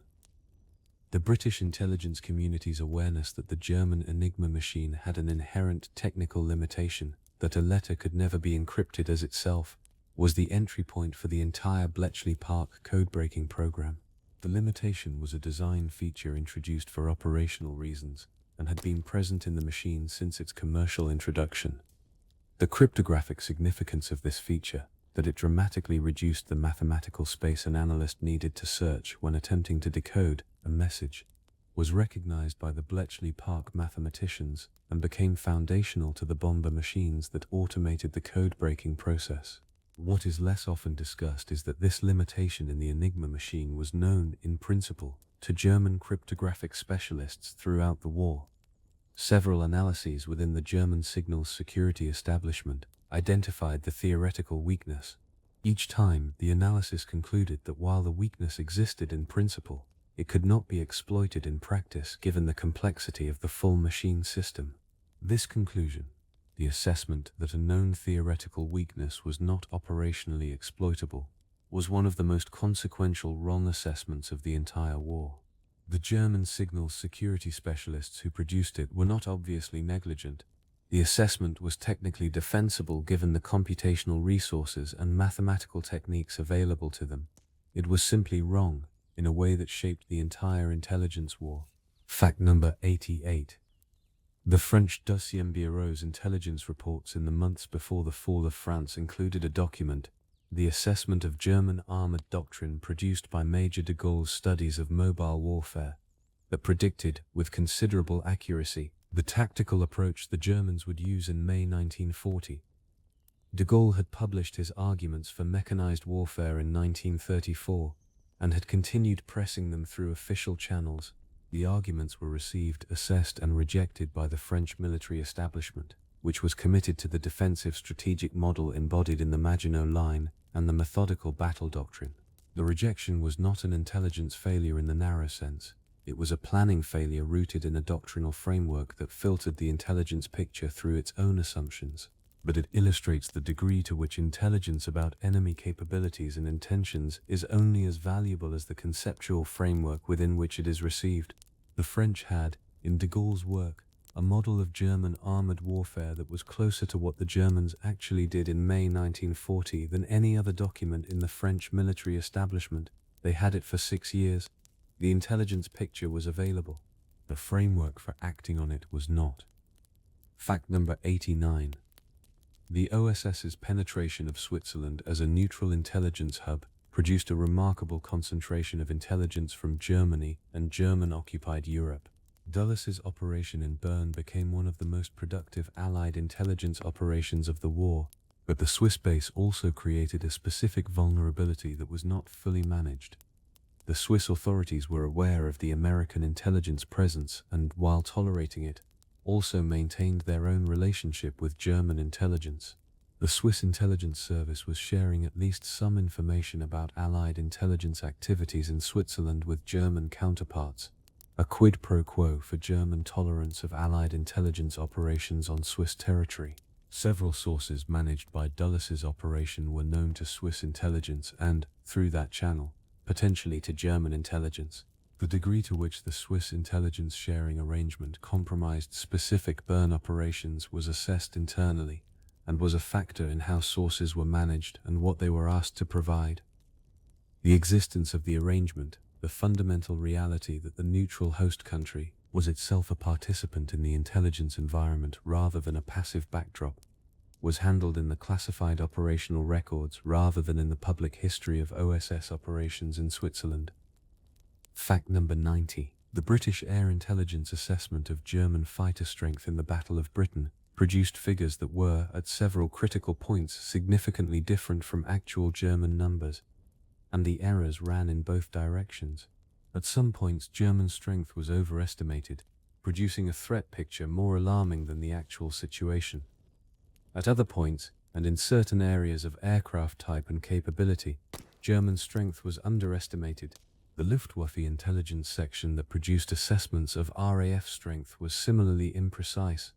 The British intelligence community's awareness that the German Enigma machine had an inherent technical limitation, that a letter could never be encrypted as itself, was the entry point for the entire Bletchley Park code-breaking program. The limitation was a design feature introduced for operational reasons and had been present in the machine since its commercial introduction. The cryptographic significance of this feature, that it dramatically reduced the mathematical space an analyst needed to search when attempting to decode a message, was recognized by the Bletchley Park mathematicians and became foundational to the bomber machines that automated the code-breaking process. What is less often discussed is that this limitation in the Enigma machine was known, in principle, to German cryptographic specialists throughout the war. Several analyses within the German signals security establishment identified the theoretical weakness. Each time, the analysis concluded that while the weakness existed in principle, it could not be exploited in practice given the complexity of the full machine system. This conclusion, the assessment that a known theoretical weakness was not operationally exploitable, was one of the most consequential wrong assessments of the entire war. The German signals security specialists who produced it were not obviously negligent. The assessment was technically defensible given the computational resources and mathematical techniques available to them. It was simply wrong, in a way that shaped the entire intelligence war. Fact number 88. The French Deuxième Bureau's intelligence reports in the months before the fall of France included a document, the assessment of German armored doctrine produced by Major de Gaulle's studies of mobile warfare, that predicted, with considerable accuracy, the tactical approach the Germans would use in May 1940. De Gaulle had published his arguments for mechanized warfare in 1934, and had continued pressing them through official channels. The arguments were received, assessed and rejected by the French military establishment, which was committed to the defensive strategic model embodied in the Maginot Line and the methodical battle doctrine. The rejection was not an intelligence failure in the narrow sense. It was a planning failure rooted in a doctrinal framework that filtered the intelligence picture through its own assumptions. But it illustrates the degree to which intelligence about enemy capabilities and intentions is only as valuable as the conceptual framework within which it is received. The French had, in de Gaulle's work, a model of German armored warfare that was closer to what the Germans actually did in May 1940 than any other document in the French military establishment. They had it for 6 years. The intelligence picture was available. The framework for acting on it was not. Fact number 89. The OSS's penetration of Switzerland as a neutral intelligence hub produced a remarkable concentration of intelligence from Germany and German-occupied Europe. Dulles's operation in Bern became one of the most productive Allied intelligence operations of the war, but the Swiss base also created a specific vulnerability that was not fully managed. The Swiss authorities were aware of the American intelligence presence and, while tolerating it, also maintained their own relationship with German intelligence. The Swiss intelligence service was sharing at least some information about Allied intelligence activities in Switzerland with German counterparts, a quid pro quo for German tolerance of Allied intelligence operations on Swiss territory. Several sources managed by Dulles's operation were known to Swiss intelligence and, through that channel, potentially to German intelligence. The degree to which the Swiss intelligence sharing arrangement compromised specific Bern operations was assessed internally, and was a factor in how sources were managed and what they were asked to provide. The existence of the arrangement, the fundamental reality that the neutral host country was itself a participant in the intelligence environment rather than a passive backdrop, was handled in the classified operational records rather than in the public history of OSS operations in Switzerland. Fact number 90. The British Air Intelligence assessment of German fighter strength in the Battle of Britain produced figures that were, at several critical points, significantly different from actual German numbers, and the errors ran in both directions. At some points, German strength was overestimated, producing a threat picture more alarming than the actual situation. At other points, and in certain areas of aircraft type and capability, German strength was underestimated. The Luftwaffe intelligence section that produced assessments of RAF strength was similarly imprecise.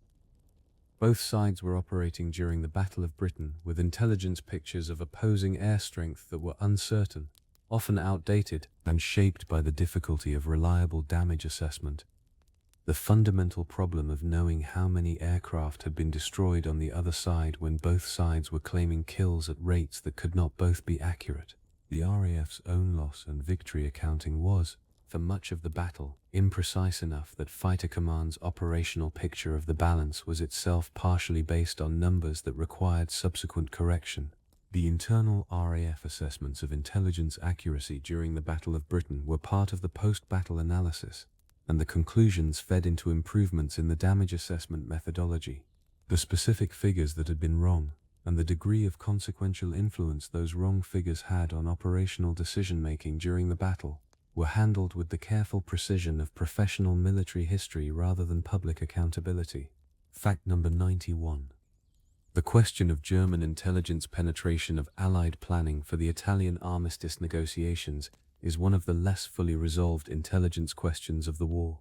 Both sides were operating during the Battle of Britain with intelligence pictures of opposing air strength that were uncertain, often outdated, and shaped by the difficulty of reliable damage assessment. The fundamental problem of knowing how many aircraft had been destroyed on the other side when both sides were claiming kills at rates that could not both be accurate. The RAF's own loss and victory accounting was, for much of the battle, imprecise enough that Fighter Command's operational picture of the balance was itself partially based on numbers that required subsequent correction. The internal RAF assessments of intelligence accuracy during the Battle of Britain were part of the post-battle analysis, and the conclusions fed into improvements in the damage assessment methodology. The specific figures that had been wrong, and the degree of consequential influence those wrong figures had on operational decision-making during the battle, were handled with the careful precision of professional military history rather than public accountability. Fact number 91. The question of German intelligence penetration of Allied planning for the Italian armistice negotiations is one of the less fully resolved intelligence questions of the war.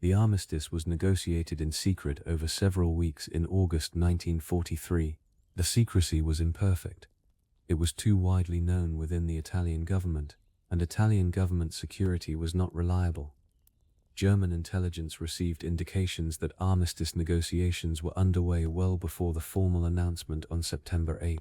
The armistice was negotiated in secret over several weeks in August 1943. The secrecy was imperfect. It was too widely known within the Italian government, and Italian government security was not reliable. German intelligence received indications that armistice negotiations were underway well before the formal announcement on September 8.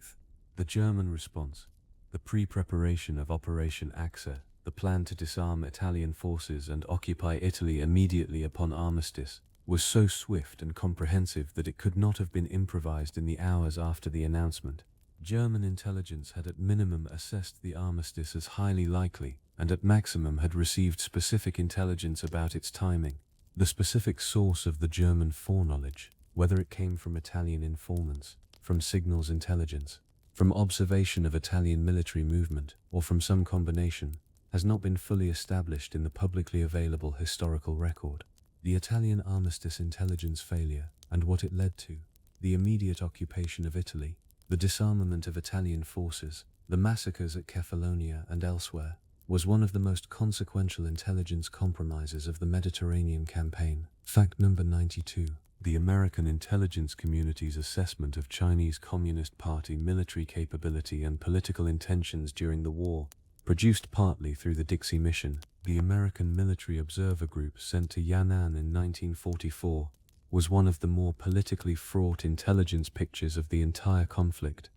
The German response, the pre-preparation of Operation AXA, the plan to disarm Italian forces and occupy Italy immediately upon armistice, was so swift and comprehensive that it could not have been improvised in the hours after the announcement. German intelligence had at minimum assessed the armistice as highly likely, and at maximum had received specific intelligence about its timing. The specific source of the German foreknowledge, whether it came from Italian informants, from signals intelligence, from observation of Italian military movement, or from some combination, has not been fully established in the publicly available historical record. The Italian armistice intelligence failure, and what it led to, the immediate occupation of Italy, the disarmament of Italian forces, the massacres at Kefalonia and elsewhere, was one of the most consequential intelligence compromises of the Mediterranean campaign. Fact number 92. The American intelligence community's assessment of Chinese Communist Party military capability and political intentions during the war, produced partly through the Dixie Mission, the American Military Observer Group sent to Yan'an in 1944, was one of the more politically fraught intelligence pictures of the entire conflict.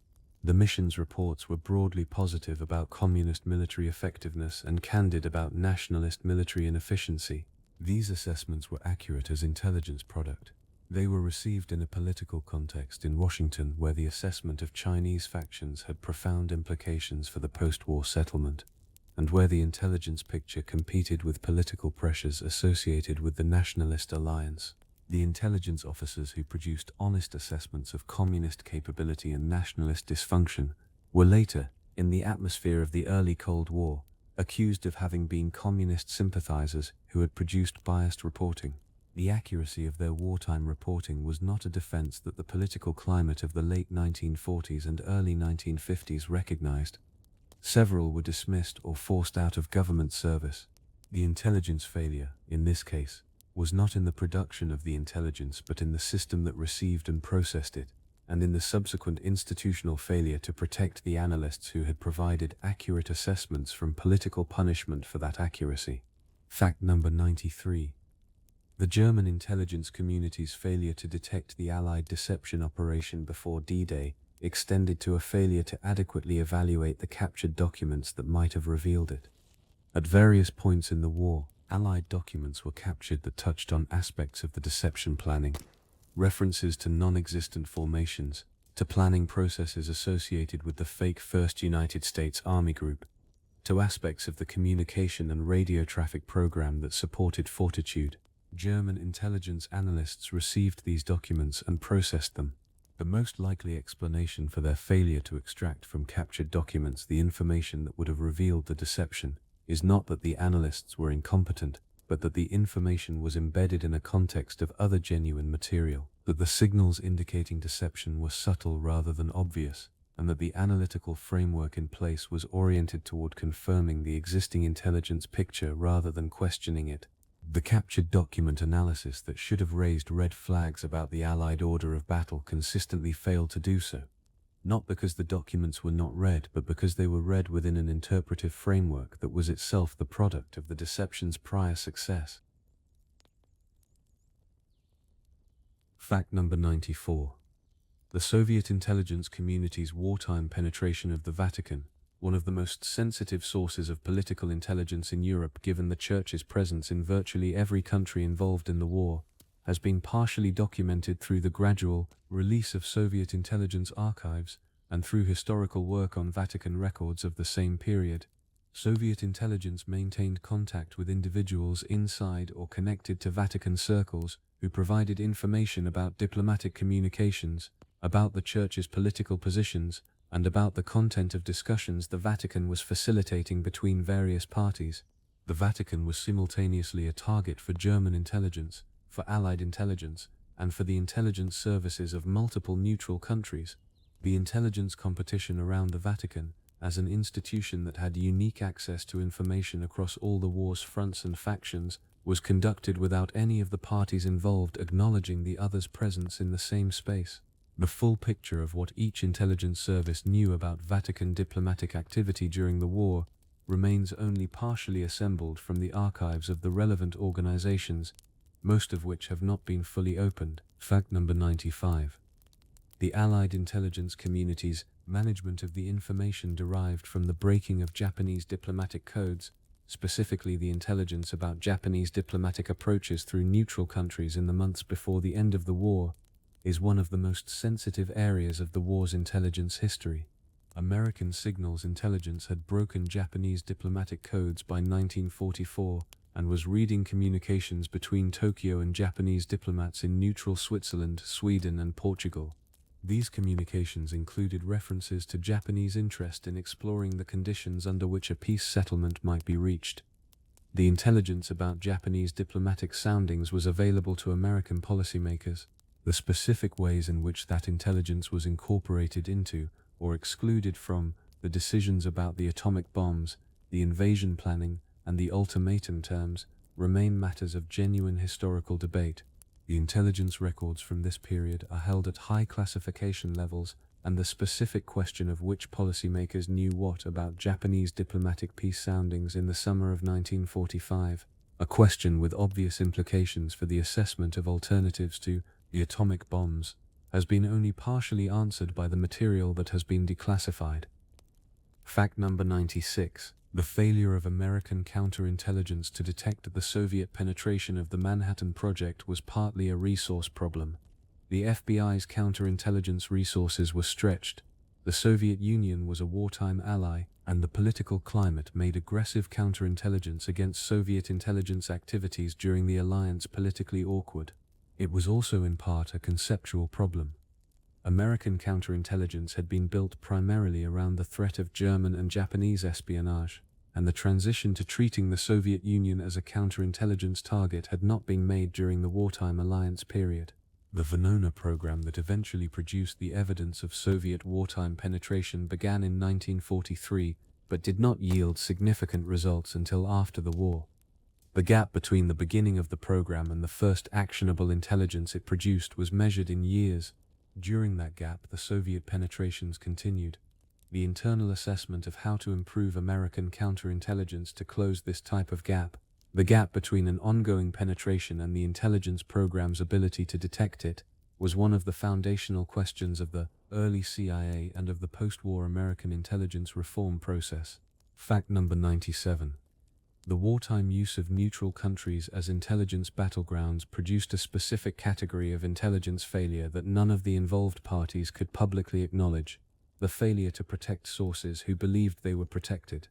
The mission's reports were broadly positive about communist military effectiveness and candid about nationalist military inefficiency. These assessments were accurate as intelligence product. They were received in a political context in Washington where the assessment of Chinese factions had profound implications for the post-war settlement, and where the intelligence picture competed with political pressures associated with the Nationalist Alliance. The intelligence officers who produced honest assessments of communist capability and nationalist dysfunction were later, in the atmosphere of the early Cold War, accused of having been communist sympathizers who had produced biased reporting. The accuracy of their wartime reporting was not a defense that the political climate of the late 1940s and early 1950s recognized. Several were dismissed or forced out of government service. The intelligence failure, in this case, was not in the production of the intelligence but in the system that received and processed it, and in the subsequent institutional failure to protect the analysts who had provided accurate assessments from political punishment for that accuracy. Fact number 93. The German intelligence community's failure to detect the Allied deception operation before D-Day extended to a failure to adequately evaluate the captured documents that might have revealed it. At various points in the war, Allied documents were captured that touched on aspects of the deception planning, references to non-existent formations, to planning processes associated with the fake First United States Army Group, to aspects of the communication and radio traffic program that supported Fortitude. German intelligence analysts received these documents and processed them. The most likely explanation for their failure to extract from captured documents the information that would have revealed the deception is not that the analysts were incompetent, but that the information was embedded in a context of other genuine material, that the signals indicating deception were subtle rather than obvious, and that the analytical framework in place was oriented toward confirming the existing intelligence picture rather than questioning it. The captured document analysis that should have raised red flags about the Allied order of battle consistently failed to do so, not because the documents were not read, but because they were read within an interpretive framework that was itself the product of the deception's prior success. Fact number 94. The Soviet intelligence community's wartime penetration of the Vatican, one of the most sensitive sources of political intelligence in Europe given the Church's presence in virtually every country involved in the war, has been partially documented through the gradual release of Soviet intelligence archives and through historical work on Vatican records of the same period. Soviet intelligence maintained contact with individuals inside or connected to Vatican circles who provided information about diplomatic communications, about the Church's political positions, and about the content of discussions the Vatican was facilitating between various parties. The Vatican was simultaneously a target for German intelligence, for Allied intelligence, and for the intelligence services of multiple neutral countries. The intelligence competition around the Vatican, as an institution that had unique access to information across all the war's fronts and factions, was conducted without any of the parties involved acknowledging the other's presence in the same space. The full picture of what each intelligence service knew about Vatican diplomatic activity during the war remains only partially assembled from the archives of the relevant organizations, most of which have not been fully opened. Fact number 95. The Allied intelligence community's management of the information derived from the breaking of Japanese diplomatic codes, specifically the intelligence about Japanese diplomatic approaches through neutral countries in the months before the end of the war, is one of the most sensitive areas of the war's intelligence history. American signals intelligence had broken Japanese diplomatic codes by 1944 and was reading communications between Tokyo and Japanese diplomats in neutral Switzerland, Sweden, and Portugal. These communications included references to Japanese interest in exploring the conditions under which a peace settlement might be reached. The intelligence about Japanese diplomatic soundings was available to American policymakers. The specific ways in which that intelligence was incorporated into, or excluded from, the decisions about the atomic bombs, the invasion planning, and the ultimatum terms, remain matters of genuine historical debate. The intelligence records from this period are held at high classification levels, and the specific question of which policymakers knew what about Japanese diplomatic peace soundings in the summer of 1945, a question with obvious implications for the assessment of alternatives to the atomic bombs, has been only partially answered by the material that has been declassified. Fact number 96. The failure of American counterintelligence to detect the Soviet penetration of the Manhattan Project was partly a resource problem. The FBI's counterintelligence resources were stretched, the Soviet Union was a wartime ally, and the political climate made aggressive counterintelligence against Soviet intelligence activities during the alliance politically awkward. It was also in part a conceptual problem. American counterintelligence had been built primarily around the threat of German and Japanese espionage, and the transition to treating the Soviet Union as a counterintelligence target had not been made during the wartime alliance period. The Venona program that eventually produced the evidence of Soviet wartime penetration began in 1943, but did not yield significant results until after the war. The gap between the beginning of the program and the first actionable intelligence it produced was measured in years. During that gap, the Soviet penetrations continued. The internal assessment of how to improve American counterintelligence to close this type of gap, the gap between an ongoing penetration and the intelligence program's ability to detect it, was one of the foundational questions of the early CIA and of the post-war American intelligence reform process. Fact number 97. The wartime use of neutral countries as intelligence battlegrounds produced a specific category of intelligence failure that none of the involved parties could publicly acknowledge: the failure to protect sources who believed they were protected.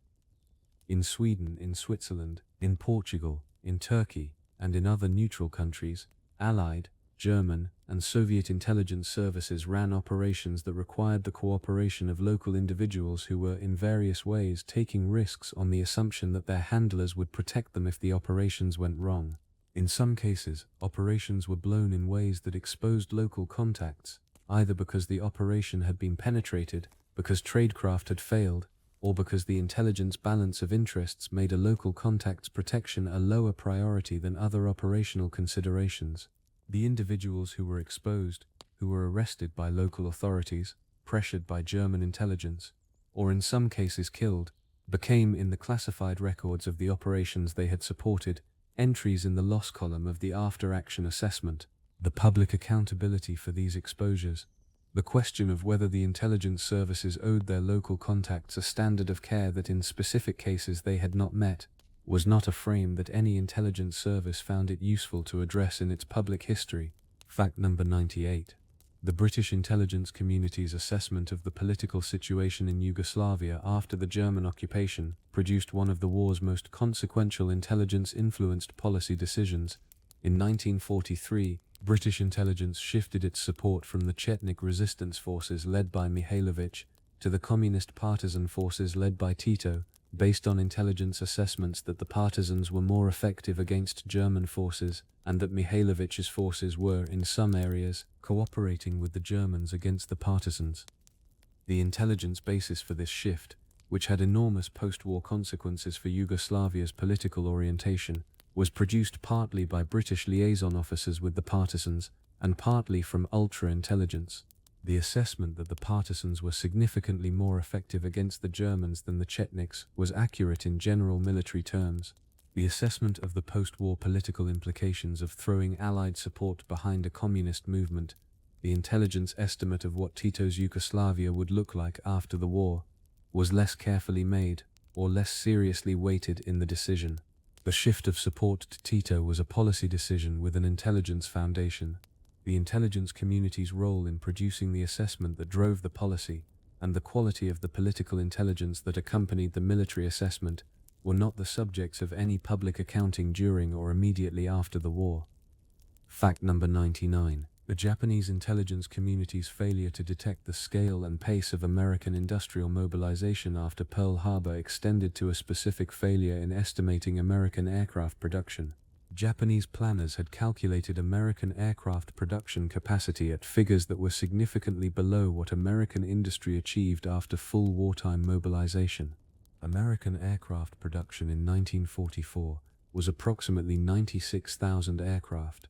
In Sweden, in Switzerland, in Portugal, in Turkey, and in other neutral countries, Allied, German, and Soviet intelligence services ran operations that required the cooperation of local individuals who were in various ways taking risks on the assumption that their handlers would protect them if the operations went wrong. In some cases, operations were blown in ways that exposed local contacts, either because the operation had been penetrated, because tradecraft had failed, or because the intelligence balance of interests made a local contact's protection a lower priority than other operational considerations. The individuals who were exposed, who were arrested by local authorities, pressured by German intelligence, or in some cases killed, became in the classified records of the operations they had supported, entries in the loss column of the after-action assessment. The public accountability for these exposures, the question of whether the intelligence services owed their local contacts a standard of care that in specific cases they had not met, was not a frame that any intelligence service found it useful to address in its public history. Fact number 98. The British intelligence community's assessment of the political situation in Yugoslavia after the German occupation produced one of the war's most consequential intelligence-influenced policy decisions. In 1943, British intelligence shifted its support from the Chetnik resistance forces led by Mihailovich to the communist partisan forces led by Tito, based on intelligence assessments that the partisans were more effective against German forces and that Mihailovich's forces were, in some areas, cooperating with the Germans against the partisans. The intelligence basis for this shift, which had enormous post-war consequences for Yugoslavia's political orientation, was produced partly by British liaison officers with the partisans and partly from ultra-intelligence. The assessment that the partisans were significantly more effective against the Germans than the Chetniks was accurate in general military terms. The assessment of the post-war political implications of throwing Allied support behind a communist movement, the intelligence estimate of what Tito's Yugoslavia would look like after the war, was less carefully made or less seriously weighted in the decision. The shift of support to Tito was a policy decision with an intelligence foundation. The intelligence community's role in producing the assessment that drove the policy, and the quality of the political intelligence that accompanied the military assessment, were not the subjects of any public accounting during or immediately after the war. Fact number 99. The Japanese intelligence community's failure to detect the scale and pace of American industrial mobilization after Pearl Harbor extended to a specific failure in estimating American aircraft production. Japanese planners had calculated American aircraft production capacity at figures that were significantly below what American industry achieved after full wartime mobilization. American aircraft production in 1944 was approximately 96,000 aircraft,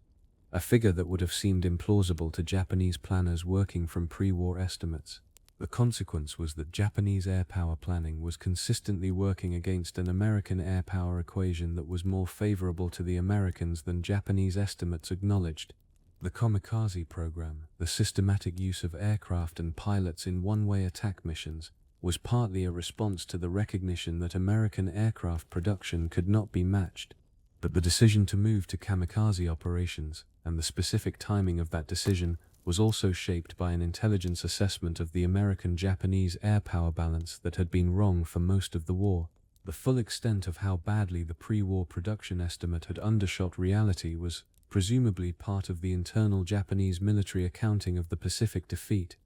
a figure that would have seemed implausible to Japanese planners working from pre-war estimates. The consequence was that Japanese air power planning was consistently working against an American air power equation that was more favorable to the Americans than Japanese estimates acknowledged. The kamikaze program, the systematic use of aircraft and pilots in one-way attack missions, was partly a response to the recognition that American aircraft production could not be matched. But the decision to move to kamikaze operations, and the specific timing of that decision, was also shaped by an intelligence assessment of the American-Japanese air power balance that had been wrong for most of the war. The full extent of how badly the pre-war production estimate had undershot reality was, presumably, part of the internal Japanese military accounting of the Pacific defeat.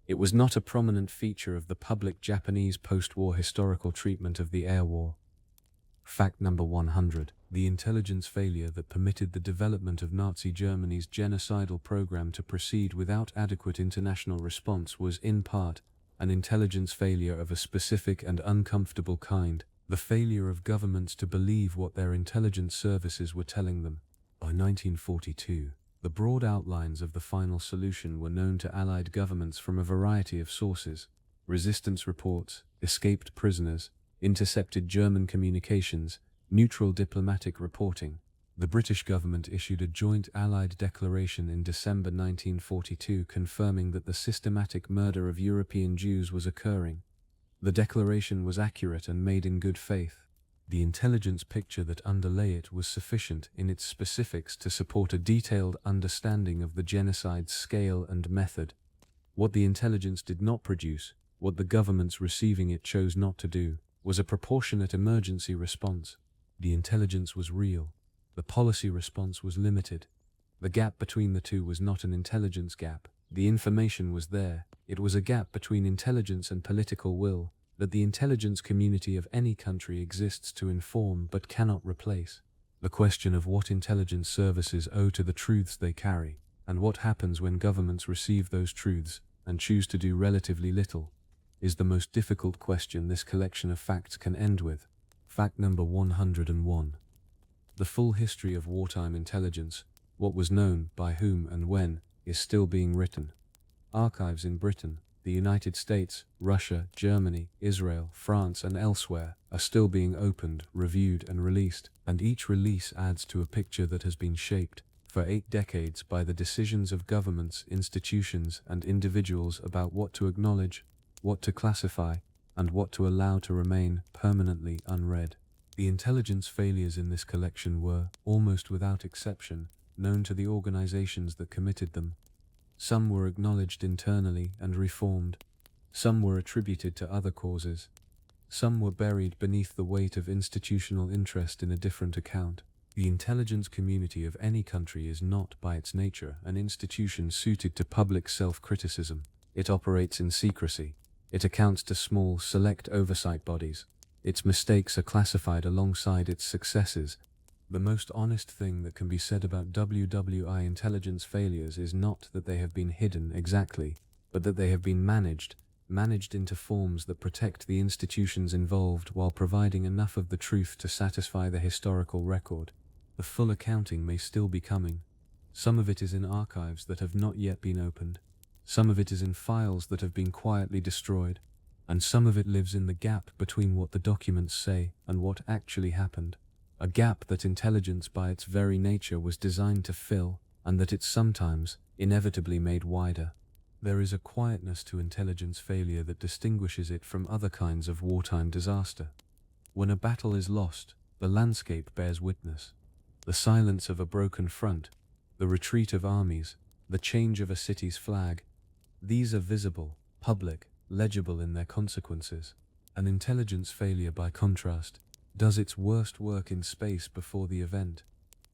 It was not a prominent feature of the public Japanese post-war historical treatment of the air war. Fact number 100. The intelligence failure that permitted the development of Nazi Germany's genocidal program to proceed without adequate international response was, in part, an intelligence failure of a specific and uncomfortable kind, the failure of governments to believe what their intelligence services were telling them. By 1942, the broad outlines of the final solution were known to Allied governments from a variety of sources: resistance reports, escaped prisoners, intercepted German communications, neutral diplomatic reporting. The British government issued a joint Allied declaration in December 1942 confirming that the systematic murder of European Jews was occurring. The declaration was accurate and made in good faith. The intelligence picture that underlay it was sufficient in its specifics to support a detailed understanding of the genocide's scale and method. What the intelligence did not produce, what the governments receiving it chose not to do, was a proportionate emergency response. The intelligence was real. The policy response was limited. The gap between the two was not an intelligence gap. The information was there. It was a gap between intelligence and political will that the intelligence community of any country exists to inform but cannot replace. The question of what intelligence services owe to the truths they carry, and what happens when governments receive those truths and choose to do relatively little, is the most difficult question this collection of facts can end with. Fact number 101. The full history of wartime intelligence, what was known, by whom and when, is still being written. Archives in Britain, the United States, Russia, Germany, Israel, France, and elsewhere are still being opened, reviewed, and released, and each release adds to a picture that has been shaped for 8 decades by the decisions of governments, institutions, and individuals about what to acknowledge, what to classify, and what to allow to remain permanently unread. The intelligence failures in this collection were, almost without exception, known to the organizations that committed them. Some were acknowledged internally and reformed. Some were attributed to other causes. Some were buried beneath the weight of institutional interest in a different account. The intelligence community of any country is not, by its nature, an institution suited to public self-criticism. It operates in secrecy. It accounts to small, select oversight bodies. Its mistakes are classified alongside its successes. The most honest thing that can be said about WWII intelligence failures is not that they have been hidden exactly, but that they have been managed into forms that protect the institutions involved while providing enough of the truth to satisfy the historical record. The full accounting may still be coming. Some of it is in archives that have not yet been opened. Some of it is in files that have been quietly destroyed. And some of it lives in the gap between what the documents say and what actually happened. A gap that intelligence by its very nature was designed to fill, and that it sometimes, inevitably made wider. There is a quietness to intelligence failure that distinguishes it from other kinds of wartime disaster. When a battle is lost, the landscape bears witness. The silence of a broken front, the retreat of armies, the change of a city's flag, these are visible, public, legible in their consequences. An intelligence failure, by contrast, does its worst work in space before the event.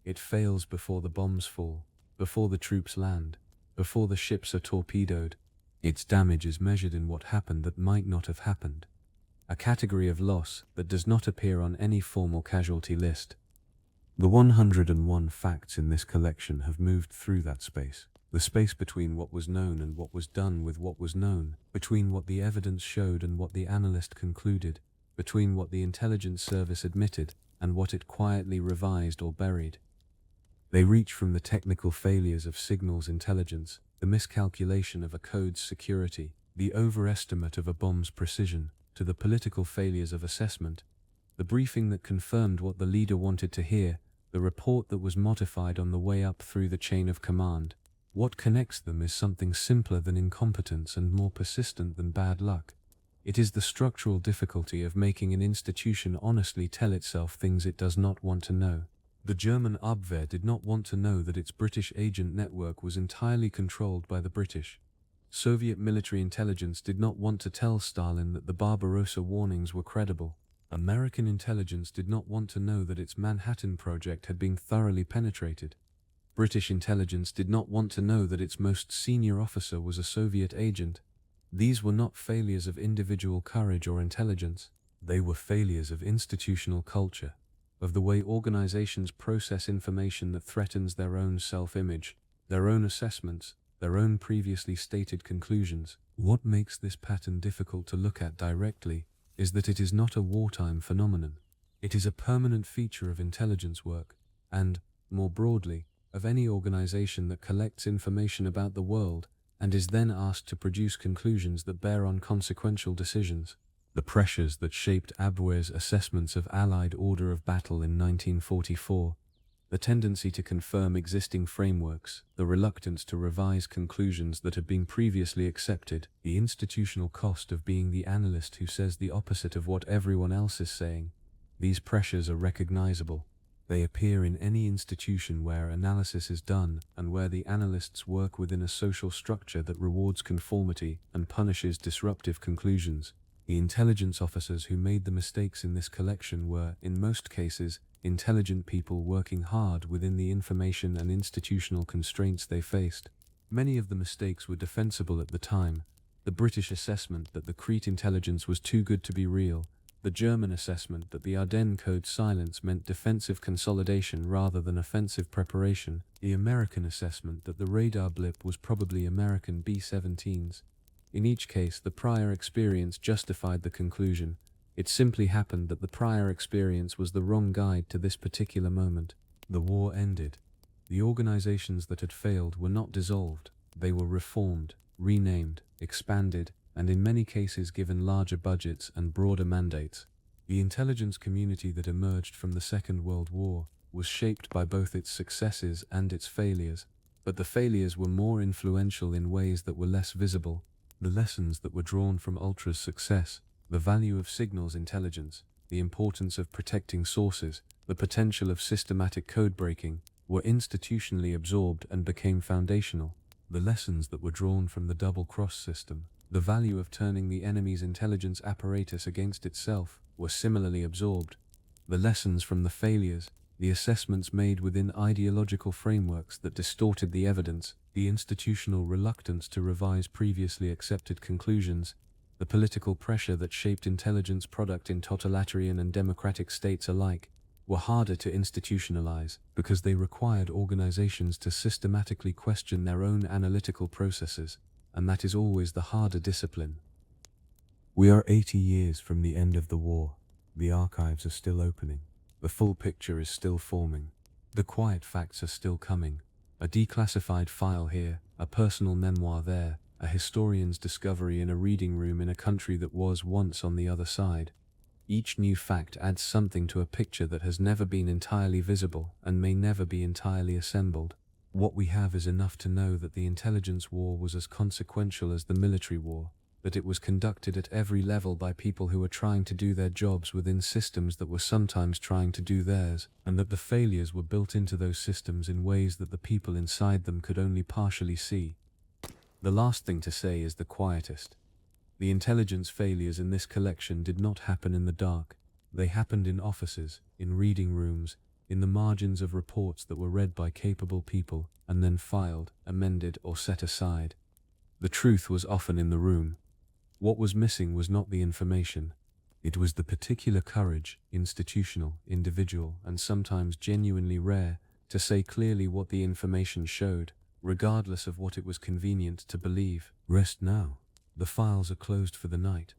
It fails before the bombs fall, before the troops land, before the ships are torpedoed. Its damage is measured in what happened that might not have happened. A category of loss that does not appear on any formal casualty list. The 101 facts in this collection have moved through that space. The space between what was known and what was done with what was known, between what the evidence showed and what the analyst concluded, between what the intelligence service admitted and what it quietly revised or buried. They reach from the technical failures of signals intelligence, the miscalculation of a code's security, the overestimate of a bomb's precision, to the political failures of assessment, the briefing that confirmed what the leader wanted to hear, the report that was modified on the way up through the chain of command. What connects them is something simpler than incompetence and more persistent than bad luck. It is the structural difficulty of making an institution honestly tell itself things it does not want to know. The German Abwehr did not want to know that its British agent network was entirely controlled by the British. Soviet military intelligence did not want to tell Stalin that the Barbarossa warnings were credible. American intelligence did not want to know that its Manhattan Project had been thoroughly penetrated. British intelligence did not want to know that its most senior officer was a Soviet agent. These were not failures of individual courage or intelligence. They were failures of institutional culture, of the way organizations process information that threatens their own self-image, their own assessments, their own previously stated conclusions. What makes this pattern difficult to look at directly is that it is not a wartime phenomenon. It is a permanent feature of intelligence work, and, more broadly, of any organization that collects information about the world and is then asked to produce conclusions that bear on consequential decisions. The pressures that shaped Abwehr's assessments of Allied order of battle in 1944, the tendency to confirm existing frameworks, the reluctance to revise conclusions that had been previously accepted, the institutional cost of being the analyst who says the opposite of what everyone else is saying. These pressures are recognizable. They appear in any institution where analysis is done and where the analysts work within a social structure that rewards conformity and punishes disruptive conclusions. The intelligence officers who made the mistakes in this collection were, in most cases, intelligent people working hard within the information and institutional constraints they faced. Many of the mistakes were defensible at the time. The British assessment that the Crete intelligence was too good to be real, the German assessment that the Ardennes Code silence meant defensive consolidation rather than offensive preparation, the American assessment that the radar blip was probably American B-17s. In each case, the prior experience justified the conclusion. It simply happened that the prior experience was the wrong guide to this particular moment. The war ended. The organizations that had failed were not dissolved. They were reformed, renamed, expanded, and in many cases given larger budgets and broader mandates. The intelligence community that emerged from the Second World War was shaped by both its successes and its failures, but the failures were more influential in ways that were less visible. The lessons that were drawn from Ultra's success, the value of signals intelligence, the importance of protecting sources, the potential of systematic code breaking, were institutionally absorbed and became foundational. The lessons that were drawn from the double-cross system, the value of turning the enemy's intelligence apparatus against itself, were similarly absorbed. The lessons from the failures, the assessments made within ideological frameworks that distorted the evidence, the institutional reluctance to revise previously accepted conclusions, the political pressure that shaped intelligence product in totalitarian and democratic states alike, were harder to institutionalize because they required organizations to systematically question their own analytical processes, and that is always the harder discipline. We are 80 years from the end of the war. The archives are still opening. The full picture is still forming. The quiet facts are still coming. A declassified file here, a personal memoir there, a historian's discovery in a reading room in a country that was once on the other side. Each new fact adds something to a picture that has never been entirely visible and may never be entirely assembled. What we have is enough to know that the intelligence war was as consequential as the military war, that it was conducted at every level by people who were trying to do their jobs within systems that were sometimes trying to do theirs, and that the failures were built into those systems in ways that the people inside them could only partially see. The last thing to say is the quietest. The intelligence failures in this collection did not happen in the dark. They happened in offices, in reading rooms, in the margins of reports that were read by capable people and then filed, amended, or set aside. The truth was often in the room. What was missing was not the information. It was the particular courage, institutional, individual, and sometimes genuinely rare, to say clearly what the information showed, regardless of what it was convenient to believe. Rest now. The files are closed for the night.